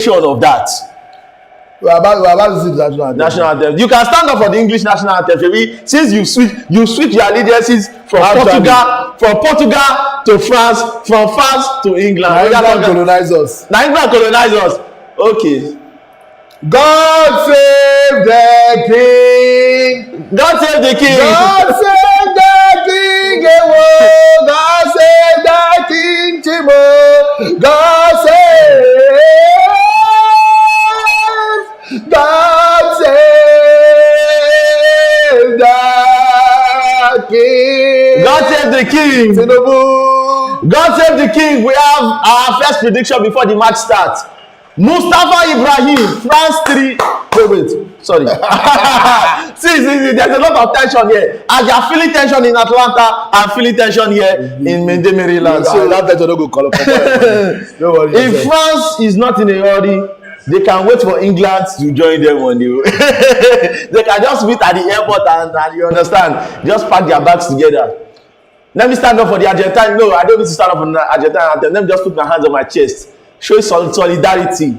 of that. We're about to see the national anthem. National anthem. You can stand up for the English national anthem, Shebi. Since you switch your allegiances from Portugal to France, from France to England. England colonize us. Now England colonize us. Okay. God save the king. God save the king. God save the king. God save the king. Chimo. God save. God save the king. God save the king. Tinubu. God save the king. We have our first prediction before the match starts. Mustafa Ibrahim, France 3. Wait, sorry. see, there's a lot of tension here. As you are feeling tension in Atlanta, I'm feeling tension here in Mende, Maryland. So that tension don't go call up. Don't worry. If France is not in a hurry, they can wait for England to join them on the they can just meet at the airport and you understand, just pack their bags together. Let me stand up for the Argentine. No, I don't need to stand up for the Argentine. Let me just put my hands on my chest. Showing solidarity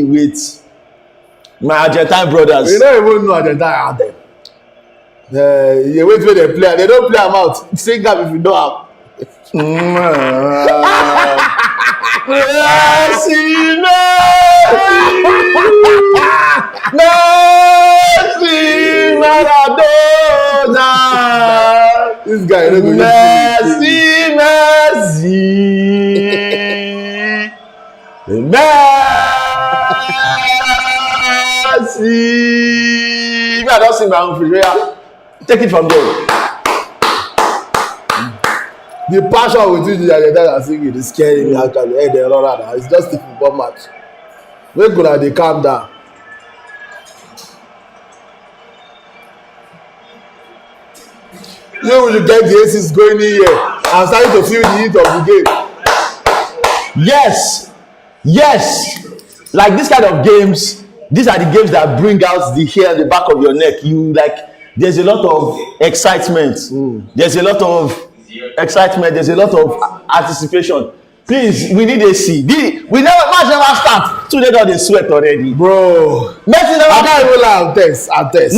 with my Argentine brothers. You don't even know Argentine anthem. You wait for the player. They don't play them out. Sing them if you don't have. Messi, Maradona. This guy, Messi. I don't sing my own freestyle. Take it from there. The passion with which the Argentines are singing is scaring me actually. It's just a football match. When could they calm down? You will get the aces going in here and starting to feel the heat of the game. Yes. Like this kind of games, these are the games that bring out the hair on the back of your neck. You like, there's a lot of excitement. There's a lot of anticipation. Please, we need a C. Match never start. Today they sweat already. Bro. Messi never. I can't even lie, test. Messi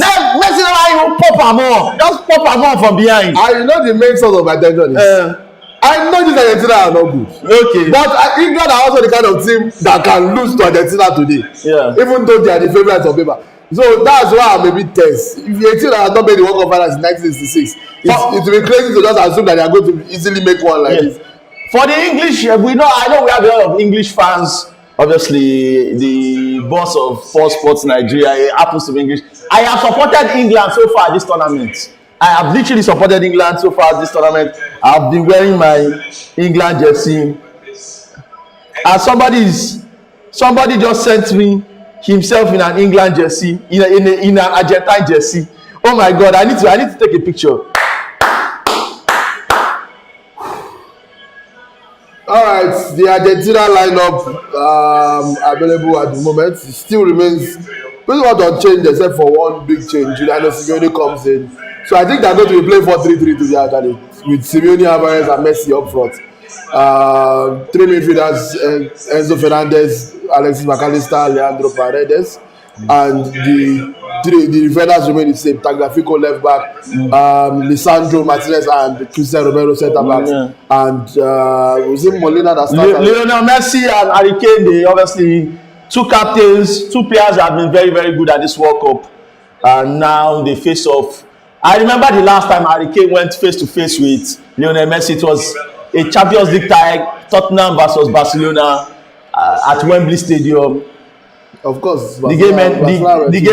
never even pop am on. Just pop am on from behind. I know the main source of my attention is. I know this Argentina are not good. Okay. But England are also the kind of team that can lose to Argentina today. Yeah. Even though they are the favourites of paper. So that's why I'm a bit tense. If a team that has not made the World Cup finals in 1966, it will be crazy to just assume that they are going to easily make one like this. For the English, I know we have a lot of English fans. Obviously, the boss of Four Sports Nigeria happens to be English. I have supported England so far this tournament. I have literally supported England so far this tournament. I've been wearing my England jersey. And somebody just sent me himself in an England jersey, in an Argentine jersey. Oh my God! I need to take a picture. All right, the Argentina lineup available at the moment still remains pretty much unchanged except for one big change. Juliano Simeone comes in, so I think they're going to be playing 4-3-3 today actually, with Simeone, Alvarez, and Messi up front. Three midfielders: Enzo Fernandez, Alexis McAllister, Leandro Paredes, and the defenders remain the same. Tagliafico left back, Lisandro Martinez and Christian Romero centre backs, and was it Molina that started? Lionel Messi and Harry Kane, they obviously two captains, two players that have been very, very good at this World Cup, and now they face off. I remember the last time Harry Kane went face to face with Lionel Messi. It was a Champions League tie, Tottenham versus Barcelona at Wembley Stadium. Of course, the game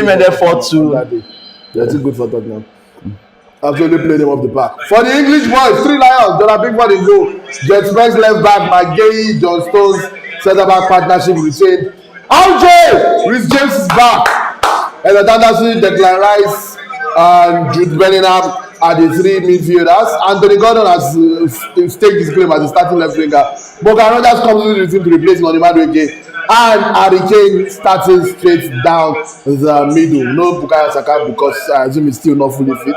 ended 4-2. They're too good for Tottenham. Absolutely play them off the park. For the English boys, 3 Lions, Donna Pickford in goal. Jet Spence left back, McGahey, John Stones centre back partnership retained. RJ, Reece James is back. Elliot Anderson, Declan Rice, and Jude Bellingham are the 3 midfielders. Anthony Gordon has staked his claim as a starting left winger. Morgan Rogers comes into the team to replace Madueke. And Harry Kane starting straight down the middle. No Bukayo Saka because I assume he's still not fully fit.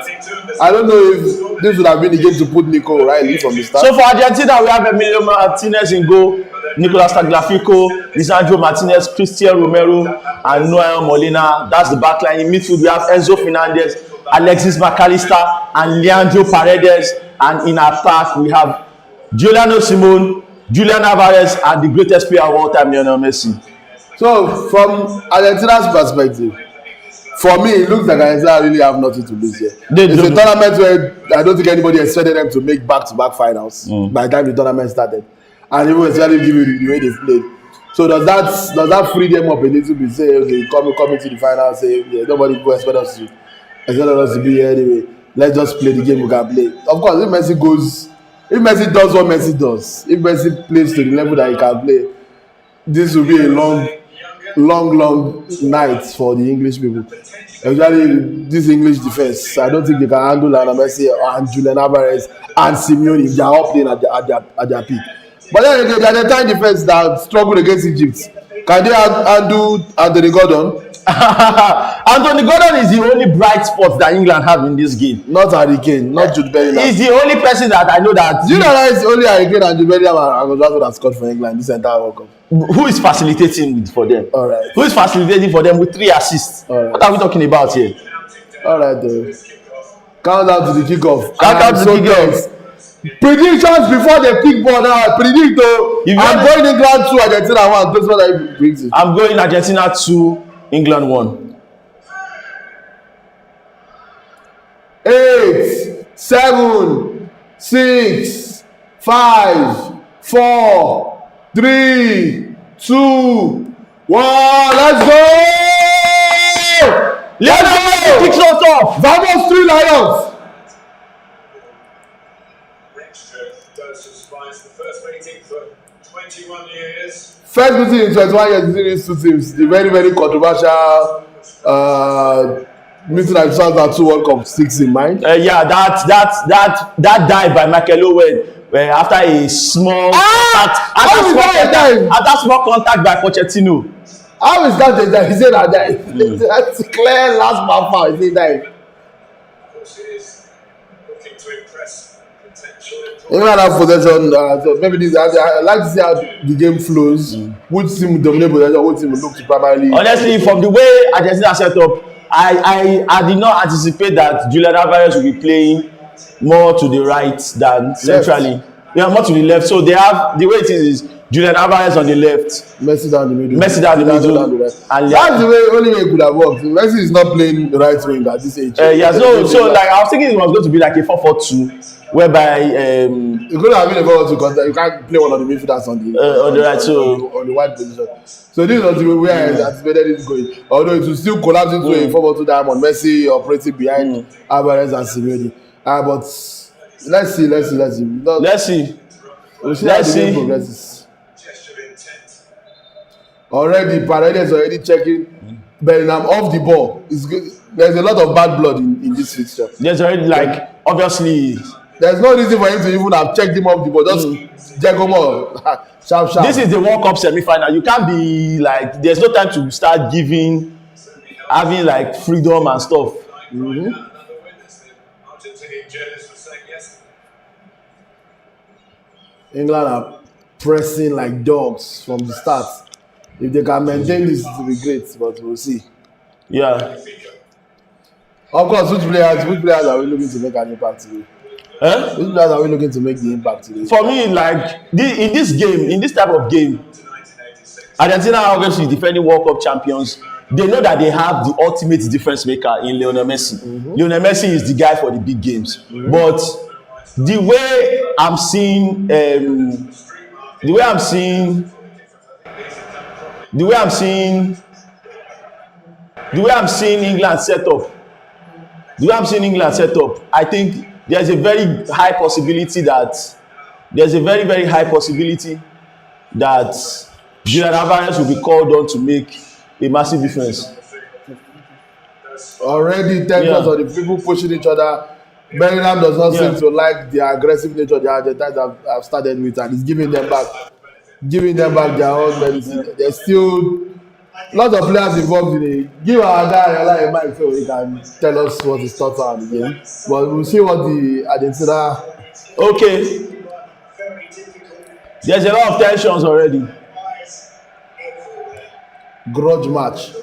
I don't know if this would have been the game to put Nico O'Reilly from the start. So for Argentina, we have Emilio Martinez in goal. Nicolas Tagliafico, Lisandro Martinez, Christian Romero, and Noel Molina. That's the back line. In midfield, we have Enzo Fernandez, Alexis McAllister, and Leandro Paredes. And in attack, we have Giuliano Simone, Julian Alvarez, and the greatest player of all time, Lionel Messi. So, from Argentina's perspective, for me, it looks like Argentina really have nothing to lose here. It's a tournament where I don't think anybody expected them to make back-to-back finals by the time the tournament started, and even especially given the way they played. So does that free them up a little bit? Say, okay, come into the final. Say, yeah, nobody go expect us to be here anyway. Let's just play the game we can play. Of course, if Messi does what Messi does, if Messi plays to the level that he can play, this will be a long night for the English people. Especially this English defense. I don't think they can handle Lionel Messi and Julian Alvarez and Simeone if they are all playing at their peak. But then the Argentine defense that struggled against Egypt, can they handle Anthony Gordon? Anthony Gordon is the only bright spot that England have in this game. Not Harry Kane, not Jude Bellingham. He's the only person that I know that. Do you know that it's only Harry Kane and Jude Bellingham and Rashford that scored for England this entire World Cup? Who is facilitating for them? All right. Who is facilitating for them with 3 assists? All right. What are we talking about here? All right, count down to the kickoff. Count down to the kickoff. Predictions before the kick ball now. Predict though. I'm going England 2, Argentina 1. That's what I predict. I'm going Argentina 2, England 1. 8, 7, 6, 5, 4, 3, 2, 1. Let's go! Lionel Messi kicks us off. Vamos 3 Lions. First meeting in 21 years between these two teams. The very, very controversial meeting I saw that 2 World Cup sticks in mind. Yeah, that dive by Michael Owen after a small small contact by Pochettino. How is that a dive? He said that dive. That's a clear last man foul. He said dive. England have possession, so maybe this. I like to see how the game flows. Which team will dominate possession? Which team will look to primarily? Honestly, from the way Argentina set up, I did not anticipate that Julian Alvarez will be playing more to the right than centrally. Yeah, more to the left. So they have the way it is Julian Alvarez on the left, Messi down the middle, and that's the way only way it could have worked. Messi is not playing the right wing at this age. Yeah, so like I was thinking it was going to be like a 4-4-2, whereby it could have been a 4-4-2 because you can't play one of the midfielders on the right, so on the wide position. So this was the way where I anticipated it going. Although it will still collapse into a 4-4-2 diamond. Messi operating behind Alvarez and Simeone. But let's see. Let's see. We'll see how the game progresses. Already, Paredes already checking Bellingham off the ball. It's good. There's a lot of bad blood in this fixture. There's already obviously. There's no reason for him to even have checked him off the ball. Just check him off. Sharp. This is the World Cup semi-final. You can't be like. There's no time to start having like freedom and stuff. England are pressing like dogs from the start. If they can maintain this, it will be great, but we'll see. Yeah. Of course, which players are we looking to make an impact today? Which players are we looking to make the impact today? For me, like in this type of game, Argentina are obviously defending World Cup champions. They know that they have the ultimate difference maker in Lionel Messi. Lionel Messi is the guy for the big games. But the way I'm seeing England set up, I think there's a very high possibility that Julian Alvarez will be called on to make a massive difference. Already tensions on the people pushing each other. Bellingham does not seem to like the aggressive nature the Argentines have started with, and it's giving them back their own medicine. There's still lots of players involved in it. Give our guy a mic so he can tell us what his thoughts are on the game. But we'll see what the Argentina. Okay. There's a lot of tensions already. Grudge match.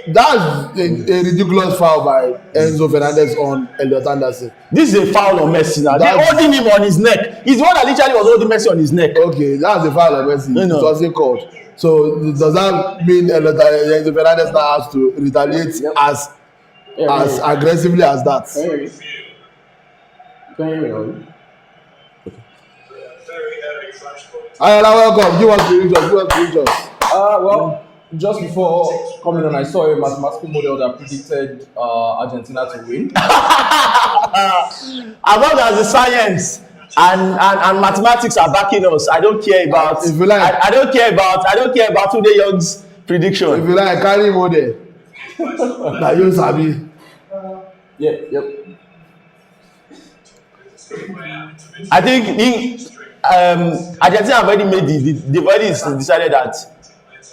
That's a ridiculous foul by Enzo Fernandez on Elliot Anderson. This is a foul on Messi now. They're holding him on his neck. He's the one that literally was holding Messi on his neck. Okay, that's a foul on Messi. It wasn't called. So does that mean Enzo Fernandez now has to retaliate as aggressively as that? Welcome. Give us predictions. Well, just before coming on, I saw a mathematical model that predicted Argentina to win. About as the science and mathematics are backing us. I don't care about. If you like, I don't care about Tunde Young's prediction. If you like, carry model. Now you sabi. Yep. I think Argentina have already made they've already decided that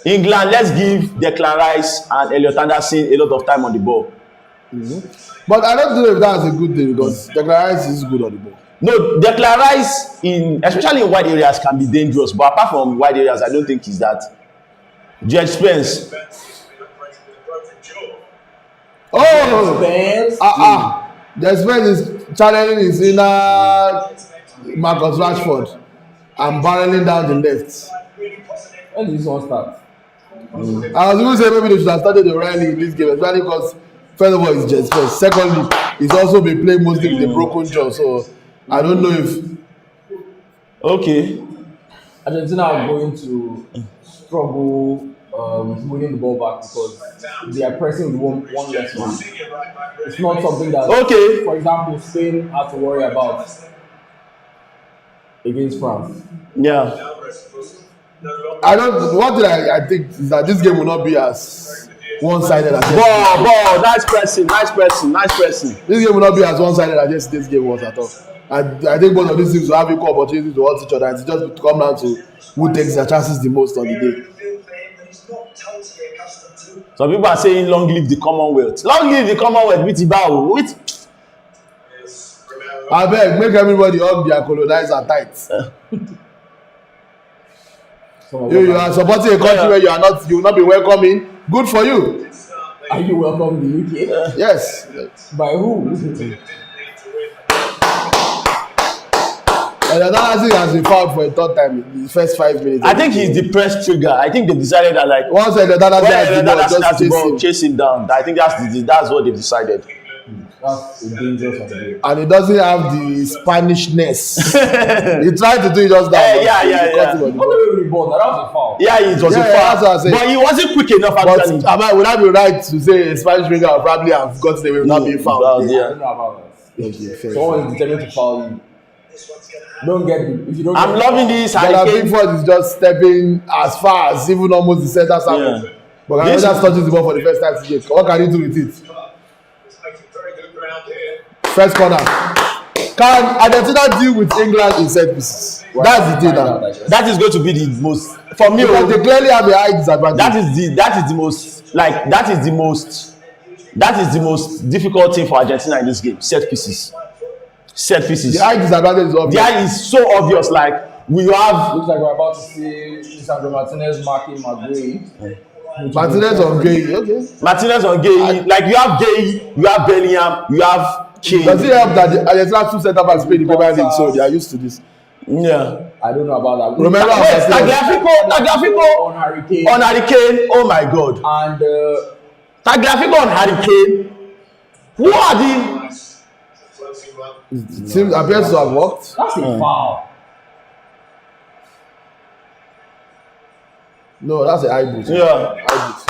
England, let's give Declan Rice and Elliot Anderson a lot of time on the ball. But I don't know if that's a good thing because Declan Rice is good on the ball. No, Declan Rice, especially in wide areas, can be dangerous. But apart from wide areas, I don't think he's that. Jed Spence. Jed Spence is challenging his inner Marcus Rashford and barreling down the left. When did this one start? I was going to say maybe they should have started O'Reilly in this game, especially because first of all it's Jed Spence. Secondly, he's also been playing mostly with a broken jaw, so I don't know if. Okay. Argentina are going to struggle winning the ball back because they are pressing with one less man. It's not something that, for example, Spain had to worry about against France. Yeah. One thing I think is that this game will not be as one-sided as ball, nice pressing. This game will not be as one-sided as yesterday's game was at all. I think both of these teams will have equal opportunities to hurt each other. It's just to come down to who takes their chances the most on the day. Some people are saying long live the Commonwealth. Long live the Commonwealth with Ibao. I beg, make everybody hug their colonizer tight. You are supporting a country where you will not be welcoming. Good for you. Are you welcome in the UK? Yes. By who? Anderson has been fouled for a third time in the first 5 minutes. I think he's the press trigger. I think they decided that once Anderson has the ball, chase him down. I think that's what they've decided. That's a dangerous idea. And he doesn't have the Spanishness. He tried to do it just now. Yeah. That was a foul. Yeah, it was a foul. But he wasn't quick enough actually. But would I be right to say a Spanish winger would probably have gotten away without being fouled? Yeah. I don't know about that. Okay, someone is determined to foul you. Don't get it. If you don't I'm loving this. Pickford is just stepping as far as even almost the center circle. Yeah. But I just touches the ball for the first time today. What can he do with it? First corner. Can Argentina deal with England in set pieces? Right. That's the thing now. That is going to be the most for me. Because they clearly have a high disadvantage. That is the most difficult thing for Argentina in this game. Set pieces. The high disadvantage is obvious. That is so obvious. Like we have. Looks like we're about to see Lisandro Martinez marking Maguire. Martinez on Gay, okay. Martinez on Gay. Like you have Gay, you have Bellingham, you have Kane. Does it help that the Argentina two centre backs play the Premier League, so they are used to this? Yeah. I don't know about that. Remember Tagliafico on Harry Kane. Oh my God. And Tagliafico on Harry Kane. Who are the? It seems appears to have worked. That's a foul. No, that's a high boot. Yeah. High boot.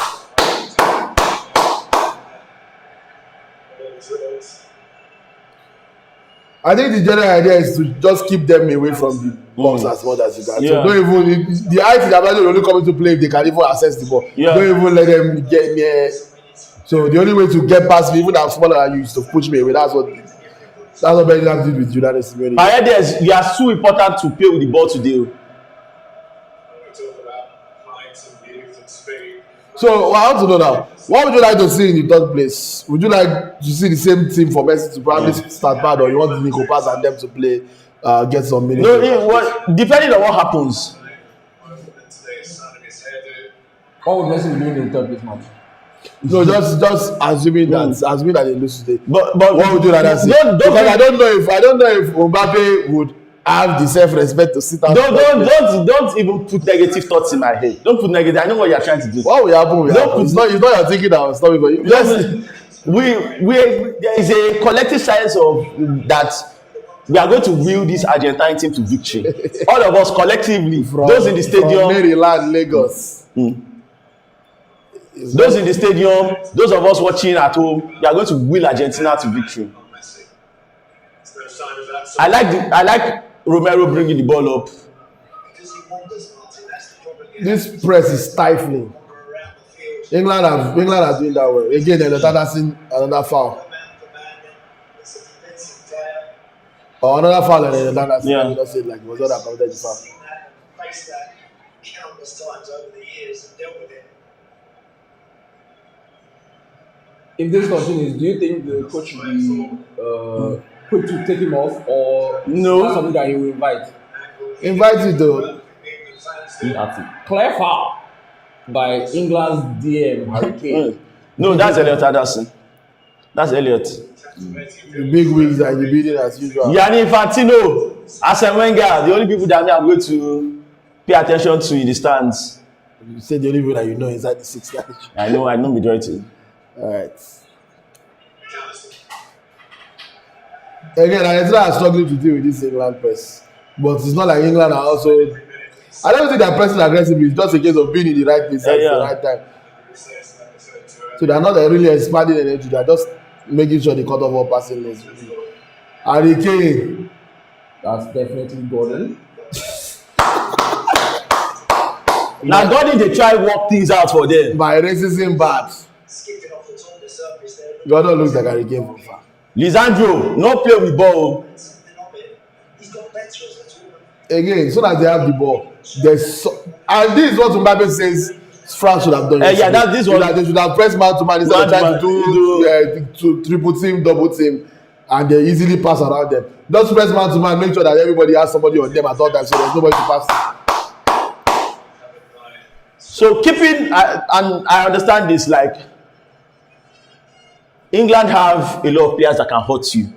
I think the general idea is to just keep them away from the box as much as you can. So don't even the height is will only come into play if they can even access the ball. Yeah. Don't even let them get near. So the only way to get past me, even I'm smaller than you, is to push me away. That's what Bellingham did with Julian Simeone. My idea is we are so important to play with the ball today. So I want to know now, what would you like to see in the third place? Would you like to see the same team for Messi to probably start bad, or you want Nico Paz and them to play get some minutes. No, depending on what happens. What would Messi be doing in the third place match? No, just assuming that they lose today. But what would you rather say? Because I don't know if Mbappe would have the self-respect to sit out. Don't even put negative thoughts in my head. Don't put negative. I know what you're trying to do. What will happen? It's not your thinking that will stop it for you. Yes, there is a collective sense of that we are going to wheel this Argentine team to victory. All of us collectively, those in the stadium, from Maryland, Lagos. Those in the stadium, those of us watching at home, we are going to wheel Argentina to victory. I like Romero bringing the ball up. This press is stifling. England are doing that well. Again, another foul. Or another foul and another foul. Yeah. You don't say it like it was not that counted the foul. If this continues, do you think the coach will be quick to take him off, or no, something that he will invite? Invite it though. That's it. Clear foul by England's DM Harry Kane. No, that's Elliot Anderson. That's Elliot. The big wigs are in the building as usual. Gianni Infantino, Arsene Wenger, the only people that I'm going to pay attention to in the stands. You said the only people that you know inside the 6 guys. I know majority. All right. Again, Argentina are struggling to deal with this England press, but it's not like England are also. I don't think they're pressing aggressively. It's just a case of being in the right place at the right time. So they're not really expanding energy. They're just making sure they cut off all passing lanes. Harry Kane. That's definitely Gordon. Now Gordon, they try work things out for them. By racism bad. Gordon looks like Harry Kane from far. Lisandro, no play with ball. Again, as soon as they have the ball, and this is what Mbappe says France should have done. Yeah, this one. They should have pressed man to man instead of trying to do triple team, double team, and they easily pass around them. Just press man to man, make sure that everybody has somebody on them at all times, so there's nobody to pass. So keeping, and I understand this, like England have a lot of players that can hurt you,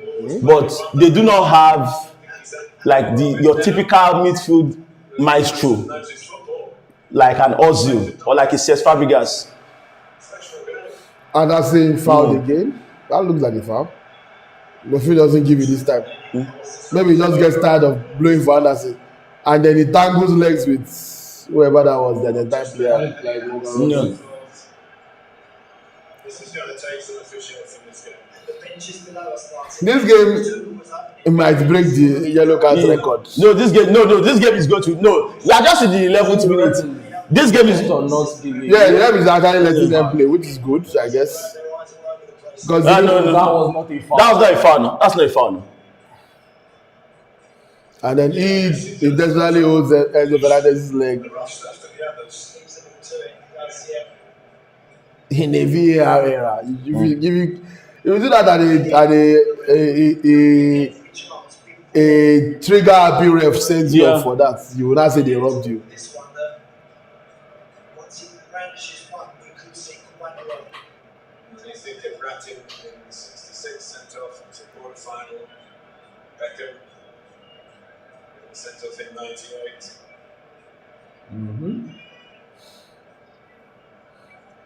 but they do not have like your typical midfield maestro, like an Ozil or like a Cesc Fabregas. And that's a foul again. That looks like a foul. The field doesn't give you this time. Maybe he just gets tired of blowing for Anderson, and then he tangles legs with whoever that was, the entire player. This game it might break the yellow card record. No, this game is going to we are just in the 11th minute. This game is not giving. Yeah, the game is actually letting them play, which is good, I guess. Because that was not a foul. That was not a foul. No. That's not a foul. No. And then he intentionally holds Enzo Fernandez's leg. In a VAR era, if you do that at a trigger happy ref sends you off for that, you will not say they robbed you.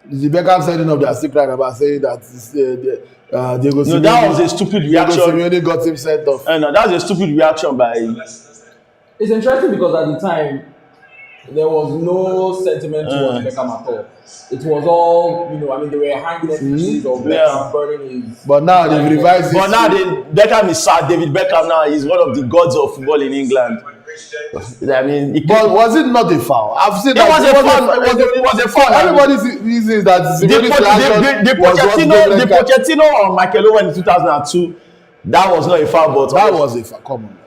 The Beckham signing of their secret about saying that Diego Simeone. No, that was a stupid reaction. Diego Simeone got him sent off. No, that was a stupid reaction by. It's interesting because at the time there was no sentiment towards Beckham at all. It was all, they were hanging effigies of Beckham burning his. But now they've revised it. But now Beckham is sad. David Beckham now is one of the gods of football in England. I mean, but was it not a foul? I've seen that it was a foul. Everybody reasons that the Pochettino on Michael Owen in 2002, that was not a foul, but that was a foul. Come on.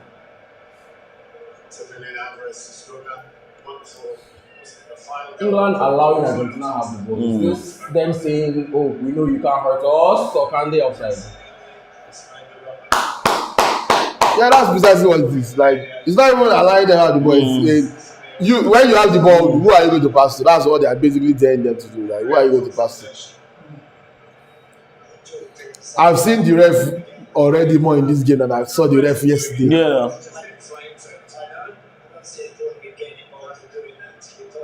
England allowing Argentina to have the ball. Is this them saying, "Oh, we know you can't hurt us," or can they offside? Yeah, that's precisely what it is. Like, it's not even allowing them have the ball. You when you have the ball, who are you going to pass to? That's what they are basically telling them to do. Like, who are you going to pass to? I've seen the ref already more in this game than I saw the ref yesterday. Yeah.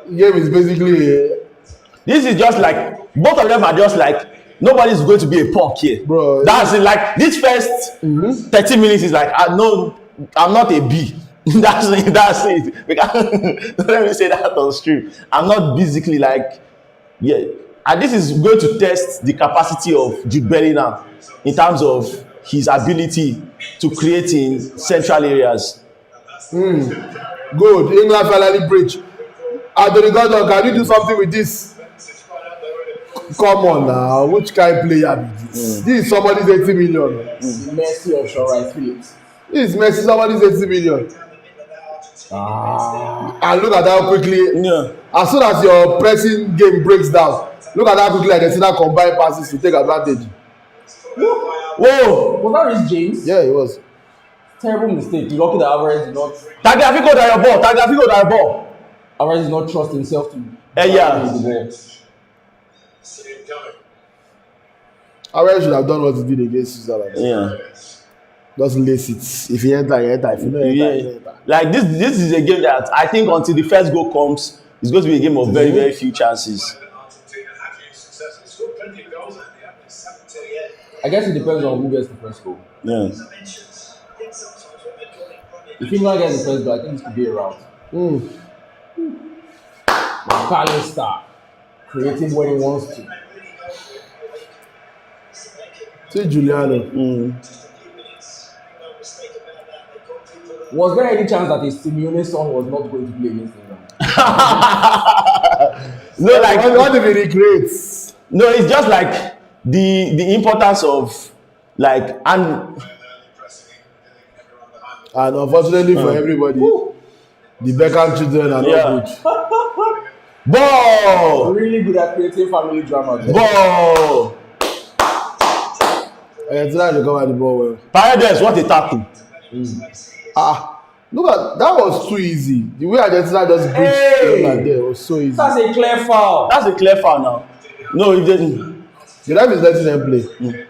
The game is basically this is just like both of them are just like nobody's going to be a punk here, bro. That's it. Like this first 30 minutes is like I'm not a B. that's it. Let me say that on stream. I'm not basically like and this is going to test the capacity of Jude Bellingham in terms of his ability to create in central areas. Good. England finally bridge. Anthony Gordon, can you do something with this? Come on now, which kind of player be this? This is somebody's 80 million. Messi of Shawright Phillips. This is Messi, somebody's 80 million. And look at how quickly, as soon as your pressing game breaks down, look at how quickly Argentina combine passes to take advantage. Whoa! Was that Rhys James? Yeah, it was. Terrible mistake. Lucky that Alvarez did not. Tagliafico that your ball. Alvarez did not trust himself to. Yeah. The ball. Alvarez should have done what he did against Switzerland. Yeah. Just lace it. If you enter, you enter. If you don't enter, you don't enter. Like this is a game that I think until the first goal comes, it's going to be a game of very, very few chances. I guess it depends on who gets the first goal. Yeah. If England gets the first goal, I think this could be a rout. McAllister creating when he wants to. See Giuliano. Was there any chance that a Simeone son was not going to play against England? No, like what if he recreates? No, it's just like the importance of like and unfortunately for everybody, the Beckham children are not good. Ball! Really good at creating family drama. Ball! Argentina recovered the ball well. Paredes, what a tackle! Look at that, was too easy. The way Argentina just breached like there was so easy. That's a clear foul. That's a clear foul now. No, it didn't. The ref is letting them play.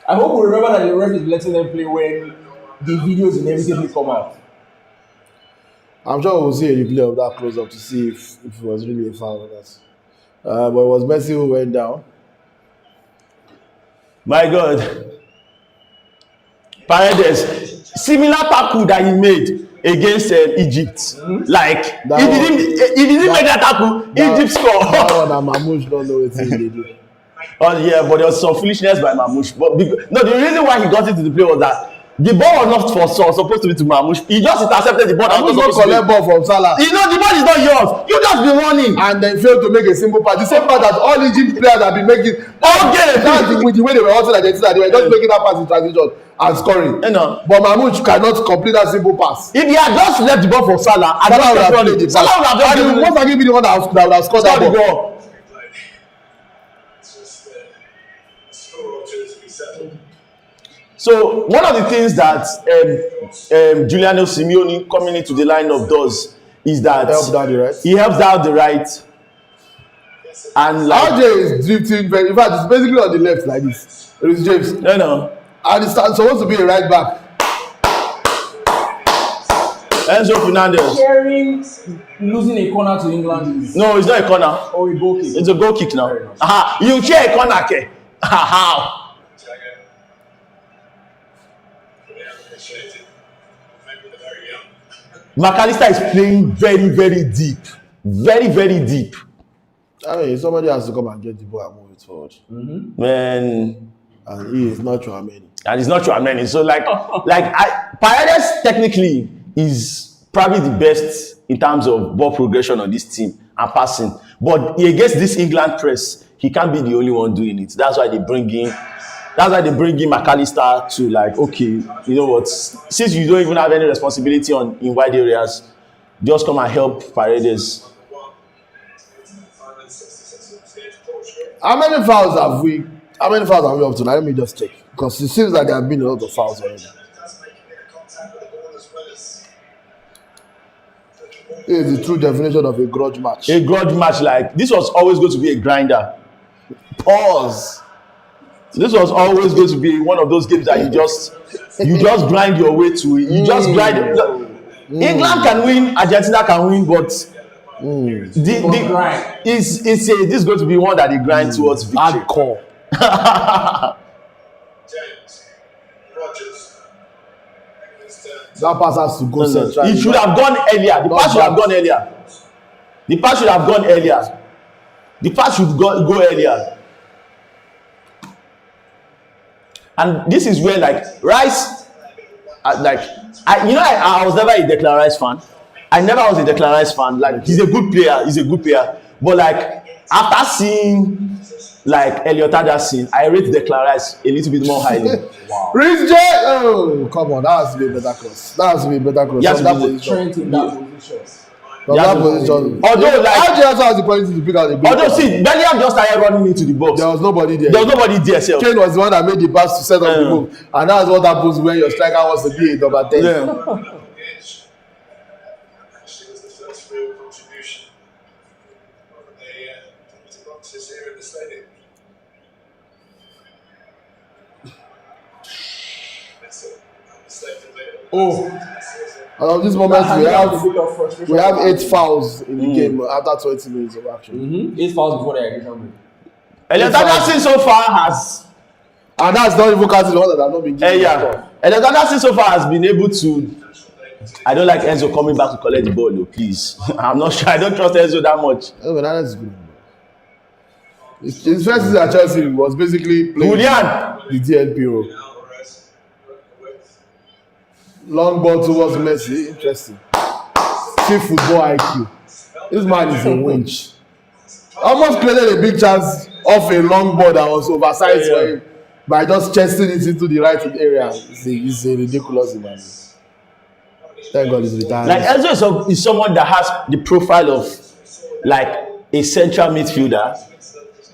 I hope we remember that the ref is letting them play when the videos inevitably come out. I'm sure we'll see a replay of that close up to see if it was really a foul or not. But it was Messi who went down. My God. Paredes, similar tackle that he made against Egypt. Like, he didn't make that tackle, Egypt score. That one that Mamouche don't know what he did. Oh yeah, but there was some foolishness by Mamouche. But no, the reason why he got into the play was that the ball was not supposed to be to Mamouche. He just intercepted the ball. Mamouche not collect ball from Salah. You know the ball is not yours. You just be running. And then failed to make a simple pass. The same pass that all Egypt players have been making. That's with the way they were also like Argentina. They were just making that pass in transition and scoring. But Mamouche cannot complete that simple pass. If he had just left the ball for Salah, Salah would have played the pass. Salah would have just most likely be the one that would have scored that ball. So one of the things that Giuliano Simeone coming into the lineup does is that he helps out the right. And like RJ is drifting very. In fact, it's basically on the left like this. It is James. No. And it's supposed to be a right back. Enzo Fernandez. Sharing losing a corner to England is. No, it's not a corner. Oh, a goal kick. It's a goal kick now. You share a corner, okay? How? McAllister is playing very, very deep. Very, very deep. I mean, somebody has to come and get the ball and move it forward. Man. And he is not Chouameni. And it's not Chouameni. So Paredes technically is probably the best in terms of ball progression on this team and passing. But against this England press, he can't be the only one doing it. That's why they bring in McAllister to like, okay, you know what? Since you don't even have any responsibility in wide areas, just come and help Paredes. How many fouls have we up to now? Let me just check. Because it seems like there have been a lot of fouls already. It is the true definition of a grudge match. A grudge match, like this was always going to be a grinder. Pause. This was always going to be one of those games that you just grind your way to it. You just grind. England can win, Argentina can win, but this is going to be one that they grind towards victory. Hardcore. That pass has to go central. It should have gone earlier. The pass should have gone earlier. The pass should have gone earlier. The pass should go earlier. And this is where Rice, I was never a Declan Rice fan. I never was a Declan Rice fan. He's a good player. But after seeing Elliot Anderson, I rate Declan Rice a little bit more highly. Wow. Rich J! Oh, come on, that has to be a better cross. Yes, that position. From that position. Although RJ also has the quality to pick out the ball. Although see, Bellingham just started running into the box. There was nobody there. Sir. Kane was the one that made the pass to set up the move. And that's what happens when your striker wants to be a number 10. Yeah. Oh, and at this moment we have 8 fouls in the game after 20 minutes of action. 8 fouls before the additional break. Elliot Anderson so far has, and that's not even counting the ones that have not been given. Elliot Anderson so far has been able to. I don't like Enzo coming back to collect the ball, though. Please, I'm not sure. I don't trust Enzo that much. Oh, but that is good. His first season at Chelsea was basically playing the DLP role. Long ball towards Messi, interesting. See football IQ. This man is a winch. Almost created a big chance off a long ball that was oversized for him by just chesting it into the right area. It's a ridiculous man. Thank God he's retired. Enzo is someone that has the profile of a central midfielder.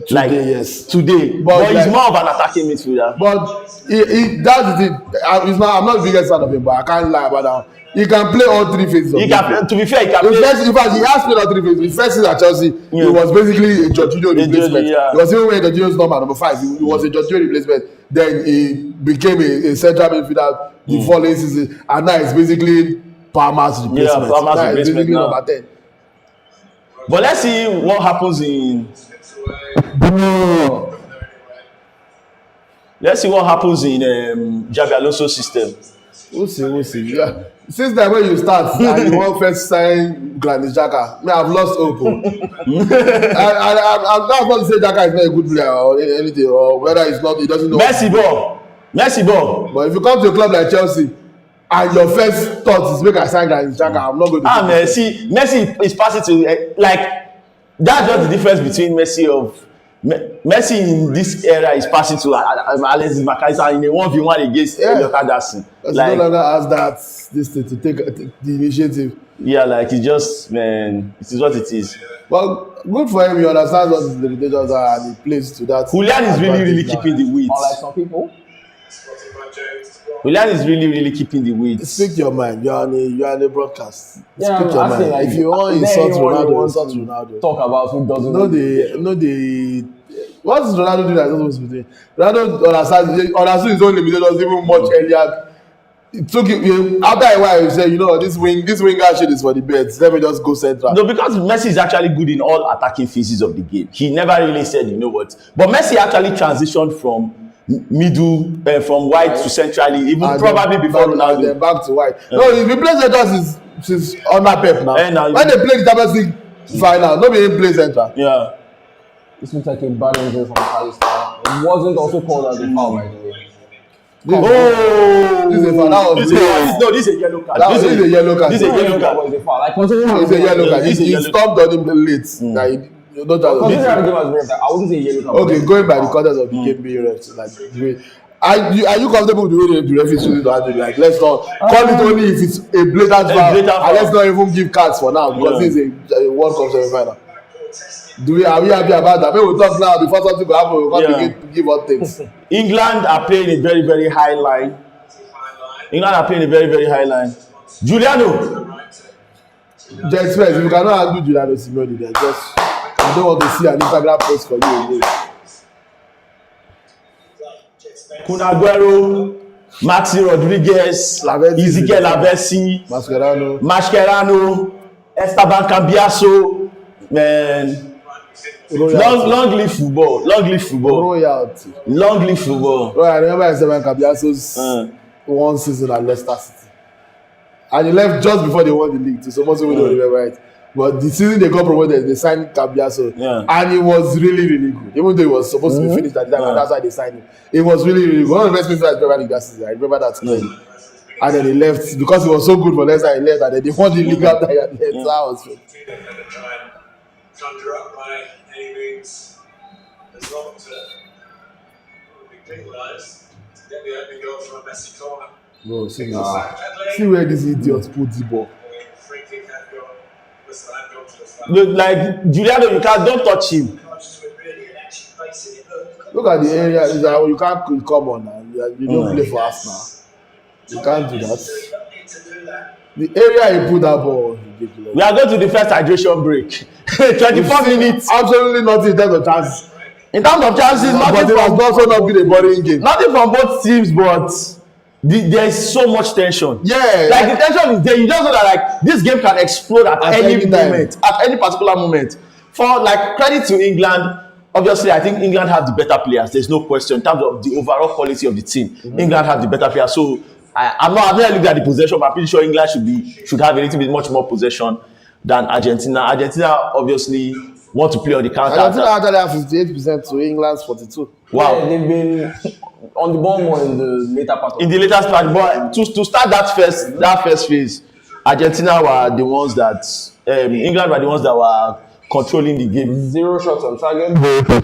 Today, but he's more of an attacking midfielder. But that's the thing. I'm not the biggest fan of him, but I can't lie about that. He can play all 3 phases of to be fair, he can play. In fact, he has played all 3 phases. His first season at Chelsea, he was basically a Jorginho replacement. He was even when Jorginho's number 5. He was a Jorginho replacement. Then he became a central midfielder the following season, and now it's basically Palmer's replacement. Now it's basically number 10. But let's see what happens in. Let's see what happens in Xabi Alonso's system. We'll see. Yeah. Since that when you start and you want first sign Granit Xhaka, I've lost hope. I'm not going to say Xhaka is not a good player or anything, or whether it's not, he doesn't know. Messi ball. But if you come to a club like Chelsea and your first thought is make I sign Granit Xhaka, I'm not going to. Messi is passing to that's just the difference between Messi in this era is passing to Alexis McAllister in a 1v1 against Elliot Anderson. He no longer has this to take the initiative. It's just, man, it is what it is. Well, good for him. He understands what his limitations are and he plays to that. Julian is really keeping the weight. Unlike some people. Julian is really keeping the weight. Speak your mind. You're on a broadcast. Yeah, Speak your mind. If you want insult Ronaldo. Talk about who doesn't. What does Ronaldo do that is supposed to be doing? Ronaldo understood his own limitations even much earlier. It took him after a while. He said, this winger shit is for the beds. Let me just go central. No, because Messi is actually good in all attacking phases of the game. He never really said, what. But Messi actually transitioned from middle, from wide to centrally, even and probably before Ronaldo. Then back to wide. No, he plays central since under Pep now. When they play the Champions League final, nobody plays central. Yeah. This looks like a bad injury from Palestine. It wasn't also called as a foul, by the way. This is a foul. This is a yellow card. This is a yellow card. This is a yellow card. It's a foul. It's a yellow card. He stopped on him late. I wouldn't say yellow card. Okay, going by the context of the game being refs, are you comfortable with the way the referee chooses to handle it? Let's not call it only if it's a blatant foul, and let's not even give cards for now because this is a World Cup semi-final. Are we happy about that? Maybe we'll talk now before something will happen. We'll come to give out things. England are playing a very, very high line. Juliano. Just first, if you cannot handle Giuliano Simeone, then just I don't want to see an Instagram post for you again. Kun Aguero, Maxi Rodriguez, Ezekiel Lavezzi, Mascherano, Esteban Cambiaso, man. Long live football. Royalty. Long live football. Well, I remember Esteban Cambiaso's one season at Leicester City. And he left just before they won the league too, so most people don't remember it. But the season they got promoted, they signed Cambiaso. And it was really, really good. Even though it was supposed to be finished at the time, and that's why they signed him. It was really, really good. One of the best midfielders I Premier League that season. I remember that clearly. And then he left because it was so good for Leicester. He left, and then they won the league after he had left. So that was good. Conjure up by any means. There's not to big lies to get the opening goal from a Messi corner. Bro, see where this idiot put the ball. Look, like Giuliano, you don't touch him. Look at the area. You can't come on now. You don't play for us now. You can't do that. The area he put that ball was ridiculous. We are going to the first hydration break. 24 minutes. Absolutely nothing in terms of chances. In terms of chances, but it has also not been a boring game. Nothing from both teams, but there is so much tension. Yeah. Like the tension is there. You just know that like this game can explode at any moment, at any particular moment. For like credit to England, obviously I think England have the better players. There's no question in terms of the overall quality of the team. England have the better players. So I've not looked at the possession, but I'm pretty sure England should have a little bit much more possession than Argentina. Argentina obviously want to play on the counter. Argentina actually have 58% to England's 42. Wow, yeah, they've been on the ball more in the later part. In the later part, but to start that first phase, Argentina were the ones that England were the ones that were controlling the game. 0 shots on target,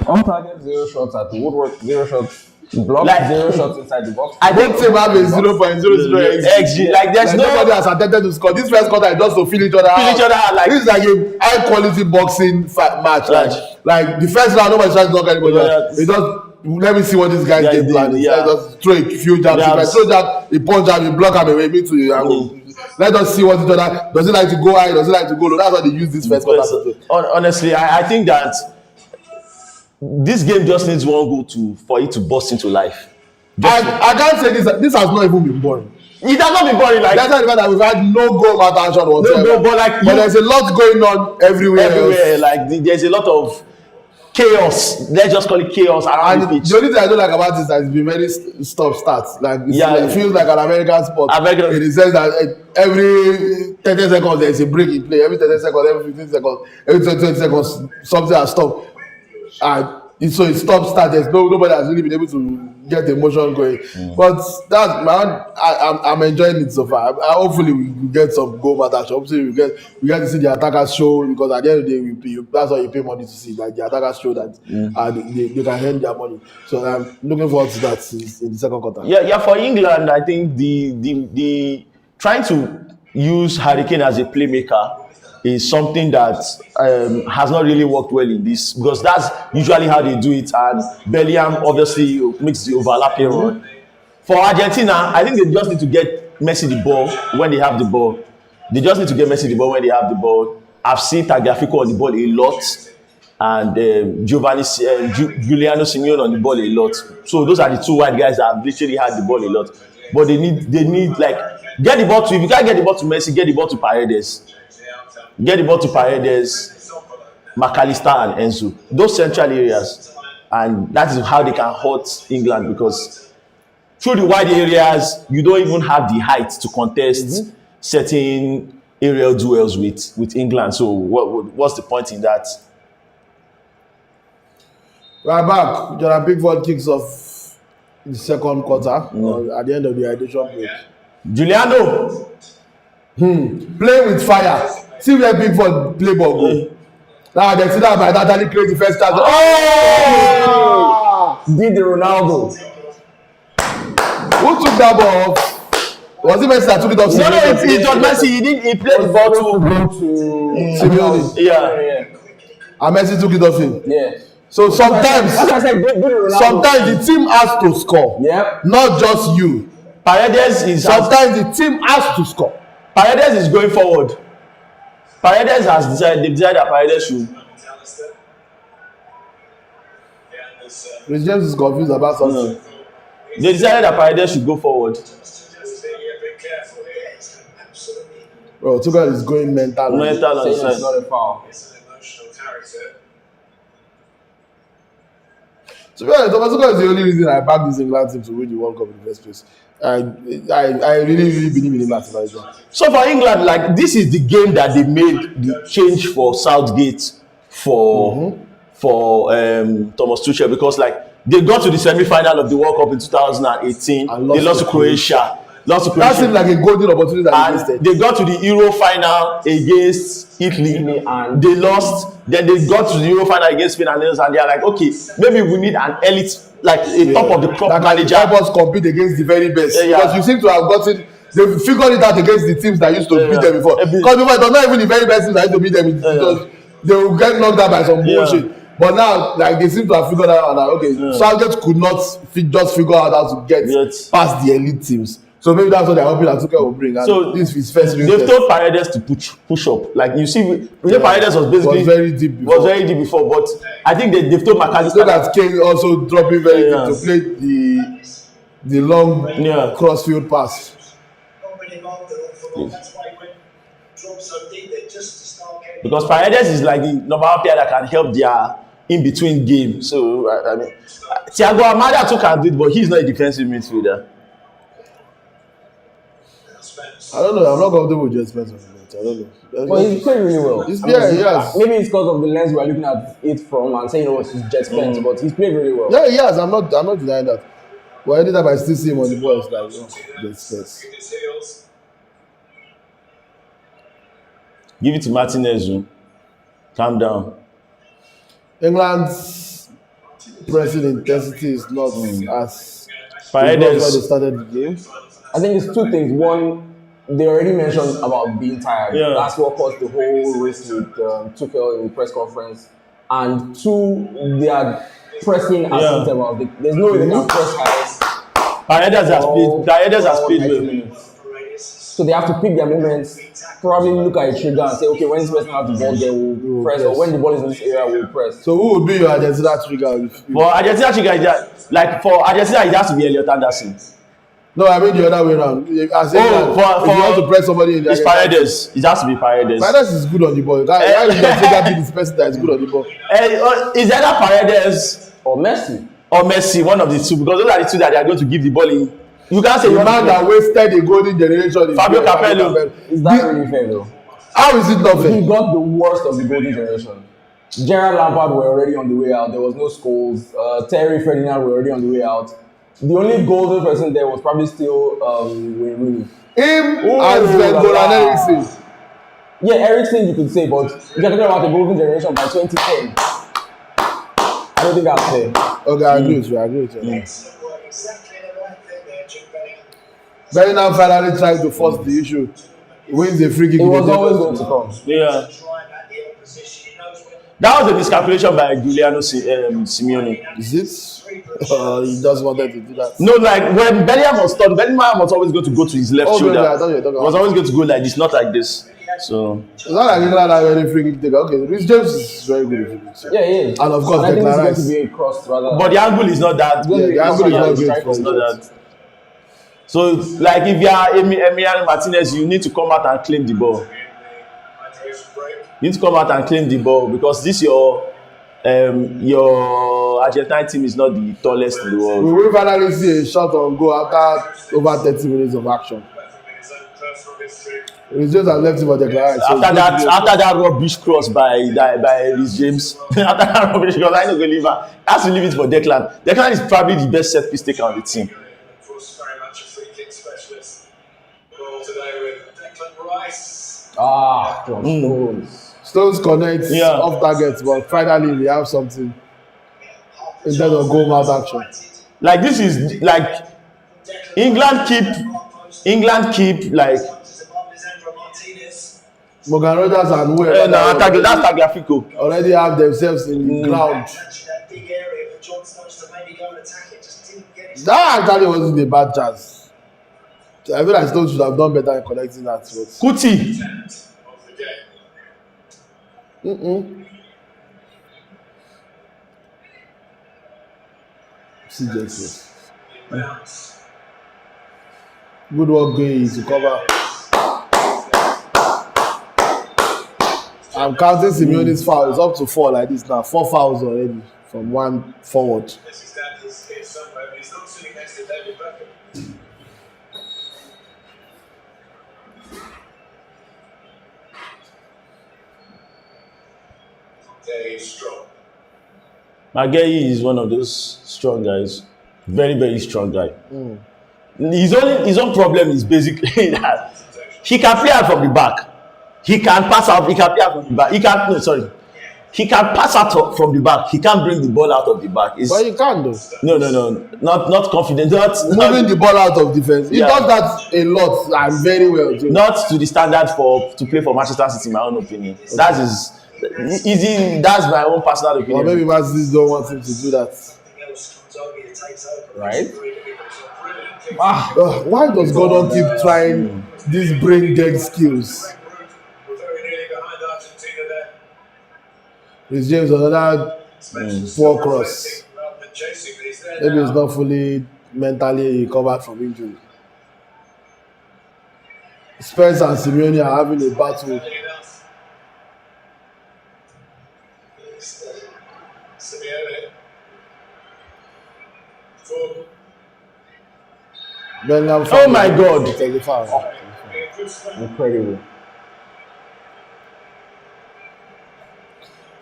on target, 0 shots at the woodwork, 0 shots. Block, like, 0 shots inside the box. I think team have a 0.00 xg. Like there's nobody has attempted to score. This first quarter is just to feel each other out. Like this is like a high quality boxing match. Like the first round, nobody's trying to knock anybody out. It just let me see what this guy's game plan is. Just throw a few jabs. If I throw jab, he punch jab, he block him away. Me too. Let us see what each other. Does he like to go high? Does he like to go low? That's what they use this first quarter to do. Honestly, I think that this game just needs one goal for it to burst into life. I can't say this has not even been boring. It has not been boring. Like that's not the fact that we've had no goal attention whatsoever. No, but there's a lot going on everywhere. Like there's a lot of chaos. Let's just call it chaos around the pitch. The only thing I don't like about this is that it's been very stop-start. It feels like an American sport. In the sense that every 30 seconds there's a break in play. Every 30 seconds, every 15 seconds, every 20 seconds, something has stopped. And so it stopped start. There's nobody has really been able to get the emotion going. But that's I'm enjoying it so far. Hopefully we get some goal match. Hopefully we get to see the attackers show, because at the end of the day that's what you pay money to see. Like the attackers show that they can earn their money. So I'm looking forward to that in the second quarter. Yeah. For England, I think the trying to use Harry Kane as a playmaker is something that has not really worked well in this, because that's usually how they do it, and Bellingham obviously makes the overlapping run. For Argentina, I think they just need to get Messi the ball when they have the ball. I've seen Tagliafico on the ball a lot, and Giuliano Simeone on the ball a lot. So those are the two white guys that have literally had the ball a lot. But they need like get the ball to. If you can't get the ball to Messi, get the ball to Paredes. McAllister and Enzo, those central areas, and that is how they can hurt England, because through the wide areas you don't even have the height to contest certain aerial duels with England. So what's the point in that? Right back, Jordan Pickford kicks off the second quarter at the end of the hydration break. Giuliano playing with fire. See where Pickford play ball go. Now they see that by that he create the first chance. Did the Ronaldo. Who took that ball off? Was it Messi that took it off? No, it was Messi. He played the ball to Simeone. Yeah. And Messi took it off him. Yeah. So sometimes the team has to score. Yeah. Not just you. Paredes is. Sometimes the team has to score. Paredes is going forward. Paredes has decided. They decided that Paredes should. Rich James is confused about something. They decided that Paredes should go forward. Bro, Tuchel is going mental. Mental on the Saying it's side. not a foul. To be honest, Thomas Tuchel is the only reason I backed this England team to win the World Cup in the first place. I really believe in him as a So for England, like this is the game that they made the change for Southgate for Thomas Tuchel, because like they got to the semi-final of the World Cup in 2018. They lost to Croatia. That seemed like a golden opportunity that they wasted. They got to the Euro final against Italy and they lost. Then they got to the Euro final against Spain and they are like, okay, maybe we need an elite, like a top of the crop manager. Help us compete against the very best. Because you seem to have gotten, they figured it out against the teams that used to beat them before. Because before it was not even the very best teams that used to beat them. They will get knocked out by some bullshit. But now, like they seem to have figured out that okay, Southgate could not just figure out how to get past the elite teams. So maybe that's what they're hoping that Tuchel will bring. And so this is first. They've told Paredes to push up. Like you see, Paredes was basically very deep before. But I think they've told McAllister so that Kane also dropping very deep to play the long crossfield pass. Because Paredes is like the number one player that can help their in-between game. So I mean, Thiago Almada too can do it, but he's not a defensive midfielder. I don't know. I'm not comfortable with your Spence. I don't know. Well, he's playing really well. Yes. Maybe it's because of the lens we're looking at it from and saying, oh, it's Jet Spence, but he's playing really well. Yeah, yes. I'm not denying that. But anytime I still see him on the ball, it's like, Jet Spence. Give it to Martinez. Calm down. England's pressing intensity is not as Paredes. when they started the game. I think it's two things. One, they already mentioned about being tired. Yeah. That's what caused the whole race with Tuchel in the press conference. And two, they are pressing at intervals. There's no way they can press high. Paredes has played well. So they have to pick their moments, probably look at a trigger and say, okay, when this person has the ball, they will press, or when the ball is in this area, we'll press. So who would be your Argentina trigger? For Argentina trigger, like for Argentina, it has to be Elliot Anderson. No, I mean the other way around. If you want to press somebody, it's Paredes. It has to be Paredes. Paredes is good on the ball. Why would your trigger be this person that is good on the ball? Is either Paredes or Messi? One of the two, because those are the two that they are going to give the ball in. You can't say the man that wasted a golden generation. Fabio Capello. Is that really fair though? How is it not fair? He got the worst of the golden generation. Gerrard Lampard were already on the way out. There was no Scholes. Terry Ferdinand were already on the way out. The only golden person there was probably still Wayne Rooney. Him and Sven-Goran Eriksson. Yeah, Eriksson you could say, but if you're talking about the golden generation by 2010, I don't think that's fair. Okay, I agree with you. Bellingham finally tried to force the issue. Wins the free kick. It was always going to come. Yeah. That was a miscalculation by Giuliano Simeone. Is it? He just wanted to do that. No, like when Bellingham was taught, Bellingham was always going to go to his left shoulder. I thought you were talking about. Was always going to go like this, not like this. So it's not like England are very free kick taker. Okay, Rhys James is very good at free kicks. Yeah, he is. And of course, I think it's going Rice. to be a cross rather. But the angle is not that. Yeah, the angle is not great. It's not that. So, like if you are Emiliano Martinez, you need to come out and claim the ball. You need to come out and claim the ball because this your Argentine team is not the tallest in the world. We will finally see a shot on goal after over 30 minutes of action. It's just that left him for the Declan. After that rubbish cross by Rhys James, after that rubbish cross, I know go leave her. Has to leave it for Declan. Declan is probably the best set piece taker on the team. Stones connects off targets, but finally we have something in terms of goal mouth action. Like this is like England keep like Morgan Rogers and whoever that's Tagliafico already have themselves in the ground. That actually wasn't a bad chance. I feel like Stones should have done better in connecting that. Kuti. See Jesus. Good work, Gay, to cover. I'm counting Simeone's foul. It's up to 4 like this now. 4 fouls already from 1 forward. Maguire is one of those strong guys. Very, very strong guy. His own problem is basically that he can play out from the back. He can pass out. He can play out from the back. He can pass out from the back. He can't bring the ball out of the back. But you can though. No. Not confident. Moving the ball out of defense. He does that a lot and very well too. Not to the standard to play for Manchester City, in my own opinion. Okay. That's my own personal opinion. Or maybe Man City don't want him to do that. Right? Why does Gordon keep trying these brain dead skills? It's James another poor cross. Maybe he's not fully mentally recovered from injury. Spence and Simeone are having a battle. Oh my God! Incredible.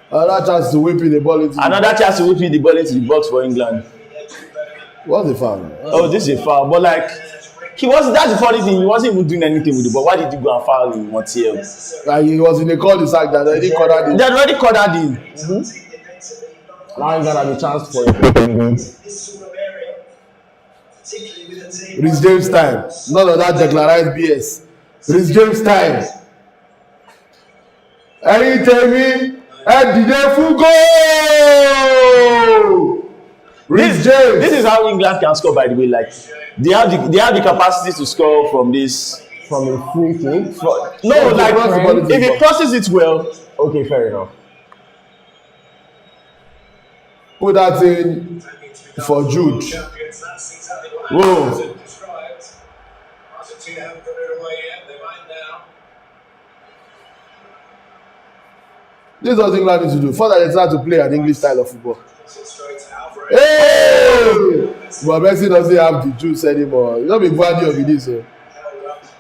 Another chance to whip in the ball into the box for England. What's the foul? Oh, this is a foul. But like, that's the funny thing. He wasn't even doing anything with the ball. Why did you go and foul him? Montiel? Like he was in the cul-de-sac that already cornered him. They had already cornered him. Now he's gonna have a chance for it. Rhys James time. None of that declared BS. Rhys James time. Ẹyin tèmi ẹ dìde fún goal. Rhys James. This is how England can score, by the way. Like they have the capacity to score from a free kick. If he crosses it well. Okay, fair enough. Put that in for Jude. Whoa. This is what England needs to do. First, they try to play an English style of football. Hey! But Messi doesn't have the juice anymore. You don't be Guardiola of this.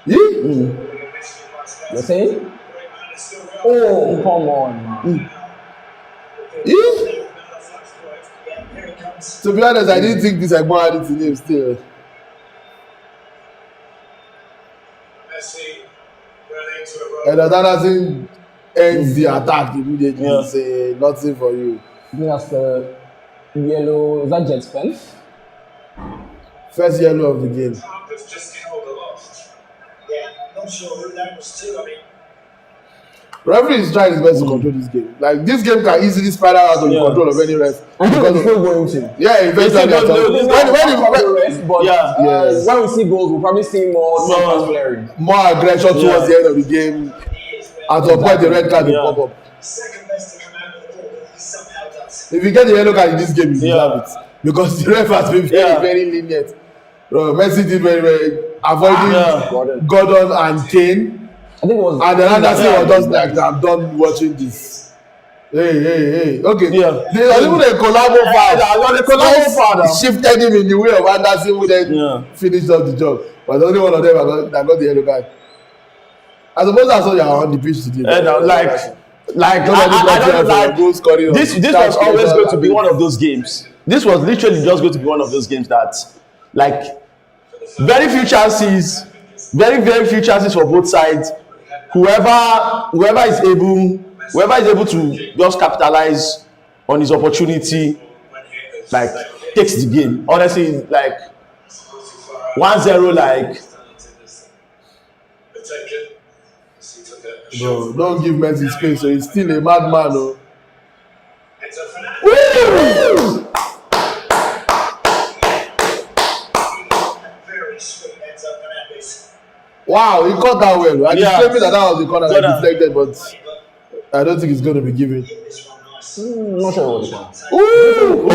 You're saying? Oh, come on. To be honest, I didn't think this Egbo had it in him still. And Anderson ends the attack immediately. Yeah. Say nothing for you. I think that's the yellow. Is that Jet Spence? First yellow of the game. Referee is trying his best to control this game. Like this game can easily spiral out of the control of any ref. Because it's still going to. Yeah, eventually. When we see goals, we'll probably see more flaring. More aggression towards the end of the game. At some point, the red card will pop up. If you get the yellow card in this game, you deserve it. Because the ref has been very, very lenient. Messi did very well, avoiding Gordon and Kane. I think it was. And then Anderson was just like, I'm done watching this. Hey. Okay. Yeah. There's even a collabo foul. Shifted him in the way of Anderson, who then finished up the job. But the only one of them that got the yellow card. I suppose that's all you are on the pitch today. I don't like this was always going to be one of those games. This was literally just going to be one of those games that, like, very few chances for both sides. Whoever is able to just capitalize on his opportunity, like, takes the game. Honestly, like 1-0, like. Bro, don't give Messi space, so he's still a madman, though. Wow, he caught that well. I was claiming that was the corner that deflected, but I don't think it's going to be given. Not sure what it is. Ooh!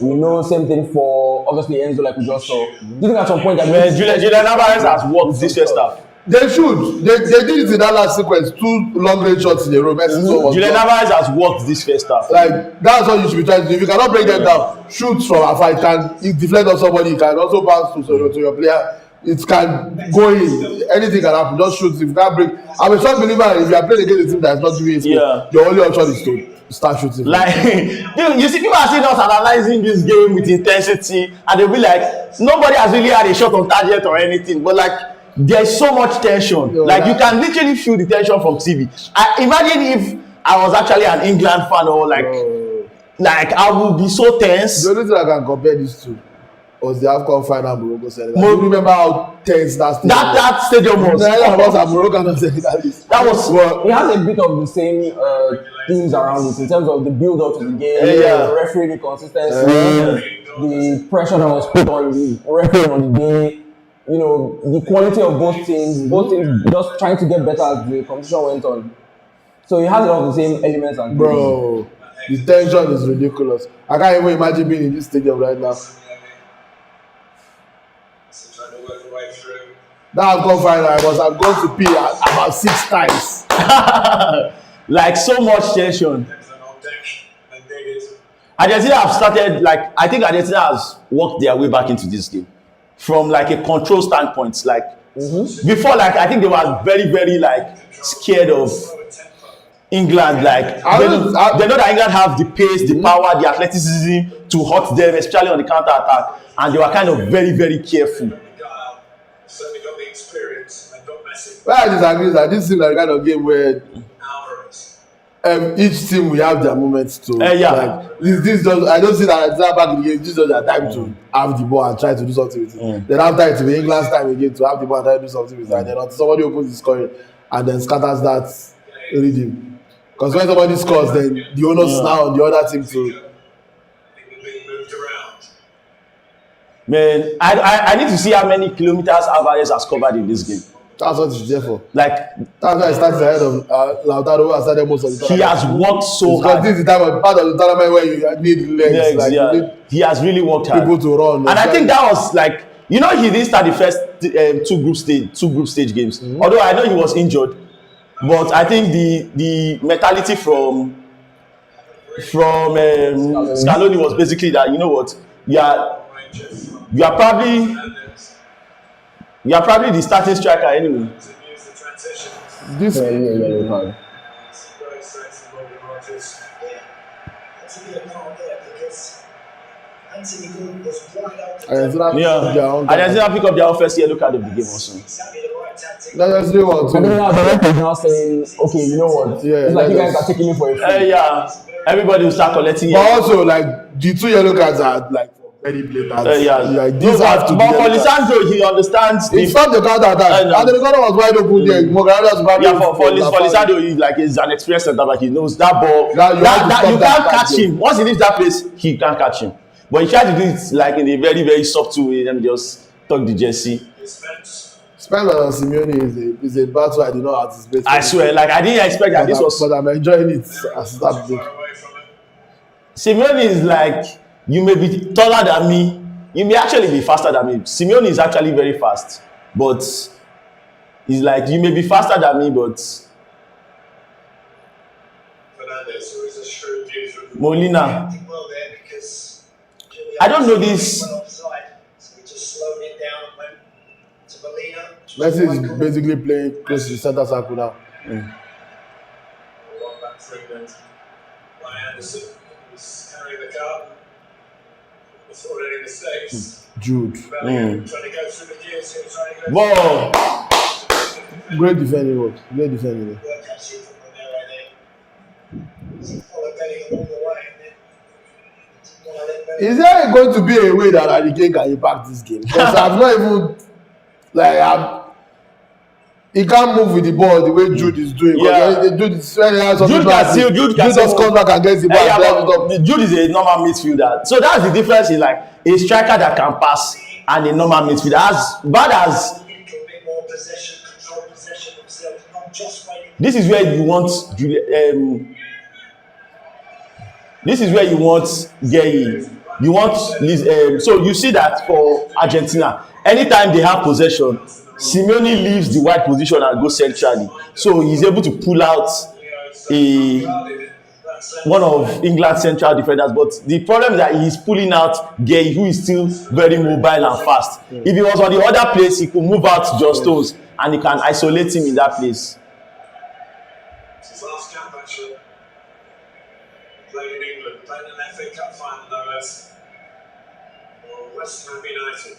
We know same thing for obviously Enzo, like we just saw. Do you think at some point that Julian Alvarez has worked this first half. They should. They did it in that last sequence. 2 long range shots in a row. Julian Alvarez has worked this first half. Like that's what you should be trying to do. If you cannot break them down, shoot from afar. It can deflect on somebody. It can also bounce to your player. It can go in. Anything can happen. Just shoot. If you can't break, I'm a strong believer. If you are playing against a team that is not giving you a your only option is to start shooting. Like you see, people are seeing us analyzing this game with intensity, and they'll be like, nobody has really had a shot on target or anything, but like. There's so much tension. Like you can literally feel the tension from TV. I imagine if I was actually an England fan or like I would be so tense. The only thing I can compare this to was the AFCON final Morocco Senegal. You remember how tense that stadium was? That stadium was. That was. Well, it has a bit of the same things around it in terms of the build up to the game, the referee inconsistency, the pressure that was put on the referee on the day. You know, the quality of both teams just trying to get better as the competition went on. So it has a lot of the same elements. And bro, the tension is ridiculous. I can't even imagine being in this stadium right now. That AFCON final, I must have gone to pee about 6 times. Like so much tension. Argentina have started, like, I think Argentina has worked their way back into this game. From like a control standpoint, like before, like I think they were very, very like scared of England. Like they know that England have the pace, the power, the athleticism to hurt them, especially on the counter attack, and they were kind of very, very careful. Well, I disagree that this is like kind of game where each team will have their moments to like this just I don't see that back in the game. This is just their time to have the ball and try to do something with it. Then after it will be England's time again to have the ball and try to do something with it. And then until somebody opens the scoring and then scatters that rhythm. Because when somebody scores, then the onus is now on the other team to. Man, I need to see how many kilometers Alvarez has covered in this game. That's what it's there for. Like that's why I started ahead of Lautaro and started most of the time. He has worked so hard. This is the time of part of the tournament where you need legs. Like, you need he has really worked hard. People to run. And I think that was like, you know, he didn't start the first two group stage games. Although I know he was injured, but I think the mentality from Scaloni was basically that, you know what, you are probably the starting striker anyway. This Argentina pick up their own first yellow card of the game also. That's the one too. And then the now saying, okay, you know what? Yeah, it's like you guys are taking it for a fool. Everybody will start collecting. But also, like the 2 yellow cards are like very blatant. Like these have to be. But for Lisandro, he understands. He stopped the counter attack. And the counter was wide open there. For Lisandro, he's an experienced center back. He knows that ball. You can't catch him. Once he leaves that place, he can't catch him. But he tried to do it like in a very, very soft way and just tuck the jersey. Spence and Simeone is a battle I did not anticipate. I swear, like I didn't expect that this was. But I'm enjoying it as that big. Simeone is like, you may be taller than me, you may actually be faster than me. Simeone is actually very fast, but he's like, you may be faster than me, but Molina, I don't know this. Messi is basically playing close to the center circle now. Jude. Whoa. Great defending work. Great defending work. Is there going to be a way that Harry Kane can impact this game? Because I've not even he can't move with the ball the way Jude is doing. Jude just comes back and gets the ball. Jude is a normal midfielder. So that's the difference in like a striker that can pass and a normal midfielder. As bad as this is where you want this is where you want Gay. You want so you see that for Argentina, anytime they have possession, Simeone leaves the wide position and goes centrally. So he's able to pull out one of England's central defenders. But the problem is that he's pulling out Gay, who is still very mobile and fast. If he was on the other place, he could move out John Stones and he can isolate him in that place. His last cap actually. Playing in England, playing an FA Cup final no less. For West Ham United.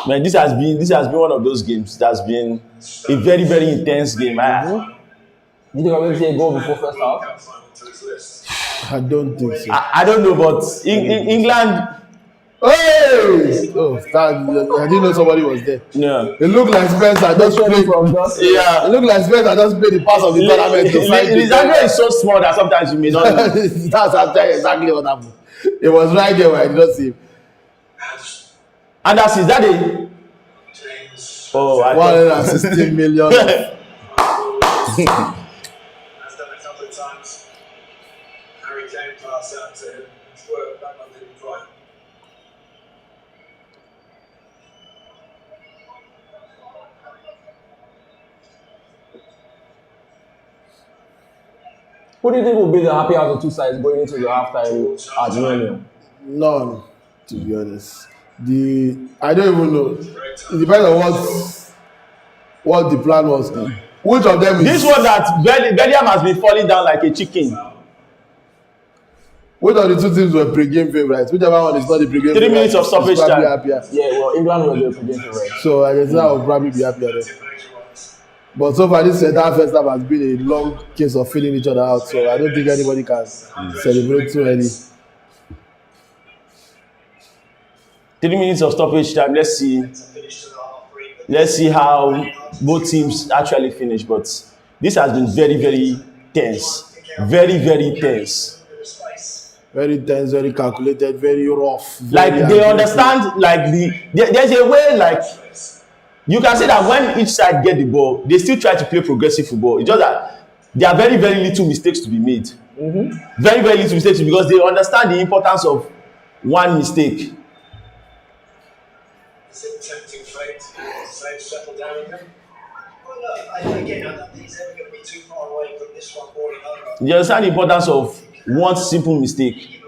Man, this has been one of those games that has been a very, very intense game. You think I'm going to say a goal before first half? I don't think so. I don't know, but England. Hey! Oh, I didn't know somebody was there. Yeah. It looked like Spencer just played from just. Yeah. It looked like Spencer just played the pass of the tournament to find it. Lisandro is so small that sometimes you may not know. That's exactly what happened. It was right there where I did not see him. And that's his daddy. Oh, 116 million. Has done a couple of times. Harry Kane passed out to him. It's worked, that one didn't quite. Who do you think will be the happier of the two sides going into the halftime at Millennium? None, to be honest. I don't even know. It depends on what the plan was. Which of them is this one that Belgium has been falling down like a chicken. Which of the two teams were pre-game favourites? Whichever one is not the pre-game 3 minutes of stoppage time. Happier. Yeah, well, England were the pre-game favourites. So Argentina will probably be happier then. But so far, this entire first half has been a long case of feeling each other out. So I don't think anybody can celebrate too early. 3 minutes of stoppage time. Let's see how both teams actually finish. But this has been very, very tense. Very, very tense. Very tense, very calculated, very rough. Like they understand, like there's a way, like you can say that when each side get the ball, they still try to play progressive football. It's just that there are very, very little mistakes to be made. Very, very little mistakes because they understand the importance of one mistake. Is it tempting fate to say settle down again? Well, look, again, I don't think he's ever going to be too far away from this one boring over. You understand the importance of one simple mistake.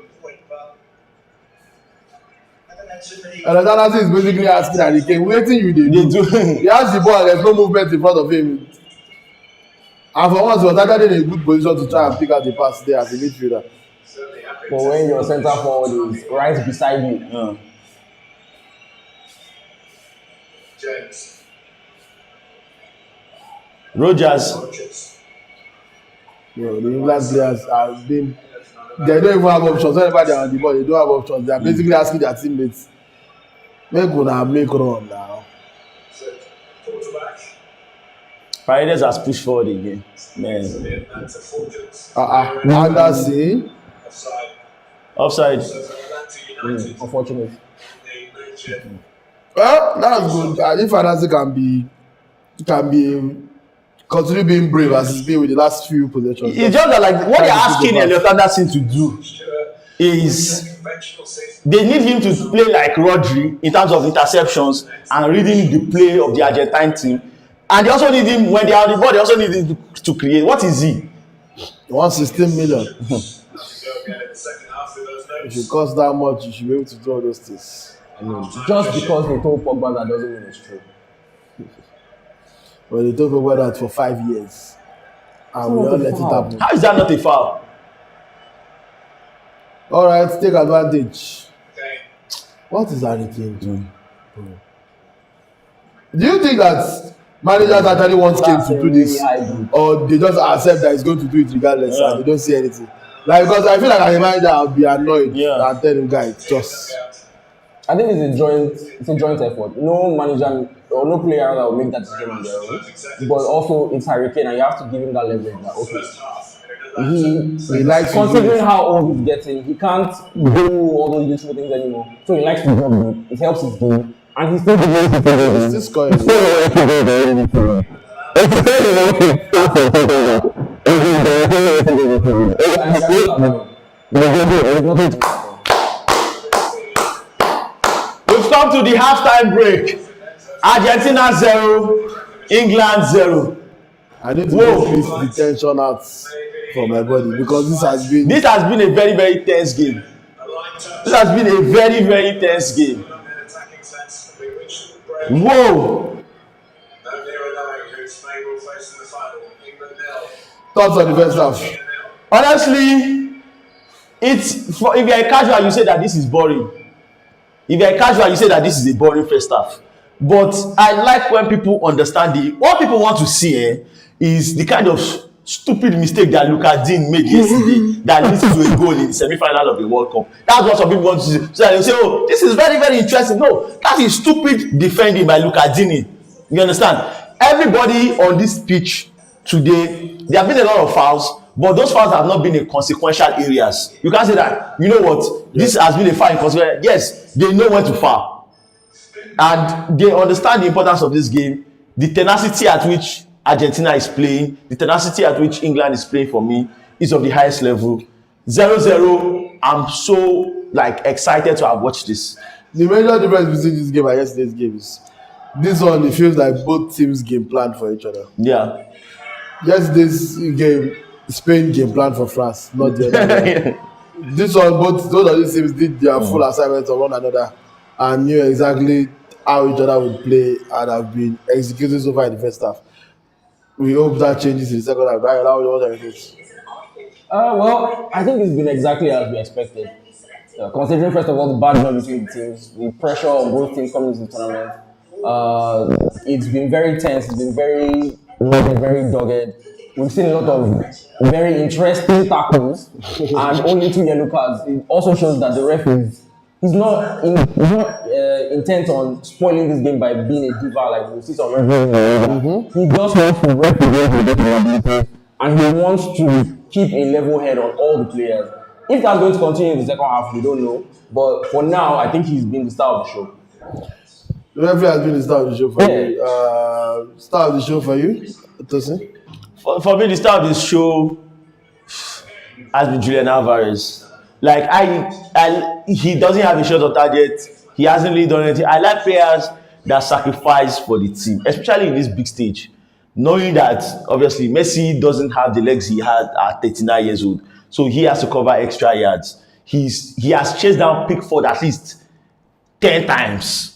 And another thing is basically asking Harry Kane, waiting you they do. He has the ball, there's no movement in front of him. And for once, he was actually in a good position to try and pick out the pass there as a midfielder. But when your centre forward is right beside you, James. Rogers. The England players have been. They don't even have options. Whenever they are on the ball, they don't have options. They are basically asking their teammates, make run now. Paredes has pushed forward again. Man. Anderson. Offside. unfortunate. Well, that's good. If Anderson can be continue being brave as he's been with the last few possessions. It's just that, like, what they're asking Elliot Anderson to do is they need him to play like Rodri in terms of interceptions and reading the play of the Argentine team. And they also need him, when they are on the ball, they also need him to create. What is he? 116 million. If it costs that much, you should be able to do all those things. I mean, just because they told Pogba that doesn't mean it's true. Well, they told Pogba that for 5 years. And we all let it happen. How is that not a foul? All right, take advantage. What is Harry Kane doing? Do you think that managers actually want Kane to do this, or they just accept that he's going to do it regardless and they don't see anything? Like, because I feel like as a manager, I'll be annoyed and tell him, guys, just. I think it's a joint effort. No manager or no player that will make that decision on their own. But also, it's Harry Kane, and you have to give him that leverage. That okay, he likes to considering how old he's getting, he can't do all those useful things anymore. So he likes to drop deep. It helps his game, and he's still He's still scoring. We've come to the halftime break. Argentina 0, England 0. I need to release the tension out from my body because this has been a very, very tense game. This has been a very, very tense game. Whoa! thoughts on the first half. Honestly, it's for, if you're a casual, you say that this is boring. If you're a casual, you say that this is a boring first half. But I like when people understand what people want to see is the kind of stupid mistake that Dean made yesterday that leads to a goal in the semi-final of the World Cup. That's what some people want to see. So that they say, oh, this is very, very interesting. No, that is stupid defending by Dean. You understand? Everybody on this pitch today, there have been a lot of fouls, but those fouls have not been in consequential areas. You can't say that, you know what, this has been a foul in consequential. Yes, they know when to foul. And they understand the importance of this game, the tenacity at which Argentina is playing, the tenacity at which England is playing for me is of the highest level. 0-0, I'm so excited to have watched this. The major difference between this game and yesterday's game is this one, it feels like both teams game planned for each other. Yeah. Yesterday's game, Spain game planned for France, not the other way. This one, both of these teams did their full assignments on one another and knew exactly how each other would play and have been executed so far in the first half. We hope that changes in the second half. Well, I think it's been exactly as we expected. Considering, first of all, the bad run between the teams, the pressure on both teams coming into the tournament, it's been very tense, it's been very dogged. We've seen a lot of very interesting tackles and only 2 yellow cards. It also shows that the ref he's not intent on spoiling this game by being a diva like we see some referees. He just wants to represent the ability and he wants to keep a level head on all the players. If that's going to continue in the second half, we don't know. But for now, I think he's been the star of the show. The referee has been the star of the show for you. Star of the show for you, Tosin? For me, the star of this show has been Julian Alvarez. He doesn't have a shot on target. He hasn't really done anything. I like players that sacrifice for the team, especially in this big stage. Knowing that, obviously, Messi doesn't have the legs he had at 39 years old. So he has to cover extra yards. He has chased down Pickford at least 10 times.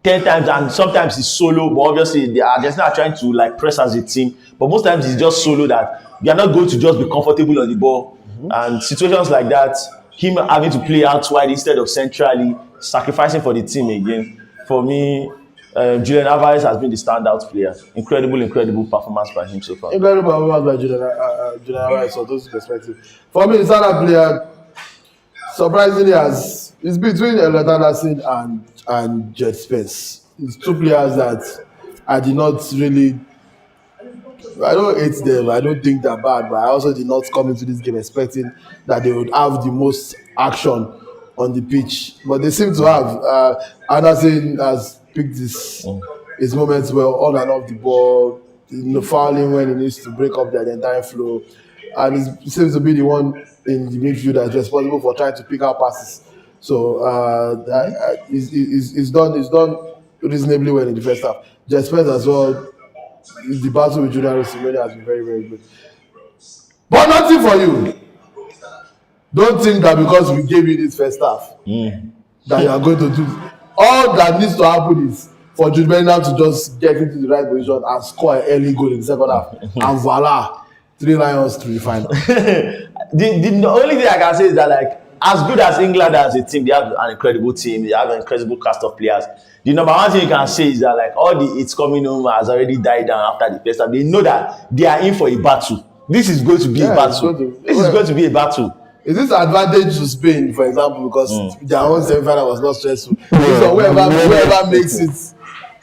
10 times, and sometimes he's solo, but obviously the Argentina are trying to press as a team. But most times he's just solo that they are not going to just be comfortable on the ball. And situations like that, him having to play out wide instead of centrally, sacrificing for the team again. For me, Julian Alvarez has been the standout player. Incredible performance by him so far. Incredible performance by Julian Alvarez from those perspectives. For me, the standout player, surprisingly, it's between Elliot Anderson and Jet Spence. It's 2 players that I did not really. I don't hate them. I don't think they're bad, but I also did not come into this game expecting that they would have the most action on the pitch. But they seem to have. Anderson has picked his moments well on and off the ball, fouling when he needs to break up the entire flow, and he seems to be the one in the midfield that's responsible for trying to pick out passes. So he's done reasonably well in the first half. Jet Spence as well. The battle with Julian Alvarez has been very, very good. But nothing for you. Don't think that because we gave you this first half that you are going to do. All that needs to happen is for Jude Bellingham to just get into the right position and score an early goal in the second half. And voila, 3 Lions to the final. The only thing I can say is that as good as England as a team, they have an incredible team, they have an incredible cast of players. The number one thing you can say is that all the it's coming home has already died down after the first half. They know that they are in for a battle. This is going to be a battle. This is going to be a battle. Is this advantage to Spain, for example, because their own semi-final was not stressful? So whoever makes it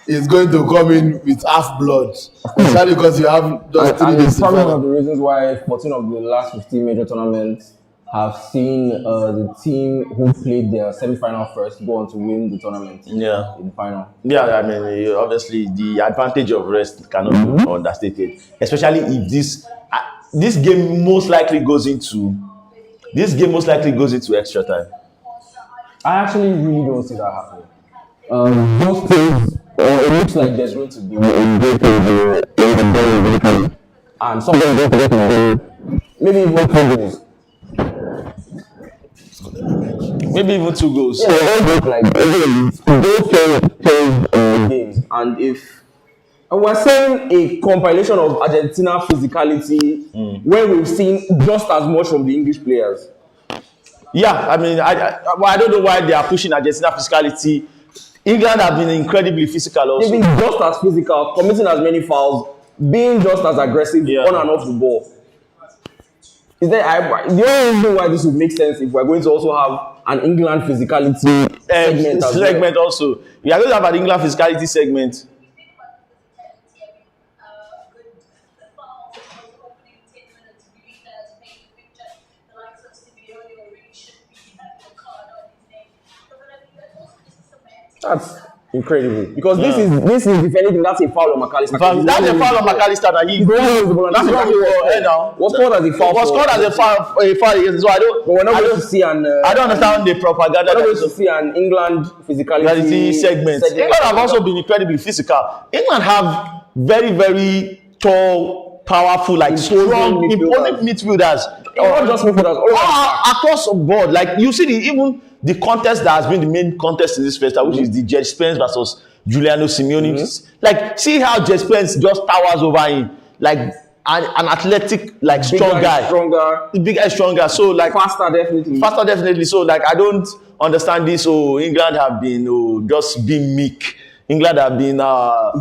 is going to come in with half blood, especially because you have just 3 And days it's to probably one of final. the reasons why 14 of the last 15 major tournaments have seen the team who played their semi-final first go on to win the tournament in the final. Yeah, I mean, obviously the advantage of rest cannot be understated, especially if this game most likely goes into extra time. I actually really don't see that happening. Those things, it looks like there's going to be a break and some of them don't forget to maybe even 2 goals. Maybe even 2 goals. Yeah, they don't like games. And if and we're saying a compilation of Argentina physicality where we've seen just as much from the English players. Yeah, I mean, I don't know why they are pushing Argentina physicality. England have been incredibly physical also. They've been just as physical, committing as many fouls, being just as aggressive on and off the ball. Is there the only reason why this would make sense if we're going to also have an England physicality segment also. We are going to have an England physicality segment. That's incredible because this is if anything that's a foul on McAllister. That's a foul on McAllister. That's exactly what was called as a foul. Was called as a foul against. So I don't. But we're not going to see an. I don't understand the propaganda. We're not going to see an England physicality segment. England have also been incredibly physical. England have very, very tall, powerful, like strong, imposing midfielders. Not just midfielders, across the board. Like you see, even the contest that has been the main contest in this festival, which is the Jet Spence versus Giuliano Simeone. Like, see how Jet Spence just towers over him, like an athletic, like strong guy, bigger, stronger. So like faster, definitely. So like I don't understand this. Oh, England have been just being meek. England have been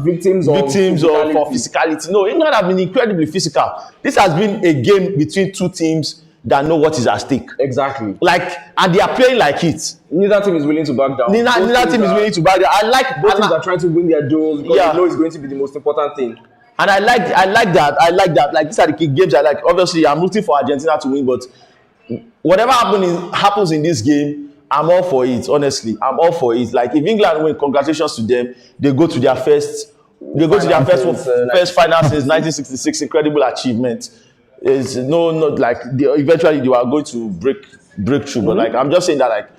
victims of physicality. No, England have been incredibly physical. This has been a game between two teams that know what is at stake. Exactly. Like, and they are playing like it. Neither team is willing to back down. Neither team is willing to back down. I like both teams are trying to win their duels because they know it's going to be the most important thing. And I like that. Like, these are the key games I like. Obviously, I'm rooting for Argentina to win, but whatever happens in this game, I'm all for it. Honestly, I'm all for it. Like, if England win, congratulations to them. They go to their first final since 1966. Incredible achievement. It's eventually they are going to break through. But like, I'm just saying that, like,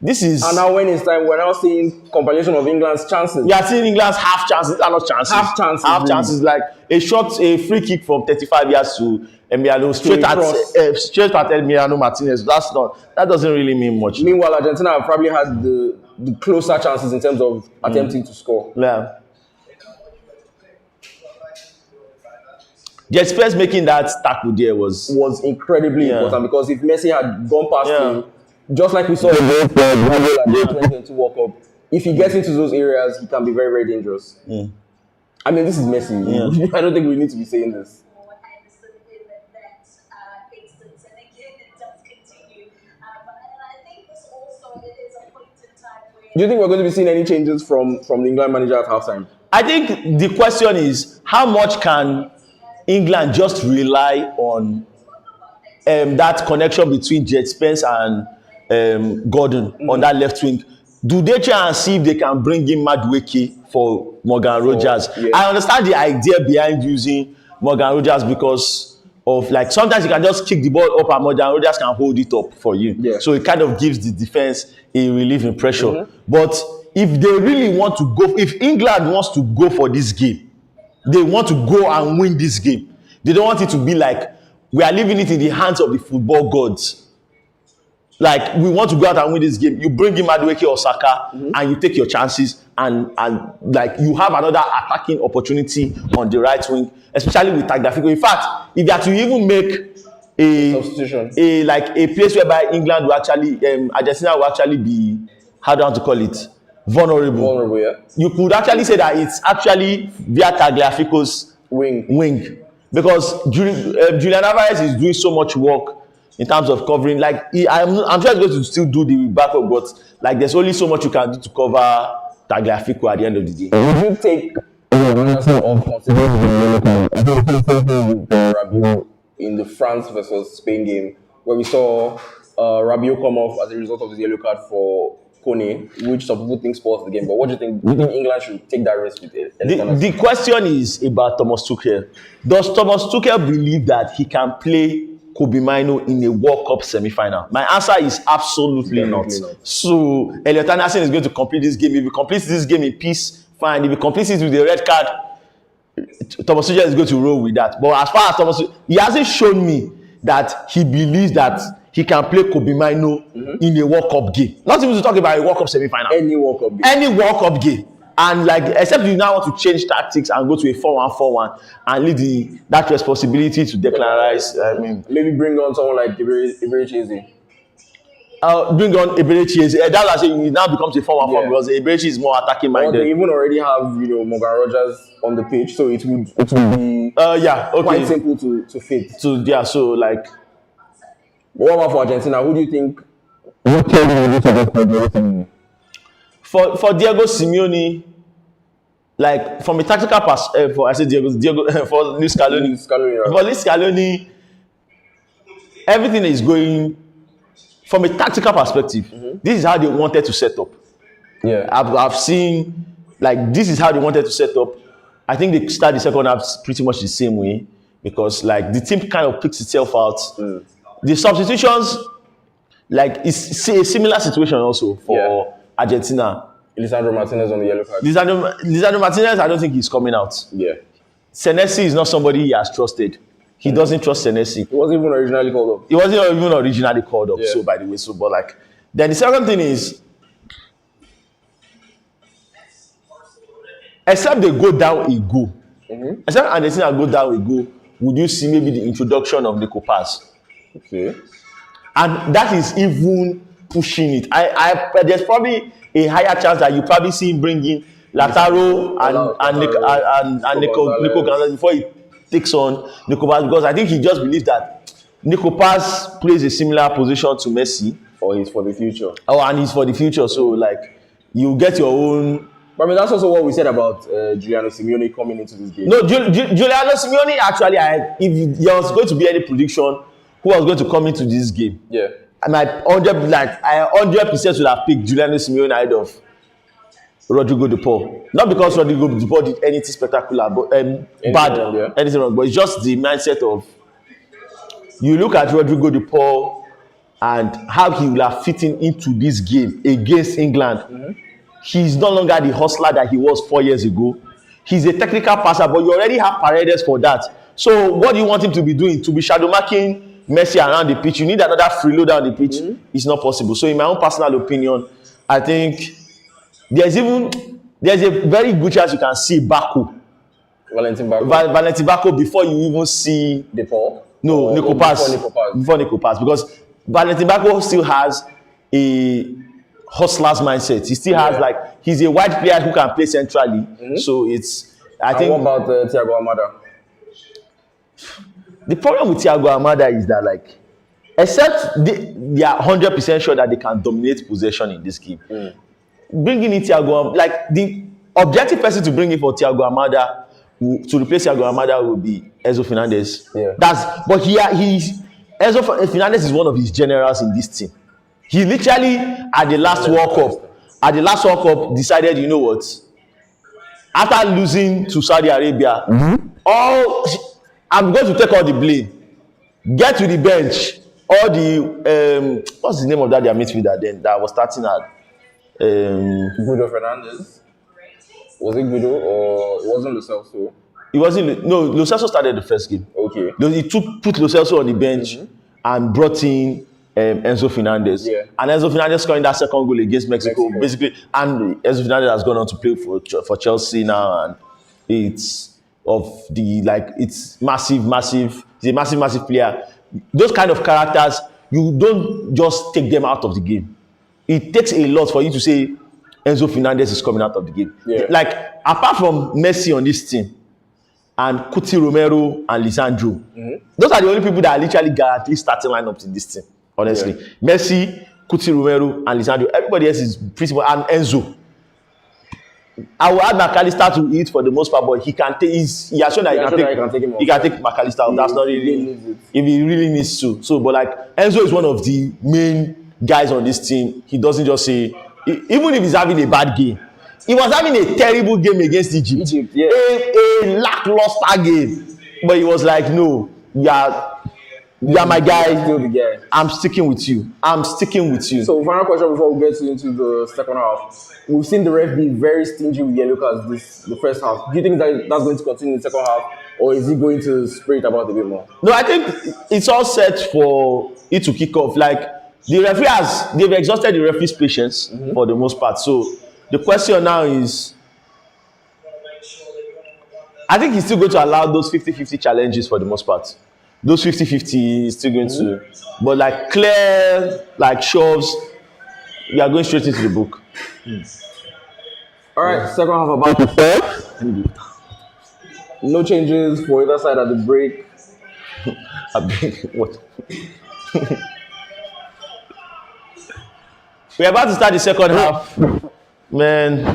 this is. And now when it's time, we're now seeing compilation of England's chances. We are seeing England's half chances. These are not chances. Half chances. Like a free kick from 35 yards to Emiliano straight at Emiliano Martinez. That doesn't really mean much. Meanwhile, Argentina have probably had the closer chances in terms of attempting to score. Yeah. Jet Spence making that tackle there was incredibly important because if Messi had gone past him, just like we saw in the 2022 World Cup, if he gets into those areas, he can be very, very dangerous. I mean, this is Messi. I don't think we need to be saying this. Do you think we're going to be seeing any changes from the England manager at halftime? I think the question is, how much can England just rely on that connection between Jet Spence and Gordon on that left wing? Do they try and see if they can bring in Madueke for Morgan Rogers? I understand the idea behind using Morgan Rogers because of, like, sometimes you can just kick the ball up and Morgan Rogers can hold it up for you. So it kind of gives the defense a relief in pressure. But if they really want to go, if England wants to go for this game, they want to go and win this game. They don't want it to be like we are leaving it in the hands of the football gods. Like, we want to go out and win this game. You bring in Madueke or Saka and you take your chances and like you have another attacking opportunity on the right wing, especially with Tagliafico. In fact, if you have to even make a place whereby England will actually Argentina will actually be, how do I want to call it, vulnerable, you could actually say that it's actually via Tagliafico's wing because Julian Alvarez is doing so much work in terms of covering. Like, I'm sure he's going to still do the backup, but like, there's only so much you can do to cover Tagliafico at the end of the day. Would you take of considering the yellow card? I think the same thing with Rabiot in the France versus Spain game, where we saw Rabiot come off as a result of the yellow card for Kone, which some people think spoils the game. But what do you think? Do you think England should take that risk with it? The question is about Thomas Tuchel. Does Thomas Tuchel believe that he can play Kobe Mino in a World Cup semi-final? My answer is absolutely not. So Elliot Anderson is going to complete this game. If he completes this game in peace, fine. If he completes it with a red card, Thomas Tuchel is going to roll with that. But as far as Thomas Tuchel, he hasn't shown me that he believes that he can play Kobe Mino in a World Cup game. Not even to talk about a World Cup semi-final. Any World Cup game. Any World Cup game. And like, except you now want to change tactics and go to a 4-1-4-1 and leave that responsibility to Declan Rice. I mean, maybe bring on someone like Eberechi. Bring on Eberechi. That's why I say it now becomes a 4-1-4 because Eberechi is more attacking minded. They even already have Morgan Rogers on the pitch, so it would be quite simple to fit. So like, what about for Argentina? Who do you think? What team will you suggest for Diego Simeone? For Diego Simeone, like from a tactical perspective, for Luis Scaloni. For Luis Scaloni, everything is going from a tactical perspective. This is how they wanted to set up. Yeah, I've seen like this is how they wanted to set up. I think they start the second half pretty much the same way because like the team kind of picks itself out. The substitutions, like it's a similar situation also for Argentina. Lisandro Martinez on the yellow card. Lisandro Martinez, I don't think he's coming out. Yeah. Senesi is not somebody he has trusted. He doesn't trust Senesi. He wasn't even originally called up. He wasn't even originally called up. Yeah. So by the way, but like, then the second thing is, except they go down a goal, except Argentina go down a goal, would you see maybe the introduction of Nico Paz? Okay. And that is even pushing it. There's probably a higher chance that you probably see him bring in Lautaro and Nico Gonzalez before he takes on Nico Paz, because I think he just believes that Nico Paz plays a similar position to Messi. Or he's for the future. Oh, and he's for the future. So like you get your own. But I mean, that's also what we said about Giuliano Simeone coming into this game. No, Giuliano Simeone actually, if there was going to be any prediction who was going to come into this game, and I 100% would have picked Giuliano Simeone ahead of Rodrigo De Paul. Not because Rodrigo De Paul did anything spectacular, but anything wrong. But it's just the mindset of you look at Rodrigo De Paul and how he will have fitting into this game against England. He's no longer the hustler that he was 4 years ago. He's a technical passer, but you already have Paredes for that. So what do you want him to be doing? To be shadow marking Messi around the pitch? You need another freeloader on the pitch. It's not possible. So in my own personal opinion, I think there's a very good chance you can see Valentin Bako before you even see De Paul. No, Nico Paz. Before Nico Paz, because Valentin Bako still has a hustler's mindset. He still has he's a wide player who can play centrally. So it's I think. What about Thiago Almada? The problem with Thiago Almada is that except they are 100% sure that they can dominate possession in this game. Bringing in Thiago, the objective person to bring in for Thiago Almada to replace Thiago Almada will be Enzo Fernandez. Yeah. Enzo Fernandez is one of his generals in this team. He literally at the last World Cup decided, you know what? After losing to Saudi Arabia, I'm going to take all the blame. Get to the bench. All the what's the name of that their midfielder then that was starting at Guido Fernandez? Was it Guido or it wasn't Lo Celso? It wasn't. No, Lo Celso started the first game. Okay. He put Lo Celso on the bench and brought in Enzo Fernandez. Yeah. And Enzo Fernandez scoring that second goal against Mexico. Basically. And Enzo Fernandez has gone on to play for Chelsea now, and it's massive. He's a massive player. Those kind of characters, you don't just take them out of the game. It takes a lot for you to say Enzo Fernandez is coming out of the game. Yeah. Apart from Messi on this team and Cuti Romero and Lisandro, those are the only people that are literally guaranteed starting lineups in this team. Honestly, Messi, Cuti Romero, and Lisandro. Everybody else is pretty much, and Enzo. I will add McAllister to it for the most part, but he can take. He has shown that he can take McAllister off. That's not really if he really needs to. So, but like Enzo is one of the main guys on this team. He doesn't just say, even if he's having a bad game. He was having a terrible game against Egypt. Yeah. A lackluster game, but he was like, no, you are my guy. Still the guy. I'm sticking with you. So final question before we get into the second half. We've seen the ref be very stingy with yellow cards the first half. Do you think that's going to continue in the second half, or is he going to spray it about a bit more? No, I think it's all set for it to kick off. Like the referee they've exhausted the referee's patience for the most part. So the question now is, I think he's still going to allow those 50-50 challenges for the most part. Those 50-50 is still going to, but like clear, like shoves, we are going straight into the book. All right, second half about to start. No changes for either side at the break. What? We're about to start the second half. Man,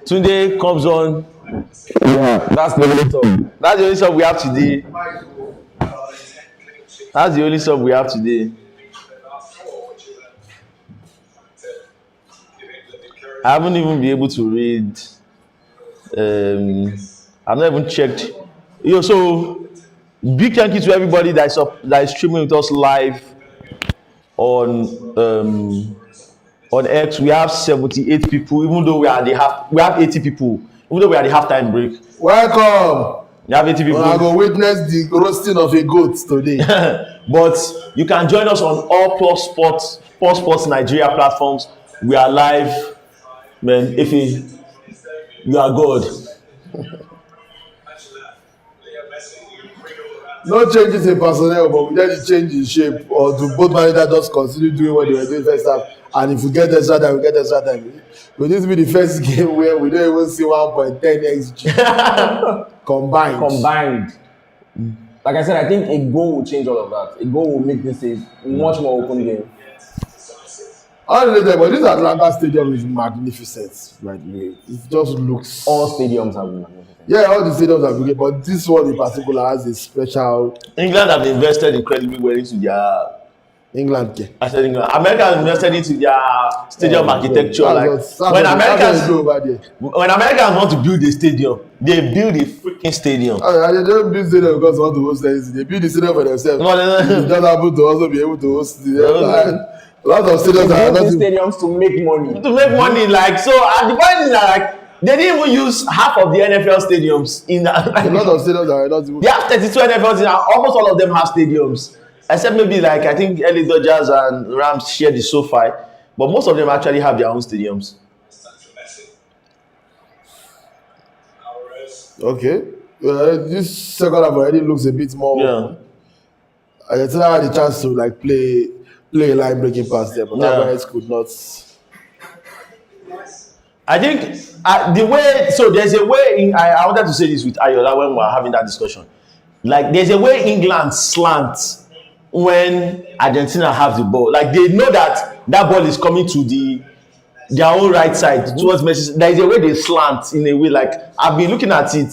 Tunde comes on. Yeah, that's the only sub. That's the only sub we have today. I haven't even been able to read. I've not even checked. So big thank you to everybody that is streaming with us live on X. We have 78 people, even though we have 80 people, even though we are the halftime break. Welcome. We have 80 people. I go witness the roasting of a goat today. But you can join us on all Plus Sports Nigeria platforms. We are live. Man, if you are God. No changes in personnel, but we need to change in shape, or do both managers just continue doing what they were doing first half. And if we get extra time, we get extra time. Will this be the first game where we don't even see 1.10 XG combined? Like I said, I think a goal will change all of that. A goal will make this a much more open game. But this Atlanta stadium is magnificent, right? It just looks. All stadiums are magnificent. Yeah, all the stadiums are great, but this one in particular has a special. England have invested incredibly well into their. England. I said England. America has invested into their stadium architecture. When Americans want to build a stadium, they build a freaking stadium. They don't build stadium because they want to host anything. They build the stadium for themselves. They don't happen to also be able to host the. A lot of stadiums are not stadiums to make money. Like so, at the point like they didn't even use half of the NFL stadiums in that. A lot of stadiums are not even. They have 32 NFL stadiums. Almost all of them have stadiums, except maybe like I think LA Dodgers and Rams share the SoFi, but most of them actually have their own stadiums. Okay, this second half already looks a bit more. Yeah. Argentina had the chance to like play a line breaking pass there, but Alvarez could not. I think the way, so there's a way I wanted to say this with Ayola when we were having that discussion. Like there's a way England slants when Argentina have the ball. Like they know that ball is coming to their own right side towards Messi. There is a way they slant in a way. Like I've been looking at it.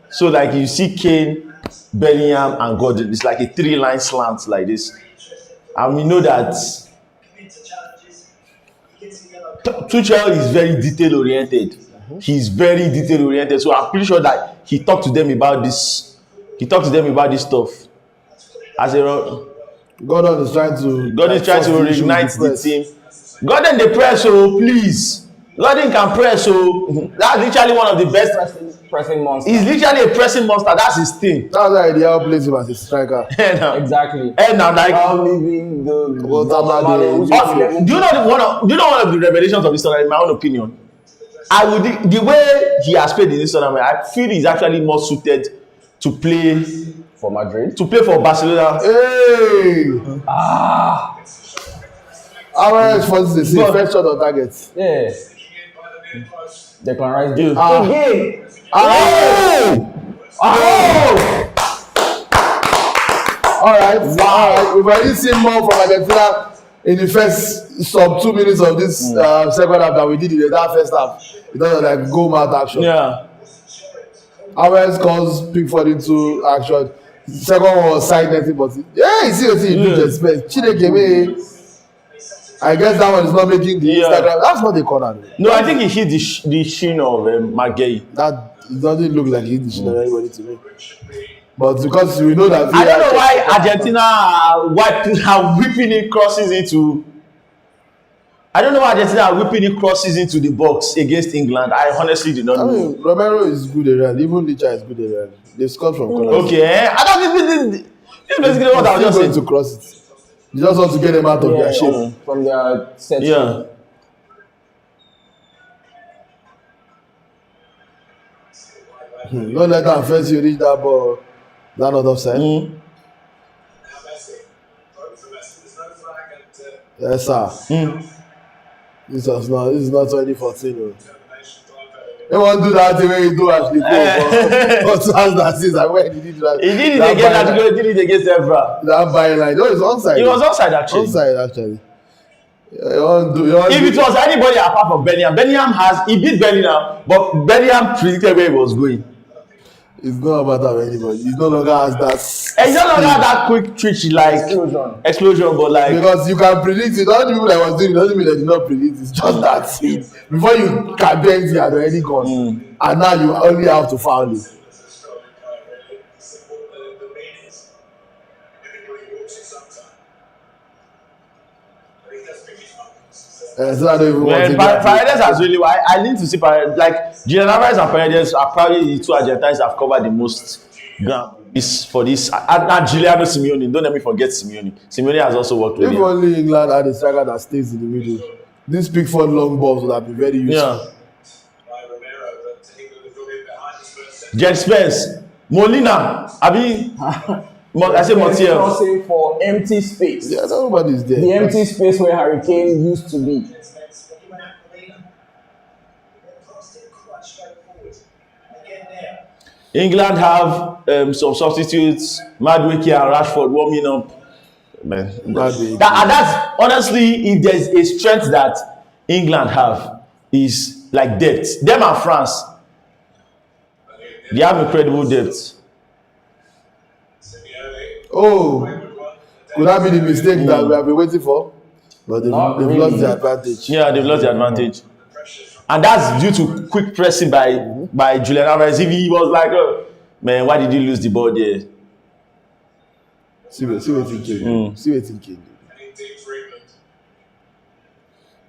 So like you see Kane, Bellingham, and Gordon. It's like a 3-line slant like this. And we know that Tuchel is very detail oriented. He's very detail oriented. So I'm pretty sure that he talked to them about this. He talked to them about this stuff. As a Gordon is trying to reignite the team. Gordon the press, so please. Gordon can press, so that's literally one of the best pressing monster. He's literally a pressing monster. That's his thing. That's the idea of plays him as a striker. Exactly. And now, like, leaving the do you know one of the revelations of this tournament? In my own opinion, the way he has played in this tournament, I feel he's actually more suited to play for Madrid, to play for Barcelona. Hey. Alvarez forces the same first shot on target. Yeah. Declan Rice. Again. All right. We've already seen more from Argentina in the first 2 minutes of this second half that we did in that first half. It was like goal mouth action. Yeah. Havertz calls Pickford into action. Second one was side netting, but yeah, you see what he did expect. Chineke, I guess that one is not making the Instagram. That's not the corner. No, I think he hit the shin of Maguire. That it doesn't look like he hit the shin of anybody to me. But because we know that I don't know why Argentina are whipping in crosses into. I don't know why Argentina are whipping in crosses into the box against England. I honestly do not know. I mean, Romero is good around. Even Licha is good around. They scored from corners. Okay, I don't think this is basically what I was just saying. To cross it. You just want to get them out of their shape. From their set. Yeah. Don't let them first you reach that ball. That not offside. Yes, sir. This is not 2014. They want to do that the way you do actually. But that is like when he did that. He did it against that. He did it against Evra. That byline. No, it's onside. It was onside actually. Onside actually. If it was anybody apart from Bellingham, he beat Bellingham, but Bellingham predicted where he was going. It's not about anybody. He no longer has that. And he no longer has that quick twitch like explosion, but like because you can predict it. All the people that was doing it doesn't mean they did not predict it. It's just that before you can bend it, had already gone, and now you only have to foul it. So I don't even want to Paredes has really. I need to see Paredes. Like Julian Alvarez and Paredes are probably the two Argentines that have covered the most ground for this. And Giuliano Simeone. Don't let me forget Simeone. Simeone has also worked with him. If only England had a striker that stays in the middle, this Pickford long balls would have been very useful. Yeah. Jet Spence, Molina, I say Montiel. Crossing for empty space. Yeah, nobody's there. The empty space where Harry Kane used to be. England have some substitutes, Madueke and Rashford warming up. Man, that's honestly, if there's a strength that England have, is like depth. Them and France, they have incredible depth. Oh, could that be the mistake that we have been waiting for? But they've lost the advantage. Yeah, they've lost the advantage. And that's due to quick pressing by Julian Alvarez. If he was like, oh, man, why did you lose the ball there? See what thinking.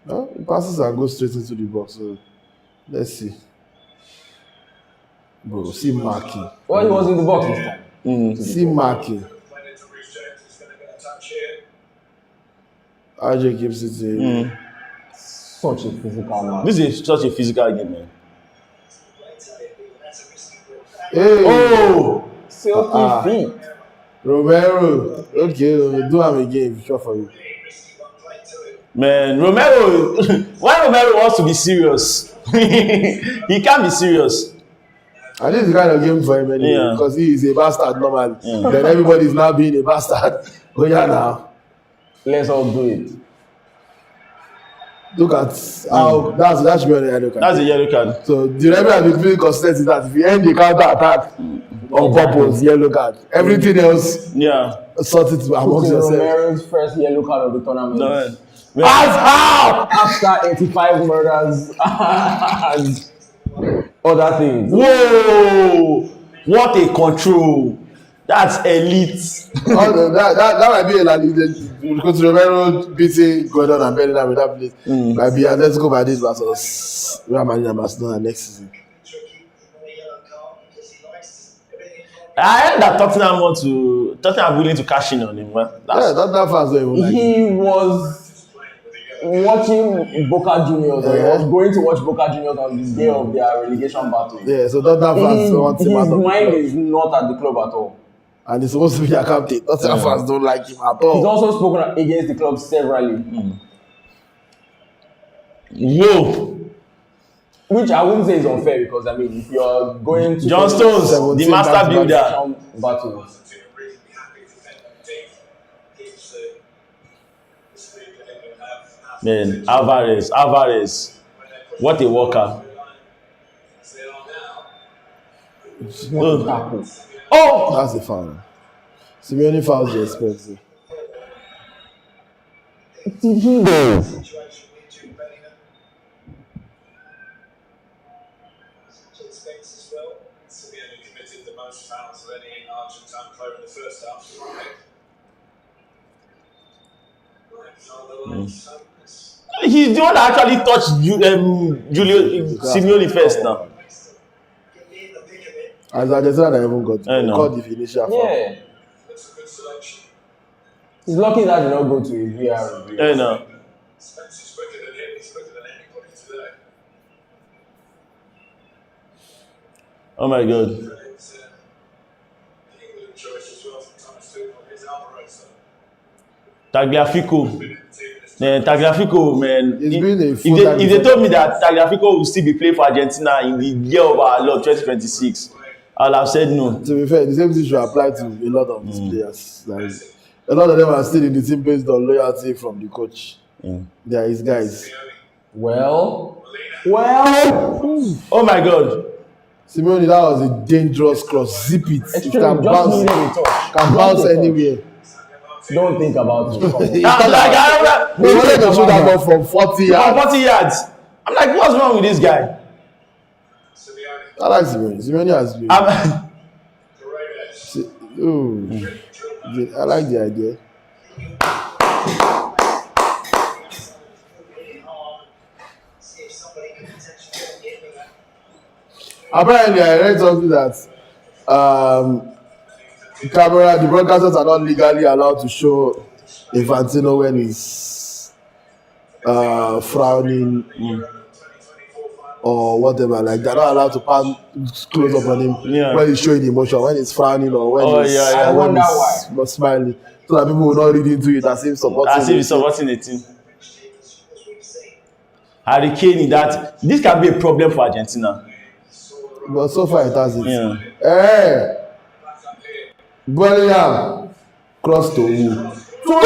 No, he passes and goes straight into the box. So let's see. Bro, see marking. Well, he was in the box this time. See marking. RJ keeps it in. Such a physical man. This is such a physical game, man. Hey. Oh! Silky feet. Romero. Okay, do him again. Sure for you. Man, Romero. Why Romero wants to be serious? He can't be serious. And this is the kind of game for him anyway, because he is a bastard normally. Then everybody is now being a bastard. Oh yeah, now. Let's all do it. Look at how that should be on the yellow card. That's a yellow card. So the referee has been feeling consistent that if you end the counter attack on purpose, yellow card. Everything else, sort it amongst yourself. Romero's first yellow card of the tournament. No. After 85 murders and other things. Whoa! What a control! That's elite. that might be a because Romero beating Gordon and Bellingham with that place. Might be Atletico Madrid versus Real Madrid and Barcelona next season. I heard that Tottenham are willing to cash in on him, man. That fans don't even like he was watching Boca Juniors, or he was going to watch Boca Juniors on the day of their relegation battle. Yeah, so that fans want him out of the club. His mind is not at the club at all. And he's supposed to be their captain. Tottenham fans don't like him at all. He's also spoken against the club severally. Whoa! Which I wouldn't say is unfair, because I mean, if you're going to John Stones, the master builder. Battles. Man, Alvarez. What a worker. Oh! That's a foul. Simeone fouls the expensive. Did he go? Committed the most fouls of any Argentine player in the first half. He's the one that actually touched Julio Simeone first now. As Argentina that even got called the initial foul. Yeah. He's lucky that did not go to a VR review. I know. Spencer's quicker than him. He's quicker than anybody today. Oh my God. It's England choice as well sometimes too. It's Alvarez. Tagliafico. Tagliafico, man. It's been a If they told me that Tagliafico will still be playing for Argentina in the year of our Lord 2026, I'll have said no. To be fair, the same thing should apply to a lot of these players. Like, a lot of them are still in the team based on loyalty from the coach. They are his guys. Well. Oh my God. Simeone, that was a dangerous cross. Zip it. It can Just bounce anywhere. Don't think about it. They wanted to shoot that ball from 40 yards. From 40 yards. I'm like, what's wrong with this guy? I like Simeone. Simeone has been. I like the idea. Apparently, I read something that the broadcasters are not legally allowed to show Infantino when he's frowning or whatever. Like, they're not allowed to pan close up on him when he's showing emotion, when he's frowning or when he's smiling, so that people will not read into it as if he's supporting the team. Harry Kane, this can be a problem for Argentina. But so far it hasn't. Hey! Bellingham cross to who? Go!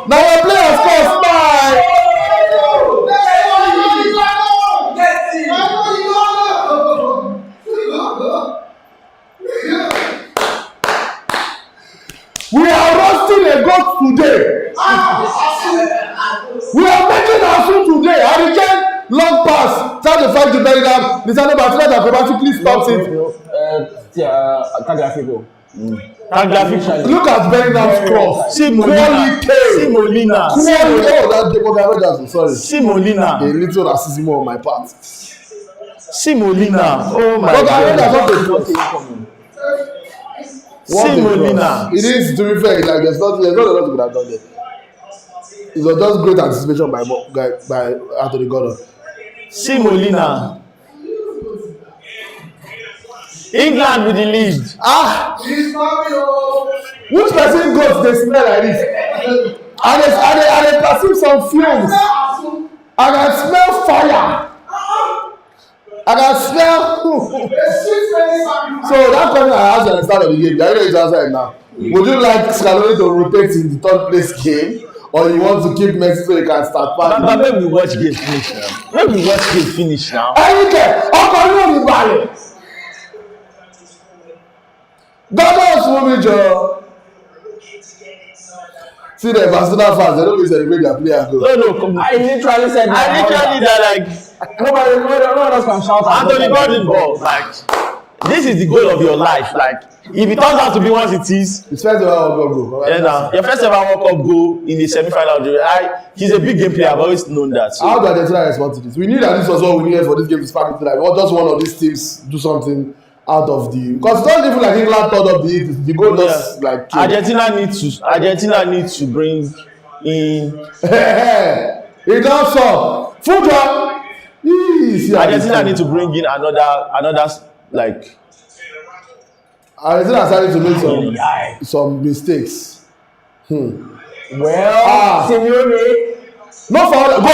Now the players come smile. We are roasting a goat today. We are making our food today. Hurricane long pass. Try to fight the Bellingham. Lisandro Martinez acrobatically stops it. Tagliafico. Look at Bellingham's cross. Simolina. Sorry. Simolina. A little racism on my part. Simolina. Oh my God. Simolina. It is, to be fair, like there's not a lot of people that have done it. It was just great anticipation by Anthony Gordon. Simolina. England with the lead. Which person goes they smell like this? And they perceive some fumes. I can smell fire. I can smell. So that question I asked at the start of the game, I know it's outside now. Would you like Scaloni to rotate in the third place game, or you want to keep Messi so you can start playing? But when we watch game finish now. When we watch game finish now. Everything. Ọkọ ní balẹ̀. Douglas Wumi jọ. See the Barcelona fans, they don't be celebrate their player go. No, come on. I literally said that nobody else can shout out. Anthony Gordon ball. Like, this is the goal of your life. Like, if it turns out to be what it is. His first ever World Cup goal. Yeah, now your first ever World Cup goal in the semi-final. He's a big game player. I've always known that. So. How do Argentina respond to this? We knew that this was what we needed for this game to spark it. Like, just one of these teams do something out of the, because it's not even like England thought of the goal just like Argentina needs to bring in it does so football. Argentina need to bring in another like Argentina started to make some mistakes. Simeone No foul. Goal!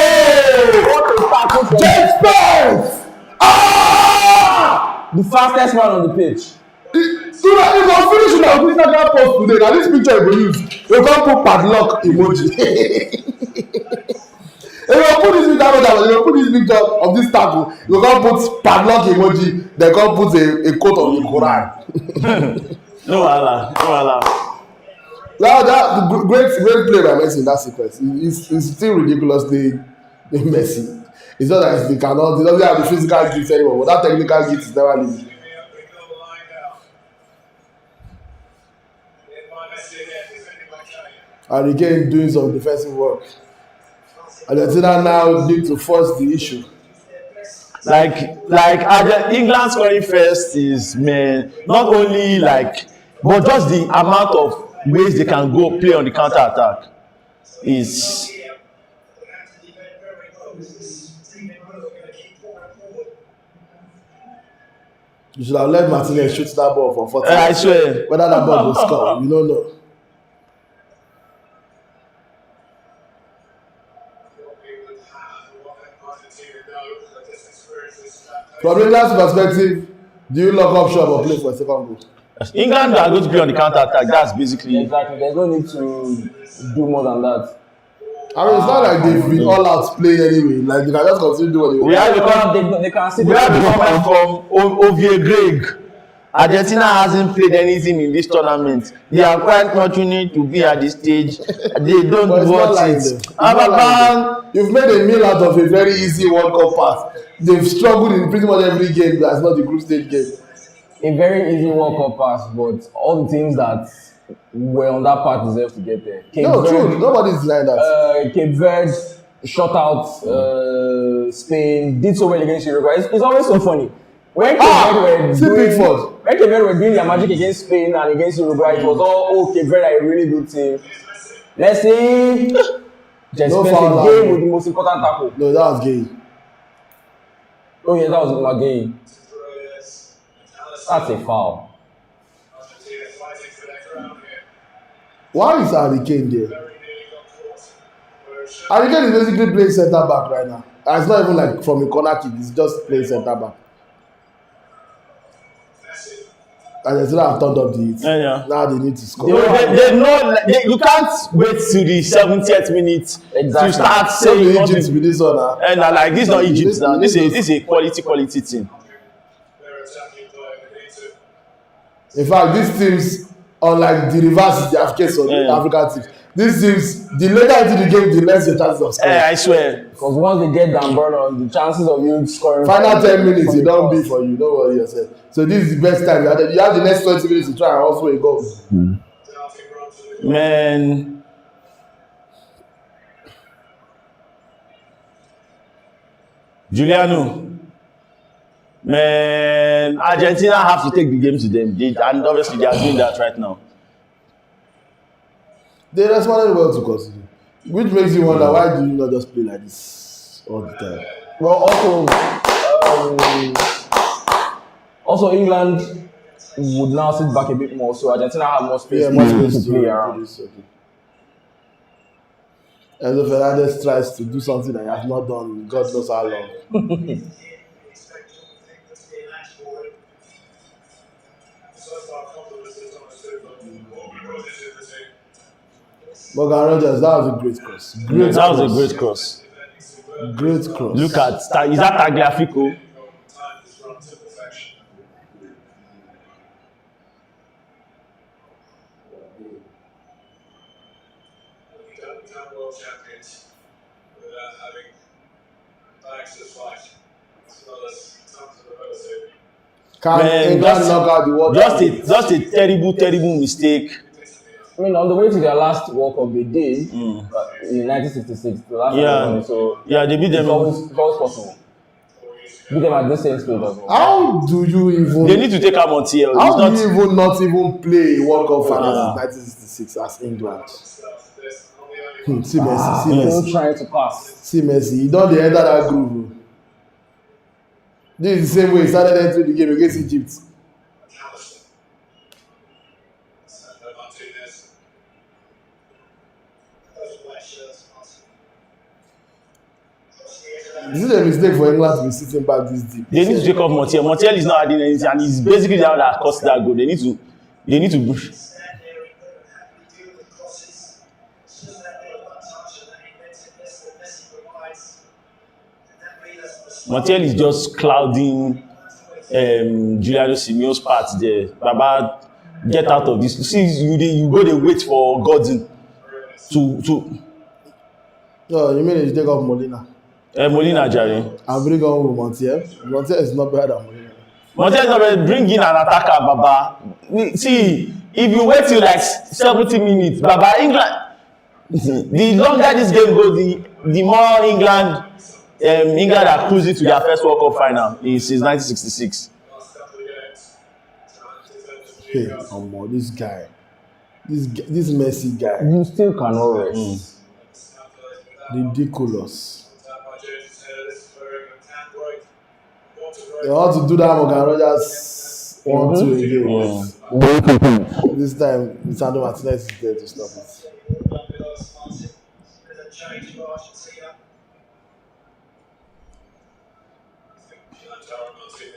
What a tackle from Jet Spence! Ah! the fastest man on the pitch. So that you can finish with our Instagram post today. Now this picture you go use. You can put padlock emoji. If you put this picture, you put this picture of this tackle, you can put padlock emoji, then can put a quote of the Quran. No wahala, no wahala. That great play by Messi in that sequence. It's still ridiculously messy. It's not that he doesn't have the physical gifts anymore, but that technical gift is never leaving. And again doing some defensive work. Argentina now need to force the issue. Like England scoring first is not only but just the amount of ways they can go play on the counter attack is. You should have let Martinez shoot that ball for 40. I swear. Whether that ball will score, you don't know. From England's perspective, do you lock up shop or play for a second goal? England are going to play on the counter attack. That's basically. Exactly. There's no need to do more than that. I mean, it's not like they've been all out playing anyway. Like they can just continue doing what they want. They can see. We have the comment from Ovie Greg. Argentina hasn't played anything in this tournament. They are quite fortunate to be at this stage. They don't want it. You've made a meal out of a very easy World Cup pass. They've struggled in pretty much every game that's not the group stage game. A very easy World Cup pass, but all the teams that were on that path deserve to get there. True. Nobody's denying that. Cape Verde shut out Spain, did so well against Uruguay. It's always so funny. When Cape Verde were doing their magic against Spain and against Uruguay, it was all Cape Verde are a really good team. Let's see. Just spent a game with the most important tackle. No, that was gay. Oh yeah, that was Magay. That's a foul. Why is Harry Kane there? Harry Kane is basically playing centre back right now. And it's not even like from a corner kick, he's just playing centre back. And they still have turned up the heat. Yeah. Now they need to score. You can't wait till the 70th minute to start saying Egypt with this one. And like this is not Egypt now. This is a quality team. In fact, these teams, unlike the reverse, the case of the African teams, these teams, the later into the game, the less the chances of scoring. I swear. Because once they get down burn on, the chances of you scoring. Final 10 minutes, it don't be for you. Don't worry yourself. So this is the best time. You have the next 20 minutes to try and also a goal. Man. Giuliano. Man, Argentina have to take the game to them. And obviously they are doing that right now. They responded well to consider. Which makes you wonder, why do you not just play like this all the time? Well, also England would now sit back a bit more, so Argentina have more space, to play around. Enzo Fernandez tries to do something that he has not done in God knows how long. Morgan Rogers, that was a great cross. That was a great cross. Great cross. Look at is that Tagliafico? Can England knock out the World Cup? Just a terrible mistake. I mean, on the way to their last World Cup, they did in 1966. The last one, so they beat them. It's always possible. Beat them at the same stage as well. How do you even? They need to take them on TL. How do you even not even play World Cup finals in 1966 as England? See Messi. Still trying to pass. See Messi. He don't enter that groove. This is the same way he started entering the game against Egypt. This is a mistake for England to be sitting back this deep. They need to take off Montiel. Montiel is not adding anything, and he's basically the one that caused that goal. They need to push. Montiel is just clouding Giuliano Simeone's part there. Baba, get out of this. See, you go to wait for Gordon to. No, you mean you take off Molina? Molina, Jerry. And bring on Montiel. Montiel is not better than Molina. Montiel is not better. Bring in an attacker, Baba. See, if you wait till like 70 minutes, Baba, England. The longer this game goes, the more England are cruising to their first World Cup final since 1966. Hey, this guy, this Messi guy. You still cannot rest. Ridiculous. They want to do that Morgan Rogers 1-2 again. This time, Lisandro Martinez is there to stop it.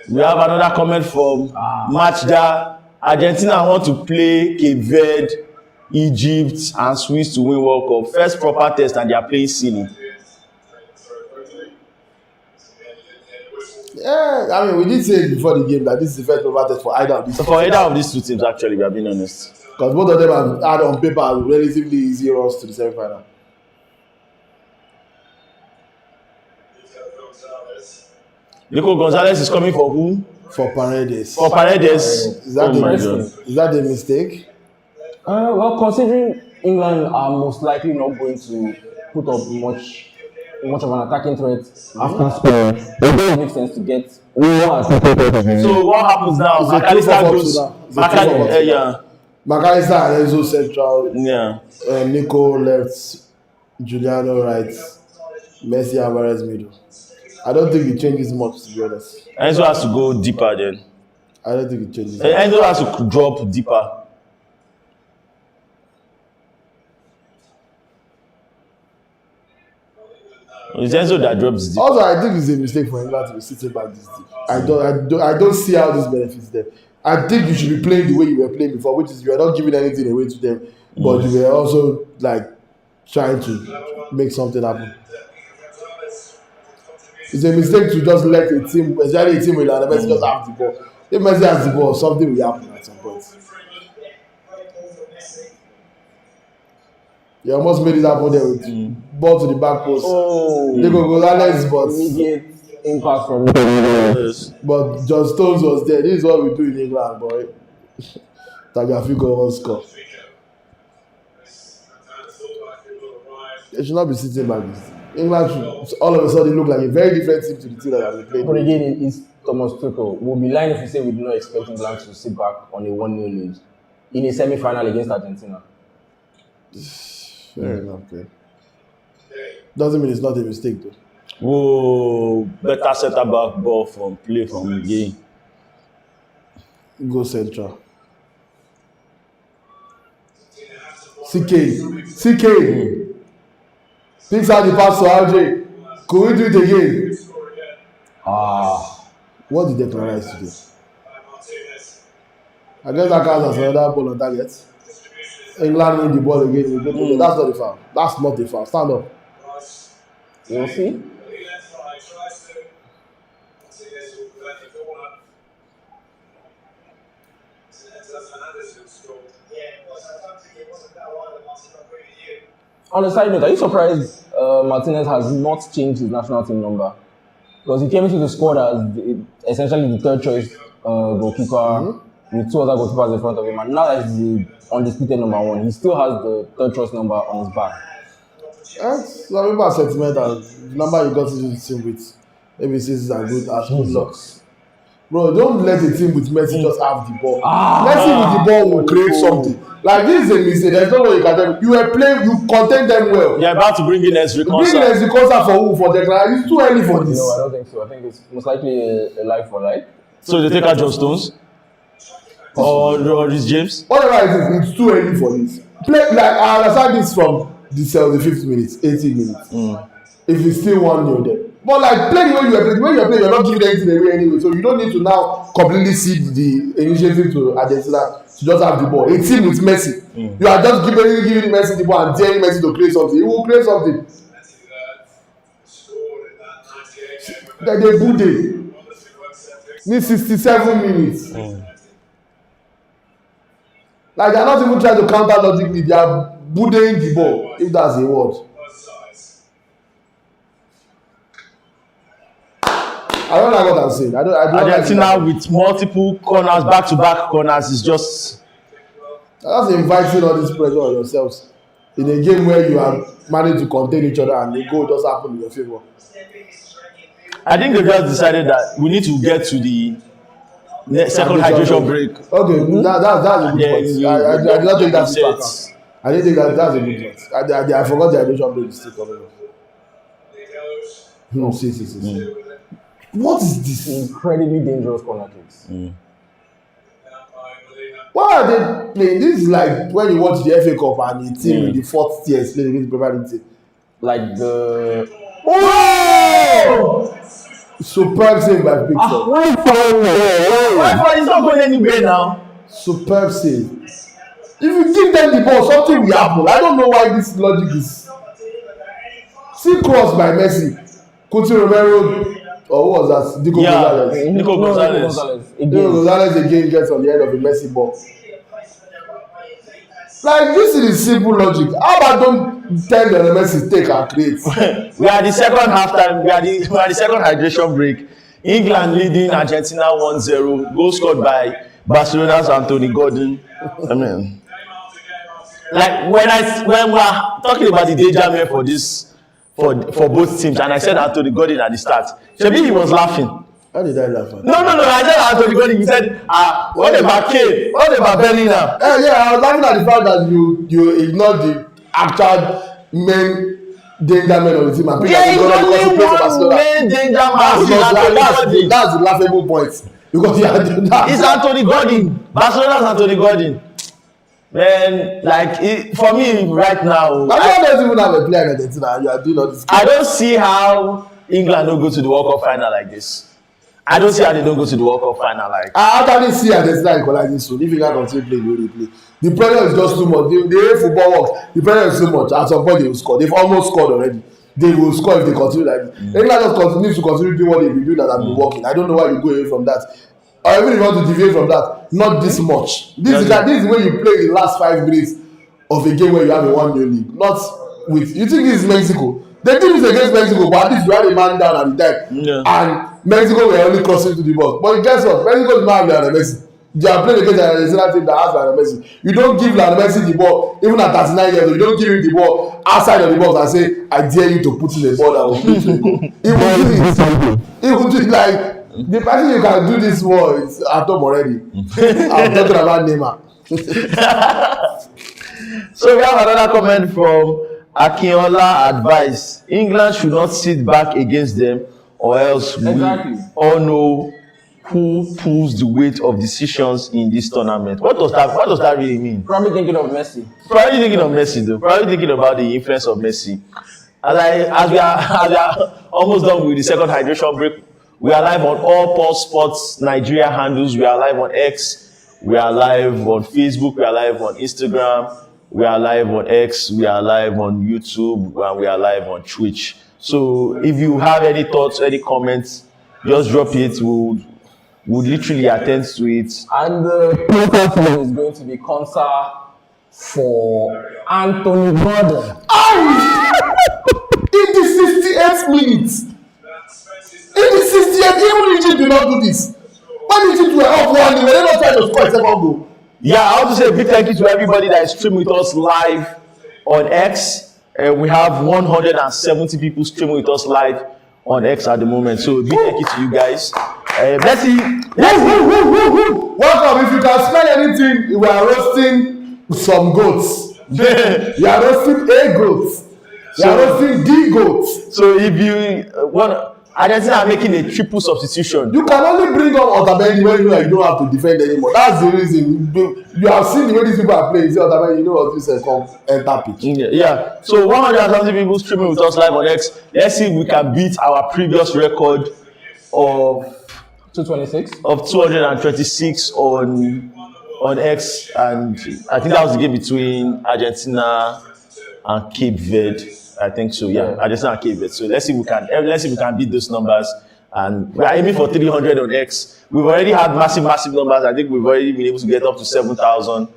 We have another comment from Matchda. Argentina want to play Cape Verde, Egypt, and Swiss to win World Cup. First proper test, and they are playing silly. Yeah, I mean, we did say before the game that this is the first proper test for either of these. So for either of these two teams, actually, we are being honest. Because both of them have had on paper relatively easy runs to the semi-final. Nico Gonzalez is coming for who? For Paredes. For Paredes. Is that a mistake? Well, considering England are most likely not going to put up much of an attacking threat after scoring, it doesn't make sense to get one. So what happens now? McAllister goes. McAllister and Enzo central. Yeah. Nico left. Giuliano right. Messi Alvarez middle. I don't think it changes much, to be honest. Enzo has to go deeper then. I don't think it changes. Enzo has to drop deeper. It's Enzo that drops deep. Also, I think it's a mistake for England to be sitting back this deep. I don't see how this benefits them. I think you should be playing the way you were playing before, which is you are not giving anything away to them, but you were also like trying to make something happen. It's a mistake to just let a team, especially a team with Messi, just have the ball. If Messi has the ball, something will happen at some point. You almost made it happen there with ball to the back post. Nico Gonzalez, but immediate impact from but John Stones was there. This is what we do in England, boy. Tagliafico won't score. They should not be sitting back. England should all of a sudden look like a very different team to the team that have been playing. But again, it's Thomas Tuchel. We'll be lying if we say we do not expect England to sit back on a 1-0 lead in a semi-final against Argentina. Fair enough, okay. Doesn't mean it's not a mistake though. Whoa, better center back ball from the game. Go central. CK. Picks out the pass to RJ. Could we do it again? What did they planize to do? I guess that counts as another ball on target. England win the ball again. That's not a foul. That's not a foul. Stand up. We'll see. On a side note, are you surprised Martinez has not changed his national team number? Because he came into the squad as essentially the third choice goalkeeper with two other goalkeepers in front of him, and now that he's the undisputed number one, he still has the third choice number on his back. Some people are sentimental. The number you got into the team with, maybe is as good luck. Bro, don't let a team with Messi just have the ball. Messi with the ball will create something. Like this is a mistake. There's no way you can tell me. You were playing, you contain them well. You're about to bring in Ezri Konsa. Bring Ezri Konsa for who? For Declan? It's too early for this. No, I don't think so. I think it's most likely a life for life. So they take out John Stones? Or Rhys James? Whatever it is, it's too early for this. Play like I understand this from the 75th minute, 80 minutes. If it's still 1-0 there, But like play the way you are playing, you're not giving anything away anyway. So you don't need to now completely cede the initiative to Argentina to just have the ball. A team with Messi, you are just giving Messi the ball and daring Messi to create something. He will create something. Like they Bude. Need 67 minutes. Like they are not even trying to counter logically. They are Budeing the ball, if that's a word. I don't like what I'm saying. I don't Argentina like with multiple corners, back-to-back corners is just. That's inviting all this pressure on yourselves in a game where you are managed to contain each other and the goal just happen in your favor. I think they just decided that we need to get to the second hydration break. Okay, that's a good point. I did not take that into account. I didn't think that's a good point. I forgot the hydration break is still coming up. No, see. What is this? Incredibly dangerous corner kicks. Why are they playing? This is like when you watch the FA Cup and the team in the fourth tier is playing against the Premier League team. Like the. Oh! Superb save by Victor. Why is not going anywhere now? Superb save. If you give them the ball, something will happen. I don't know why this logic is. See cross by Messi. Coutinho Romero. Or what was that? Nico Gonzalez. Nico Gonzalez. Nico Gonzalez again gets on the end of a Messi ball. Like this is simple logic. How about don't tell the Messi take and create? We are the second halftime. We are the second hydration break. England leading Argentina 1-0. Goal scored by Barcelona's Anthony Gordon. I mean, like when we are talking about the danger man for this. For both teams, and I said Anthony Gordon at the start. Maybe he was laughing. How did I laugh? No. I said Anthony Gordon. He said, what about Kane? What about Bellingham? Yeah, I was laughing at the fact that you ignored the actual main danger man of the team. And There is only one main danger man. That's the laughable point. Because it's Anthony Gordon. Barcelona's Anthony Gordon. Man, like for me right now, I don't even have a player in Argentina. You are doing all this. I don't see how England don't go to the World Cup final like this. I don't see how they don't go to the World Cup final like. I actually see Argentina equalizing soon. If you can't continue playing, they will play. The pressure is just too much. The way football works, the pressure is too much. At some point, they will score. They've almost scored already. They will score if they continue like this. England just needs to continue doing what they've been doing that have been working. I don't know why you go away from that. Or even if you want to deviate from that, not this much. This is when you play the last 5 minutes of a game where you have a 1-0 lead. Not with. You think this is Mexico? They did this against Mexico, but at least you had a man down at the time. Yeah. And Mexico were only crossing to the box. But guess what? Mexico is not having Lionel Messi. They are playing against an Argentina team that has Lionel Messi. You don't give Lionel Messi the ball, even at 39 years old. You don't give him the ball outside of the box and say, I dare you to put in a ball that will beat you. He will do it. He will do it like. The person you can do this for is at home already. I'm talking about Neymar. So we have another comment from Akinola Advice. England should not sit back against them, or else we all know who pulls the weight of decisions in this tournament. What does that really mean? Probably thinking of Messi. Probably thinking of Messi though. Probably thinking about the influence of Messi. As we are almost done with the second hydration break. We are live on all Pulse Sports Nigeria handles. We are live on X. We are live on Facebook. We are live on Instagram. We are live on X. We are live on YouTube. And we are live on Twitch. So if you have any thoughts, any comments, just drop it. We'll literally attend to it. And the protocol is going to be concert for Anthony Gordon. In the 68th minute. In the 68th, even Egypt did not do this. When Egypt were up 1-0, they don't try to score a second goal. Yeah, I want to say a big thank you to everybody that is streaming with us live on X. We have 170 people streaming with us live on X at the moment. So a big thank you to you guys. Let's see. Welcome. If you can smell anything, we are roasting some goats. You are roasting a goat. You are roasting the goat. So if you want Argentina are making a triple substitution. You can only bring up Otamendi when you know you don't have to defend anymore. That's the reason. You have seen the way these people are playing. See Otamendi, you know what this is called enter pitch. Yeah. So 170 people streaming with us live on X. Let's see if we can beat our previous record of 226 of 226 on X, and I think that was the game between Argentina and Cape Verde. I think so. Yeah, Argentina and Cape Verde. So let's see if we can beat those numbers. And we are aiming for 300 on X. We've already had massive numbers. I think we've already been able to get up to 7,000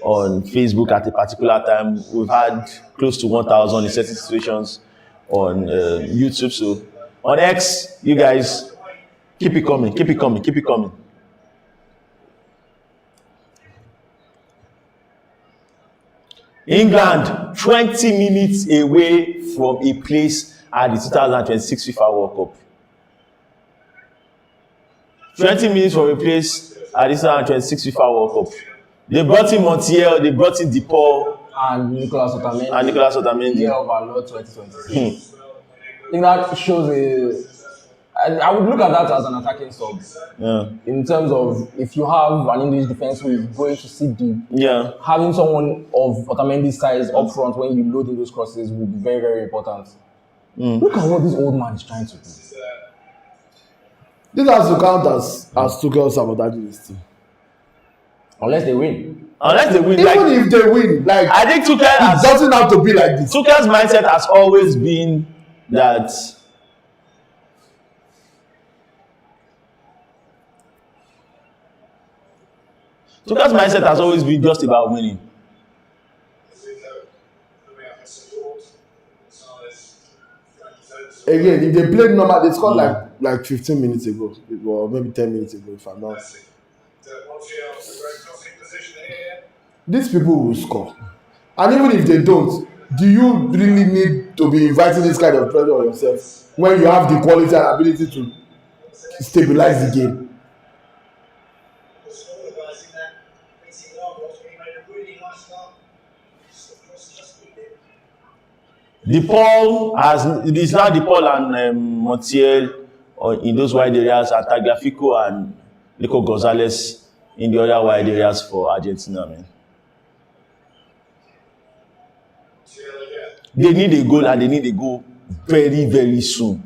on Facebook at a particular time. We've had close to 1,000 in certain situations on YouTube. So on X, you guys keep it coming. England 20 minutes away from a place at the 2026 FIFA World Cup. 20 minutes from a place at the 2026 FIFA World Cup. They brought in Montiel, they brought in DePaul and Nicolas Otamendi. Year of our Lord 2026. I think that shows I would look at that as an attacking sub. Yeah. In terms of if you have an English defense who is going to sit deep, having someone of Otamendi's size up front when you load in those crosses would be very, very important. Look at what this old man is trying to do. This has to count as Tuchel sabotaging this team. Unless they win. Even if they win, like I think Tuchel it doesn't have to be like this. Tuchel's mindset has always been that just about winning. Again, if they played normal, they scored like 15 minutes ago, or maybe 10 minutes ago, if I'm not. These people will score. And even if they don't, do you really need to be inviting this kind of pressure on yourself when you have the quality and ability to stabilize the game? It is now DePaul and Montiel in those wide areas, and Tagliafico and Nico Gonzalez in the other wide areas for Argentina, man. They need a goal, and they need a goal very, very soon.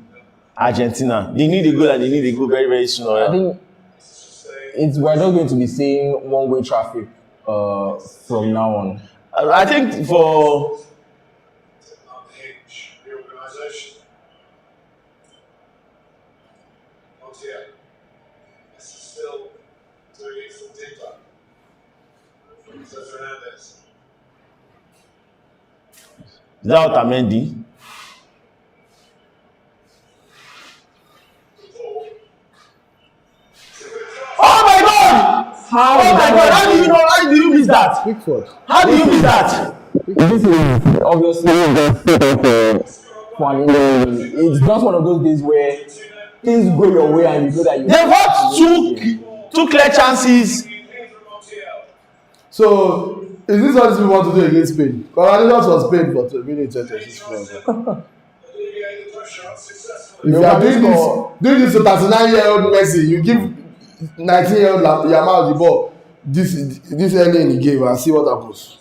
Argentina, they need a goal, and they need a goal very, very soon. I think we're not going to be seeing one-way traffic from now on. I think for is that Otamendi? Oh my God! How do you miss that? Pickford. How do you miss that? This is obviously for an England. It's just one of those days where things go your way and you know that they've had two clear chances. So is this what we want to do against Spain? Because was Spain for 2 minutes and 26 seconds. If you are doing this to 39-year-old Messi, you give 19-year-old Yamal the ball this early in the game and see what happens.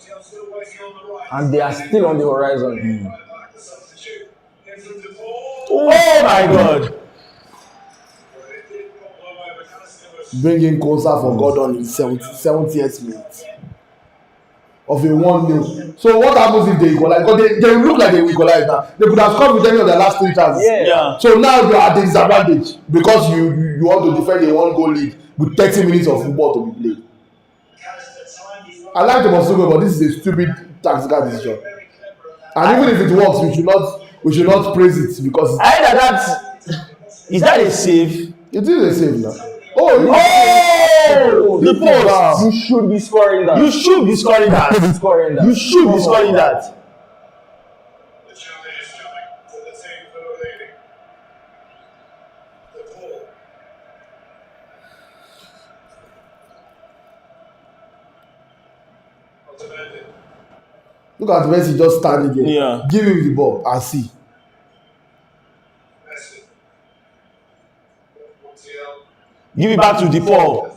And they are still on the horizon. Oh my God! Bringing Kosa for Gordon in 70th minute of a 1-0. So what happens if they equalize? Because they look like they will equalize now. They could have scored with any of their last 3 chances. Yeah. So now you are at the disadvantage because you want to defend a 1-goal lead with 30 minutes of football to be played. I like the Masugo, but this is a stupid tactical decision. And even if it works, we should not praise it because is that a save? It is a save now. The post! You should be scoring that. You should be scoring that. You should be scoring that. Look at Messi just standing there. Yeah. Give him the ball and see. give it back to the 4.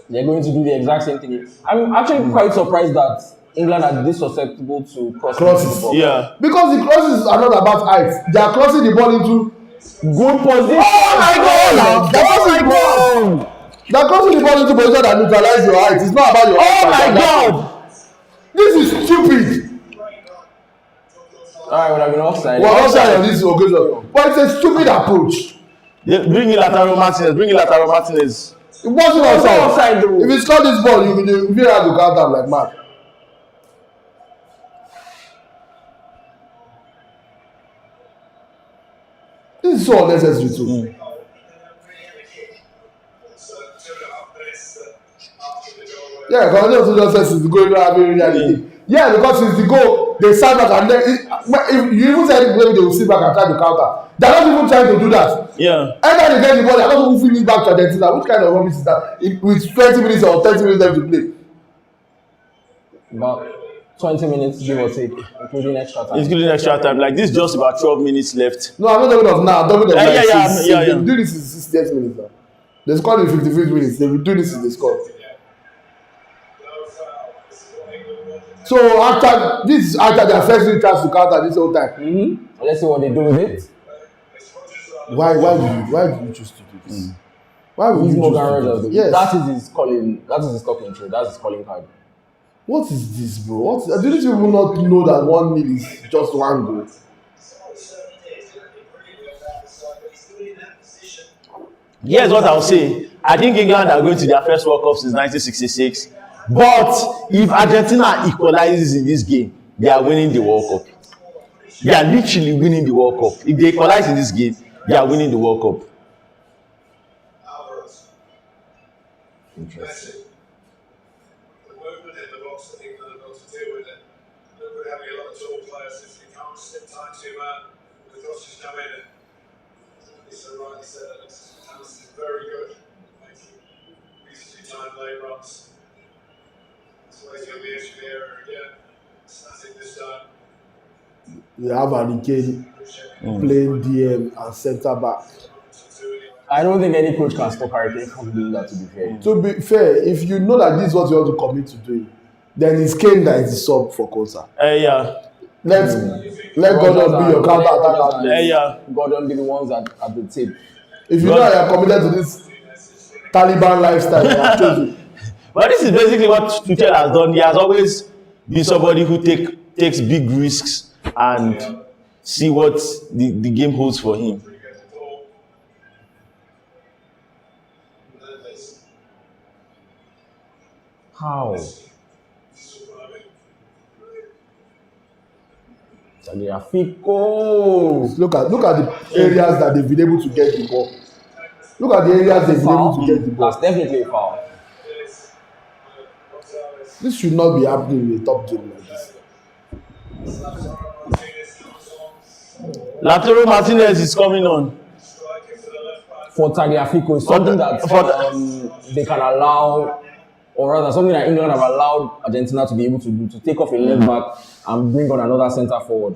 They're going to do the exact same thing. I'm actually quite surprised that England are this susceptible to Crosses. Yeah. Because the crosses are not about height. They are crossing the ball into good position. Oh my God! They're crossing the ball into position that neutralize your height. It's not about your height. Oh my God! This is stupid. Alright, would have been offside. We're offside on this occasion. But it's a stupid approach. Bring in Lautaro Martinez. It wasn't offside. If you score this ball, you have to counter like mad. This is so unnecessary too. Yeah, because just says since the goal, you don't have any reality. Yeah, because since the goal, they sat back and then if you even said maybe they will sit back and try to counter. They're not even trying to do that. Yeah. Anytime they get the ball, they're not even feeling back to Argentina. Which kind of rubbish is that? With 20 minutes or 30 minutes left to play. About 20 minutes, give or take, including extra time. Including extra time. Like this, just about 12 minutes left. No, I'm not talking of now. I'm talking of Yeah. They will do this in 68 minutes now. They scored in 55 minutes. They will do this in the score. So after their first three chance to counter this whole time. Let's see what they do with it. Why do you choose to do this? Why would you choose to do this? Yes. That is his calling. That is his talking trade. That's his calling card. What is this, bro? Do these people not know that 1 nil is just one goal? Here's what I'll say. I think England are going to their first World Cup since 1966. But if Argentina equalizes in this game, they are winning the World Cup. They are literally winning the World Cup. If they equalize in this game, they are winning the World Cup. Interesting. The movement in the box that England have got to deal with it. Look at having a lot of tall players if you can't sit tight to the crosses come in. It's a right set. Thomas is very good. Recently time late runs. So he's going to be into the area again. Static this time. They have Hurricane playing DM and centre back. I don't think any coach can stop Hurricane from doing that, to be fair. To be fair, if you know that this is what you want to commit to doing, then it's Kane that is the sub for Kosa. Yeah. Let Gordon be your counter attacker. Yeah. Gordon be the ones at the tip. If you know that you are committed to this Taliban lifestyle, you have chosen. But this is basically what Tuchel has done. He has always been somebody who takes big risks and see what the game holds for him. How? Tagliafico. Look at the areas that they've been able to get the ball. Look at the areas they've been able to get the ball. That's definitely a foul. This should not be happening in a top game like this. Lautaro Martinez is coming on. For Tagliafico, it's something that they can allow, or rather something that England have allowed Argentina to be able to do, to take off a left back and bring on another centre forward.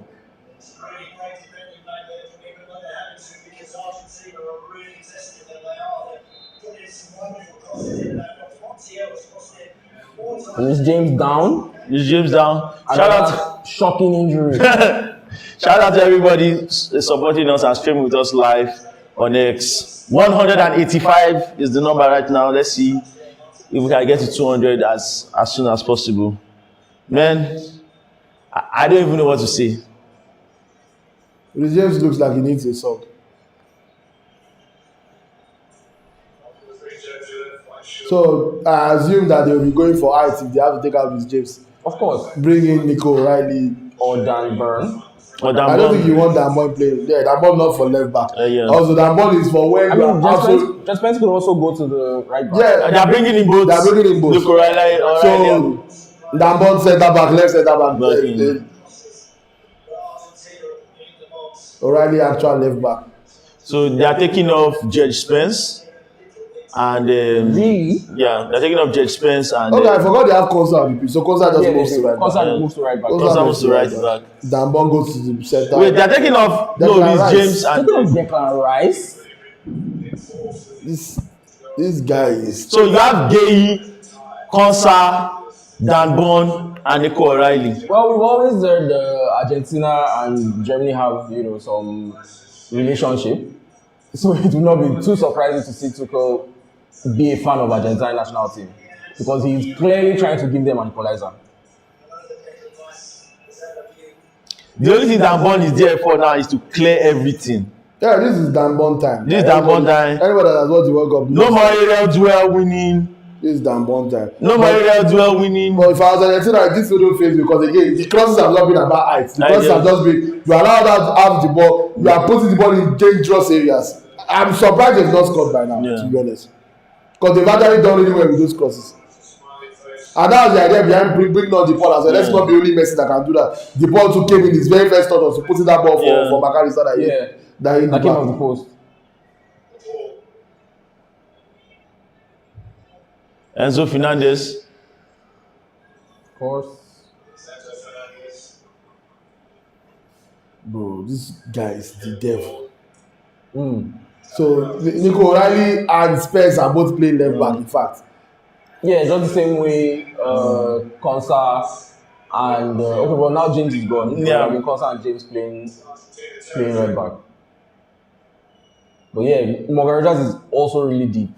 And is James down? Shout out. Shocking injury. Shout out to everybody supporting us and streaming with us live on X. 185 is the number right now. Let's see if we can get to 200 as soon as possible. Man, I don't even know what to say. James looks like he needs a song. So I assume that they will be going for height if they have to take out Rhys James. Of course. Bring in Nico O'Reilly or Dan Burn. I don't think you want Dan Burn playing. Yeah, Dan Burn not for left back. Yeah. Also, Dan Burn is for when Just Spence could also go to the right back. Yeah, they are bringing in both. Nico O'Reilly. So Dan Burn centre back, left centre back. O'Reilly actual left back. So they are taking off Judge Spence. And really? Yeah, they're taking up Judge Spence and okay, I forgot they have Kosa on the pitch. So Kosa just moves to right back. Kosa moves to right back. Kosa moves to right back. Dambon goes to the center. Wait, they're taking off Rhys James and taking off Declan Rice. This guy is. So you have Gay, Konsa, Dan Bon, and Nico O'Reilly. Well, we've always heard Argentina and Germany have, some relationship. So it will not be too surprising to see Tuchel be a fan of Argentina national team because he's clearly trying to give them an equalizer. The only thing Dan Bon is there for now is to clear everything. Yeah, this is Dan Bon time. This is Dan Bon time. Anybody that has watched the World Cup. No more aerial duel winning. This is Dan Bon time. No more aerial duel winning. But if I was Argentina, this wouldn't fail because again, the crosses have not been about height. The crosses have just been, you allow that to have the ball, you are putting the ball in dangerous areas. I'm surprised they've not scored by now, to be honest. Because they've actually done really well with those crosses. And that was the idea behind bringing on the ball as well. Let's not be only Messi that can do that. The ball too came in his very first thought was to put that ball for McAllister that came off the post. Enzo Fernandez. Of course. Bro, this guy is the devil. So Nico O'Reilly and Spence are both playing left back, in fact. Yeah, just the same way Konsa and okay, well now James is gone. Yeah, I mean Konsa and James playing right back. But yeah, Morgarajas is also really deep.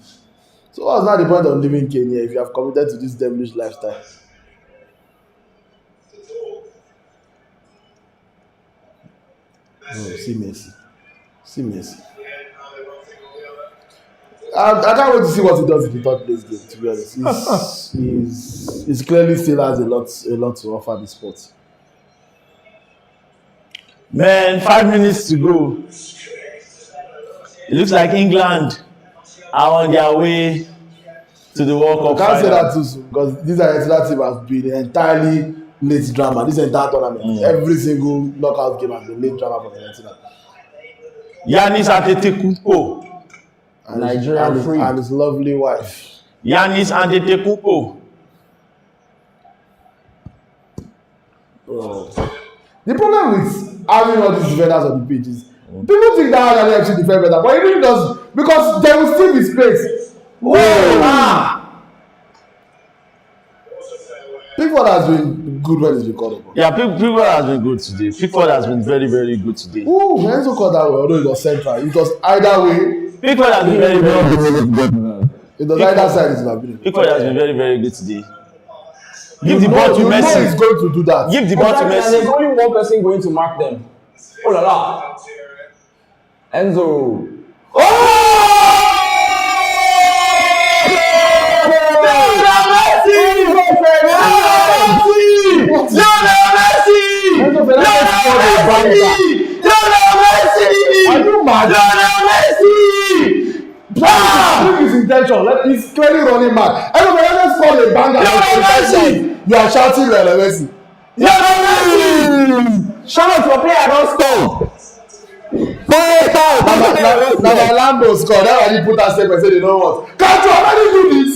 So what's not the point of living Kenya if you have committed to this devilish lifestyle? Oh, see Messi. See Messi. I can't wait to see what he does in the third place game, to be honest. He's clearly still has a lot to offer the sport. Man, 5 minutes to go. It looks like England are on their way to the World Cup. I can't say that too soon because this Argentina team has been entirely late drama. This entire tournament, every single knockout game has been late drama for Argentina. Giannis Antetokounmpo. Nigerian free. And his lovely wife. Giannis Antetokounmpo. The problem with having all these defenders on the pitch is people think that Argentina actually defend better, but it really doesn't because there will still be space. Pickford has been good when he's been called upon. Yeah, Pickford has been good today. Pickford has been very, very good today. Ooh, Enzo called that way, although it was central. It was either way. Pickford has been very, very good. It was either side is not good. Pickford has been very, very good today. Give the ball to Messi. You know he's going to do that. Give the ball to Messi. And there's only one person going to mark them. Oh la la. Enzo. Are you mad? His intention. He's clearly running mad. Everybody just call a banger. You are shouting Lionel Messi. Shout out to a player I don't score. Now my Lambo score. That's why you put that statement say they don't want. Can't you already do this?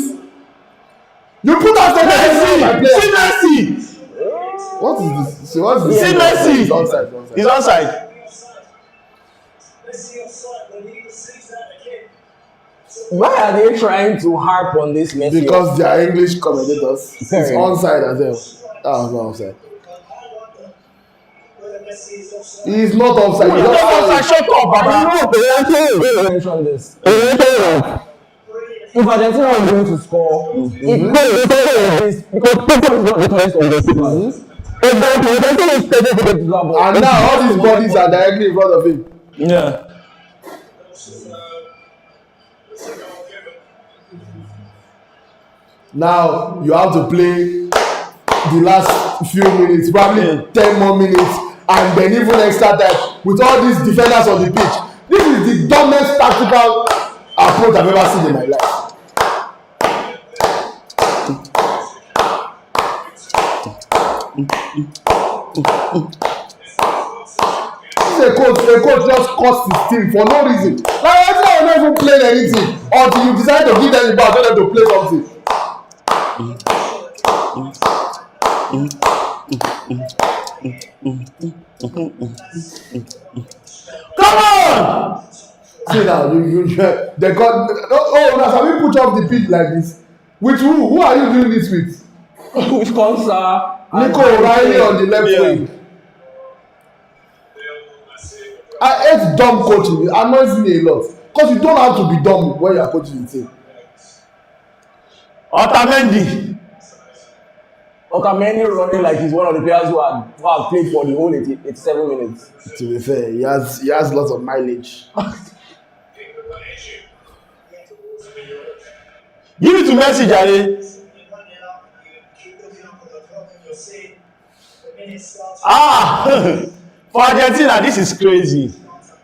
You put that statement See Messi. What is this? So what's this? See Messi. He's onside. He's onside. Why are they trying to harp on this Messi? Because they are English commentators. It's onside as well. That was not offside. He's not offside. He's offside. Shut up, Baba. Mention this. If Argentina was going to score, it because Pickford is not the highest of the people. And now all these bodies are directly in front of him. Yeah. Now you have to play the last few minutes, probably 10 more minutes, and then even extra time with all these defenders on the pitch. This is the dumbest tactical approach I've ever seen in my life. A coach just cost his team for no reason. Like I'm not even playing anything until you decide to give them the ball, tell them to play something. Come on! See now, they got. Oh, now have you put off the pitch like this? With who? Who are you doing this with? With Konsa. Nico O'Reilly on the left wing. I hate dumb coaching. It annoys me a lot. Because you don't have to be dumb when you are coaching the team. Otamendi running like he's one of the players who have played for the whole 87 minutes. To be fair, he has lots of mileage. Give it to Messi, Jare. For Argentina, this is crazy.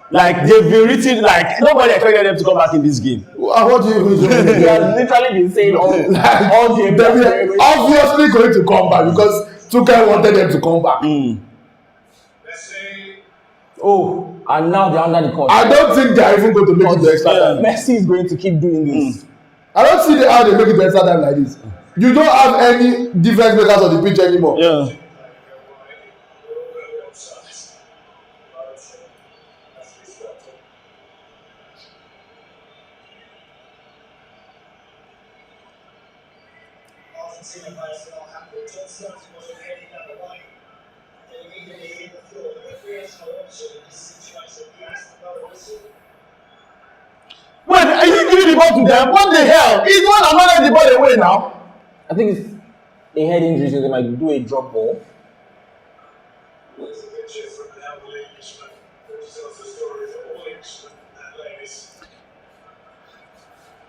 Like they've been written, like nobody expected them to come back in this game. What do you mean? He has literally been saying all games. They're obviously going to come back because Tuchel wanted them to come back. Oh, and now they're under the court. I don't think they're even going to make it to extra time. Messi is going to keep doing this. I don't see how they make it to extra time like this. You don't have any difference makers on the pitch anymore. Yeah. Wait, are you giving the ball to them? What the hell? He's the one that managed the ball away now. I think it's a head injury, so they might do a drop ball.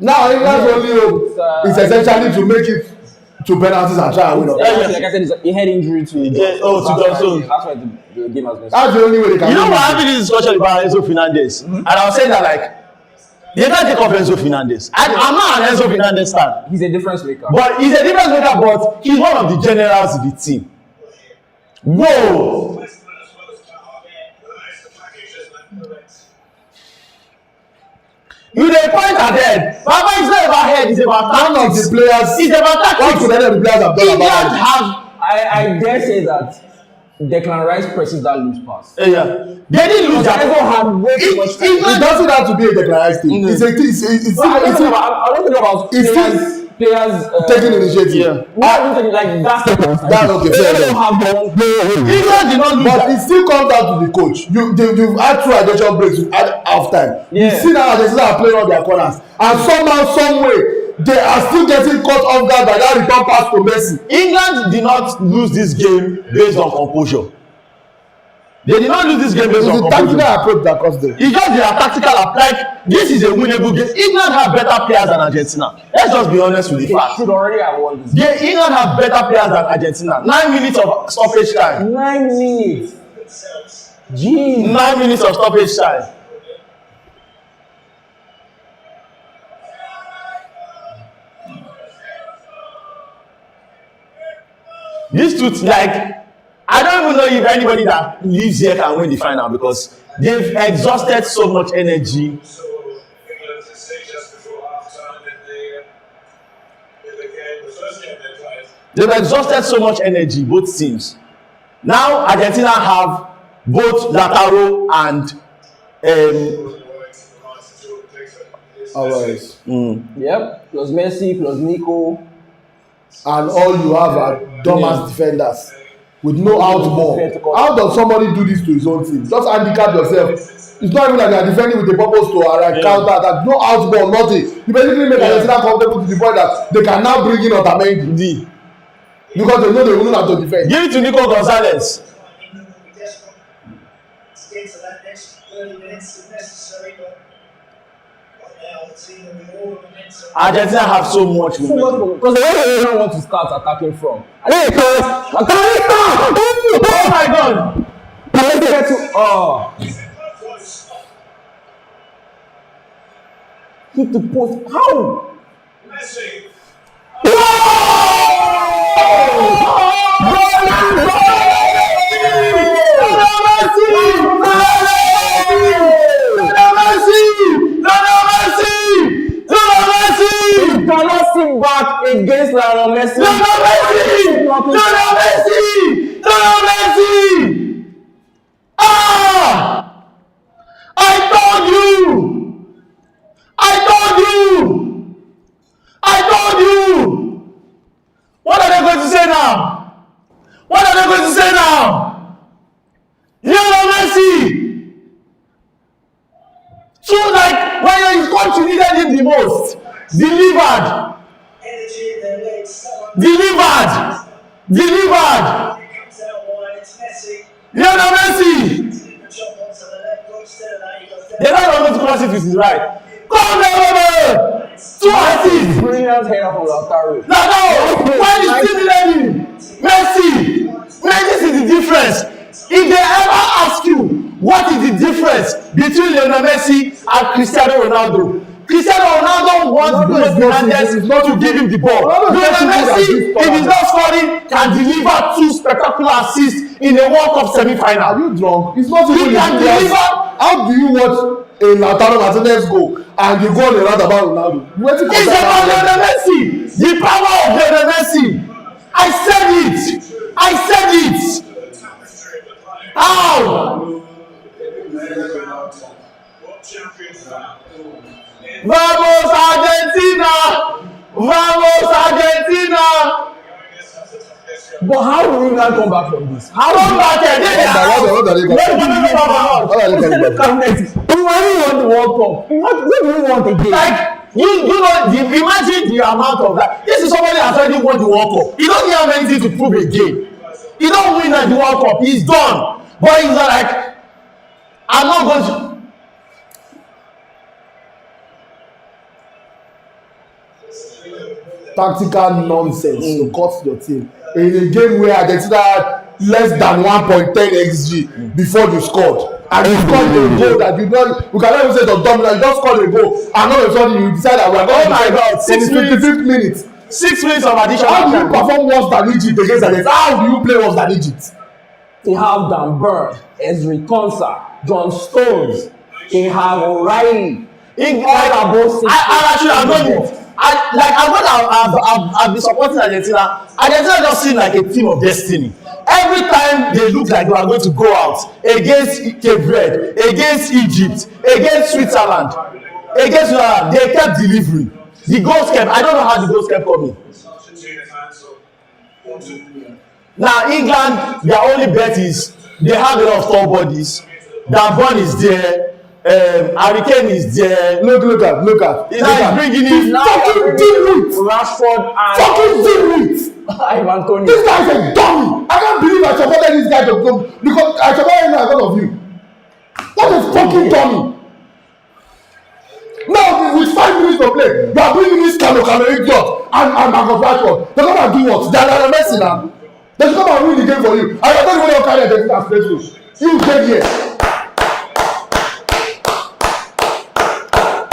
Now England's only hope is essentially to make it to penalties and try and win. Like I said, it's a head injury to Johnson. That's why the game has been. That's the only way they can. You know what happened in this discussion about Enzo Fernandez? And I was saying that like they can't take off Enzo Fernandez. I'm not an Enzo Fernandez fan. He's a difference maker. But he's a difference maker, but he's one of the generals in the team. Whoa! You dey point at head. Baba is not about head, it's about tactics. None of the players. It's about tactics. What could any of the players have done about it? I dare say that Declan Rice presses that loose pass. Yeah. They didn't lose that. Had way too much time. It doesn't have to be a Declan Rice thing. It's I'm not talking about players taking initiative. Yeah. Not even like that's okay. They don't have their own England did not lose but that. it still comes down to the coach. You've had 2 additional breaks at half time. Yeah. You see now Argentina are playing on their corners, and somehow, some way, they are still getting caught off guard by that return pass to Messi. England did not lose this game based on composure. They did not lose this game based on composure. It's the tactical approach that cost them. It's just their tactical like this is a winnable game. England have better players than Argentina. Let's just be honest with the fact. Should already have won this game. England have better players than Argentina. 9 minutes of stoppage time. 9 minutes. Jeez. 9 minutes of stoppage time. These two, like, I don't even know if anybody that lives here can win the final because they've exhausted so much energy. They've exhausted so much energy, both teams. Now Argentina have both Lautaro and Always. Yep. Plus Messi, plus Nico. And all you have are dumbass defenders with no out ball. How does somebody do this to his own team? Just handicap yourself. It's not even like they are defending with a purpose to counter attack. No out ball, nothing. You basically make Argentina comfortable to the point that they can now bring in Otamendi. Because they know they will not have to defend. Give it to Nico Gonzalez. Argentina have so much momentum. Because they don't want to start attacking from. Oh my God! Hit the post. How? Cannot sit back against Lionel Messi. Messi! Ah! I told you! say now? Lionel Messi. So like when his country needed him the most, delivered. Lionel Messi. They're not going to cross it with his right. Come on, 2 assists. Brilliant header from Lautaro. No, when he's still learning. Messi. Man, this is the difference. If they ever ask you what is the difference between Lionel Messi and Cristiano Ronaldo, Cristiano Ronaldo wants Bruno Fernandes not to give him the ball. Lionel Messi, if he's not scoring, can deliver 2 spectacular assists in a World Cup semi-final. Are you drunk? It's not even. He can deliver. How do you watch a Lautaro Martinez goal and you go on a rant about Ronaldo? It's about Lionel Messi. The power of Lionel Messi. I said it. How? Vamos Argentina! But how will England come back from this? How come back again? What are they coming back? We already won the World Cup. What do we want again? Like you know, imagine the amount of that. This is somebody that's already won the World Cup. He doesn't have anything to prove again. He don't win at the World Cup. He's done. But he's not like, I'm not going to. Tactical nonsense to cost your team in a game where Argentina had less than 1.10 xg before you scored, and you scored a goal that you cannot even say it was dominant. You just scored a goal and all of a sudden you decide that we are going to God, 6 minutes, 55th minute. 6 minutes of additional How do you time. perform worse than Egypt against Argentina? How do you play worse than Egypt? They have Dan Burn, Ezri Konsa, John Stones, they have O'Reilly. I actually have known it. I've been supporting Argentina. Argentina just seem like a team of destiny. Every time they look like they are going to go out against Cape Verde, against Egypt, against Switzerland, they kept delivering. The goals kept. I don't know how the goals kept coming. Now England, their only bet is they have a lot of tall bodies. Dan Burn is there. Hurricane is there. Look at. He's bringing in fucking dimwit. Rashford and Fucking dimwit. Ivan Toney. This guy is a dummy. I can't believe I supported this guy to come because I supported him because of you. What a fucking dummy. Now with 5 minutes to play, you are bringing this Kano idiot and Marcus Rashford. They come and do what? They are Messi now. They should come and win the game for you. I don't know where your carry the as players. You get here.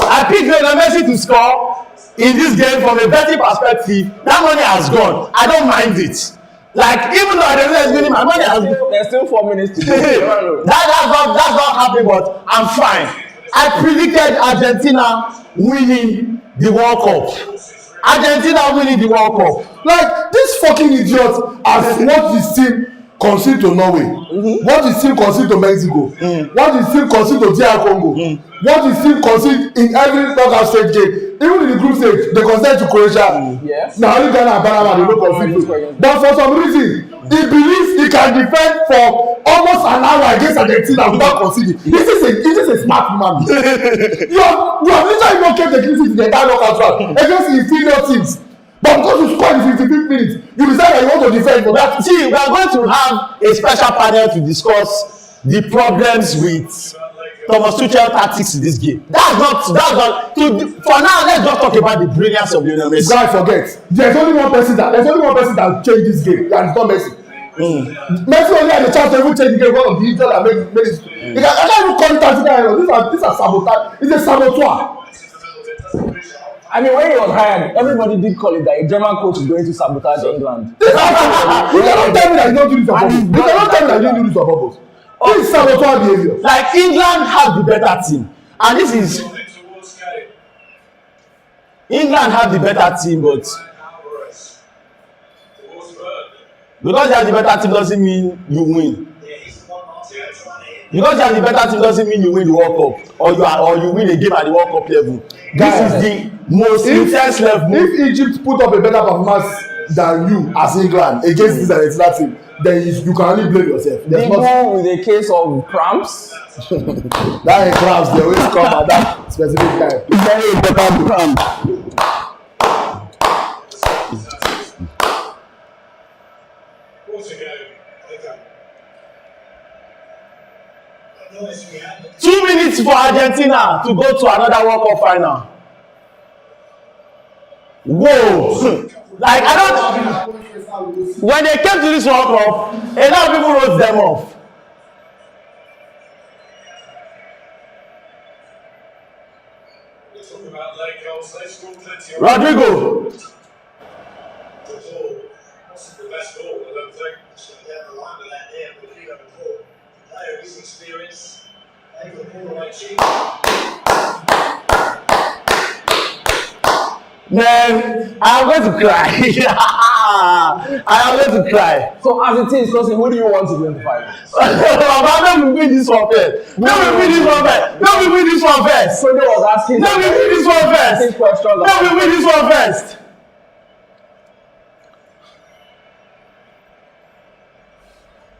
I picked Lionel Messi to score in this game from a betting perspective. That money has gone. I don't mind it. Like even though Argentina is winning, my money has gone. There's still 4 minutes to go. that's not happening, but I'm fine. I predicted Argentina winning the World Cup. Argentina winning the World Cup. Like this fucking idiot has watched his team concede to Norway, watch his team concede to Mexico, watch his team concede to DR Congo, watch his team concede in every knockout stage game. Even in the group stage, they concede to Croatia. Yes. Na only Ghana and Panama dey no concede. But for some reason, he believes he can defend for almost an hour against Argentina without conceding. This is a smart man. you have literally not kept the clean sheet in the entire knockout round against inferior teams. But because you scored in 55th minute, you decide that you want to defend for that. See, we are going to have a special panel to discuss the problems with Thomas Tuchel tactics in this game. That's not. For now, let's just talk about the brilliance of Lionel Messi. Guys, forget. There's only one person that changed this game, and it's not Messi. Messi only had the chance to even change the game because of the injury that made it. I can't even call it tactical error. These are sabotage. It's a saboteur. I mean, when he was hired, everybody did call it that a German coach is going to sabotage England. You cannot tell me that you don't do this on purpose. You cannot tell me that you don't do this on purpose. This is saboteur behavior. Like England have the better team, and this is England have the better team, but because they have the better team doesn't mean you win. Because you have the better team doesn't mean you win the World Cup or you win a game at the World Cup level. This is the most intense level. If Egypt put up a better performance than you as England against this Argentina team, then you can only blame yourself. There's People with a case of cramps. That ain't cramps, they always come at that specific time. Very important cramp. Two minutes for Argentina to go to another World Cup final. Whoa! Like, I don't. When they came to this World Cup, a lot of people wrote them off. Rodrigo. The best goal, I don't think. Yeah, the line of that there, but you have a goal. Player is experienced. They got the ball right cheek. Man, I'm going to cry. I am going to cry. So as it is, Tosin, who do you want to win the final? Let me win this one first. Let me win this one first. Let me win this one first. So they was asking. Let me win this one first. Let me win this one first.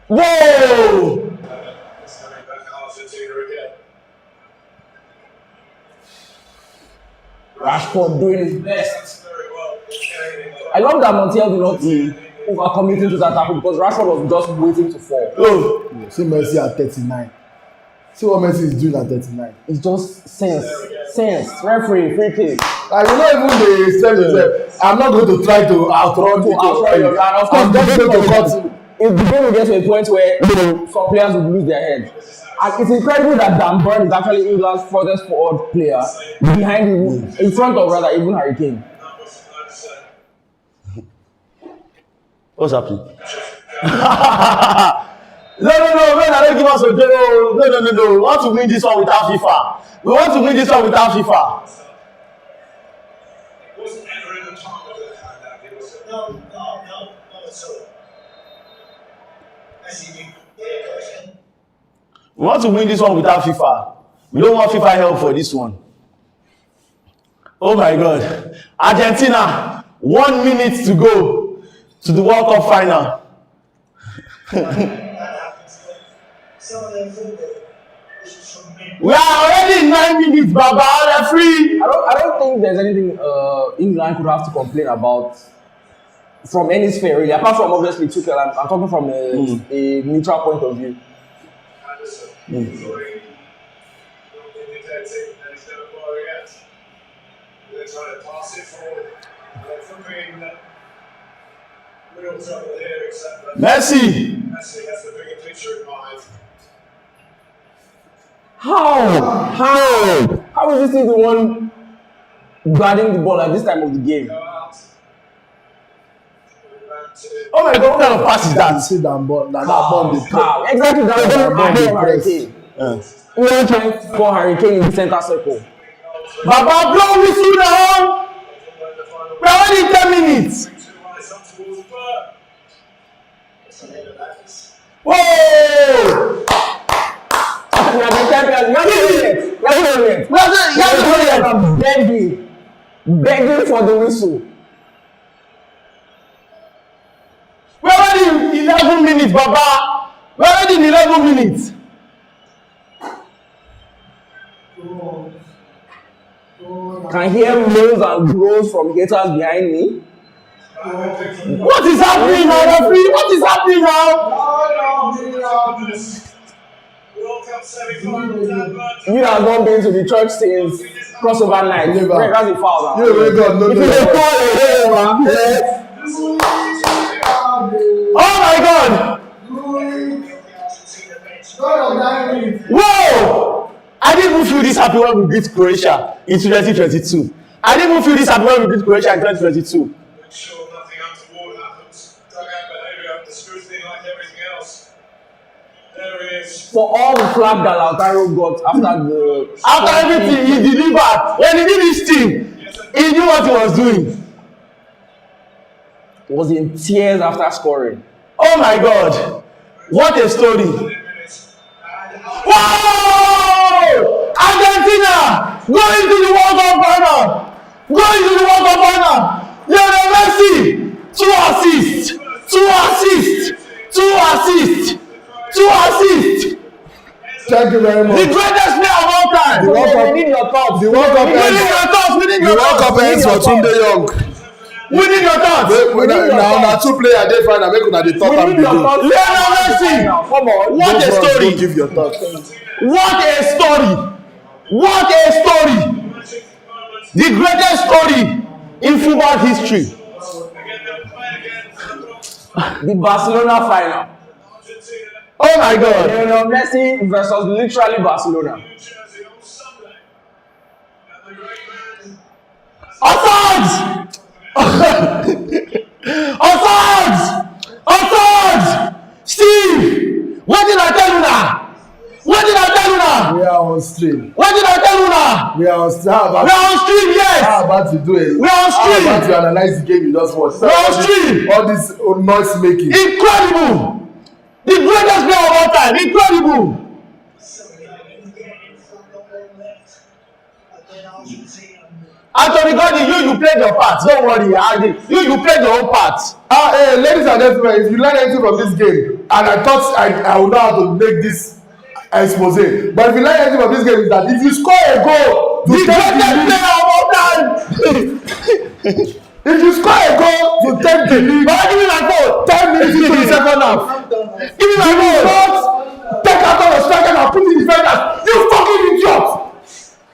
Whoa! It's coming back Argentina again. Rashford doing his best. Very well. I love that Montiel did not over-committing to that tackle because Rashford was just waiting to fall. Oh, See Messi at 39. See what Messi is doing at 39. It's just sense. Referee, free kick. Like, you know, even they tell yourself, I'm not going to try to outrun you. And of course, I'm just going to cut you. If the game will get to a point where some players will lose their head. And it's incredible that Dan Burn is actually England's furthest forward player behind him, in front of rather even Harry Kane. what's happening? No, don't give us a no. We want to win this one without FIFA. We want to win this one without FIFA. It wasn't ever in the time of the hand out. It was no, not at all. We want to win this one without FIFA. We don't want FIFA help for this one. Oh my God. Argentina, 1 minute to go to the World Cup final. We are already in 9 minutes, Baba. Referee. I don't think there's anything England could have to complain about from any sphere really, apart from obviously Tuchel. I'm talking from a neutral point of view. Messi. Messi has the bigger picture in mind. How is this the one guarding the ball at this time of the game? Oh my God, what kind of pass is that? See that ball, that ball they play. Exactly that ball they Harry press. Kane. We are trying to score Harry Kane in the center circle. Baba, blow whistle now. We are already in 10 minutes. Whoa! We have been 10 minutes. Begging for the whistle. We're already in 11 minutes, Baba. We're already in 11 minutes. Can hear moans and groans from haters behind me. What is happening now, referee? What is happening now? You have not been to the church since crossover night. Never. That's a foul. You wake up, no. Oh my God! Whoa! I didn't even feel this happy when we beat Croatia in 2022. I didn't even feel this happy when we beat Croatia in 2022. Make sure nothing untoward happens. Dugout behaviour, the scrutiny like everything else. There he is. For all the flap that Lautaro got After everything he delivered, when he did his team, he knew what he was doing. was in tears after scoring. Oh my God! What a story! Whoa! Argentina going to the World Cup final! Going to the World Cup final! Lionel Messi 2 assists, 2 assists, 2 assists, 2 assists. Thank you very much. The greatest player of all time. The World Cup, We need your thoughts. the World Cup We need ends. your thoughts. We need The your World thoughts. Cup ends for Tunde Young. We need your thoughts. Now 2 players dey fine. Make una dey talk We am need your below. thoughts. Lionel Messi. Come on. What a Go story. give your thoughts. What a story. What a story. The greatest story in football history. The Barcelona final. Oh my God. Lionel Messi versus literally Barcelona. Offsides! Offsides! Offsides! Steve! What did I tell you now? What did I tell you now? We are on stream. What did I tell you now? We are on stream. We are on stream, yes. How about to do it? We are on stream. How about to analyze the game you just watched? We are on stream. All this noise making. Incredible! The greatest player of all time. Incredible! Anthony Gordon, you played your part. Don't worry, you played your own part. Ladies and gentlemen, if you learn anything from this game, and I thought I would know how to make this expose, but if you learn anything from this game is that if you score a goal, The greatest player of all time. if you score a goal to take the lead, Give me my phone. 10 minutes into the second half, Give me my phone. not take out all the striker and put in defenders. You fucking idiot!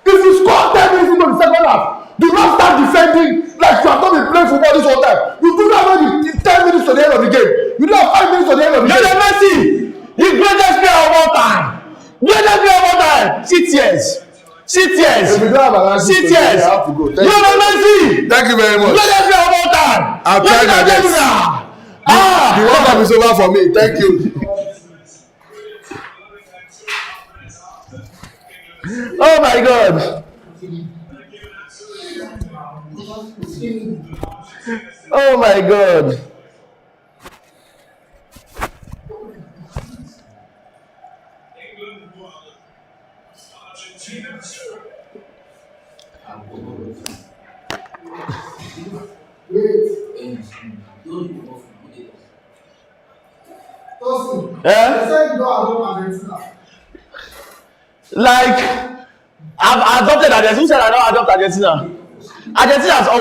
If you score 10 minutes into the second half, do not start defending like you have not been playing football this whole time. You do not have 10 minutes to the end of the game. You don't have 5 minutes to the end of the game. Lionel Messi, the greatest player of all time. Greatest player of all time. 6 years. 6 years. If you don't have an answer, 6 I years. have to go. Lionel Messi, Thank you very much. greatest player of all time. I've What tried did I my tell you best. now? The World Cup is over for me. Thank you. Oh my God. Oh my God. Argentina 2. Tosin, Eh? said you are Argentina. Like, I've adopted Argentina. Who said I don't adopt Argentina? Argentina has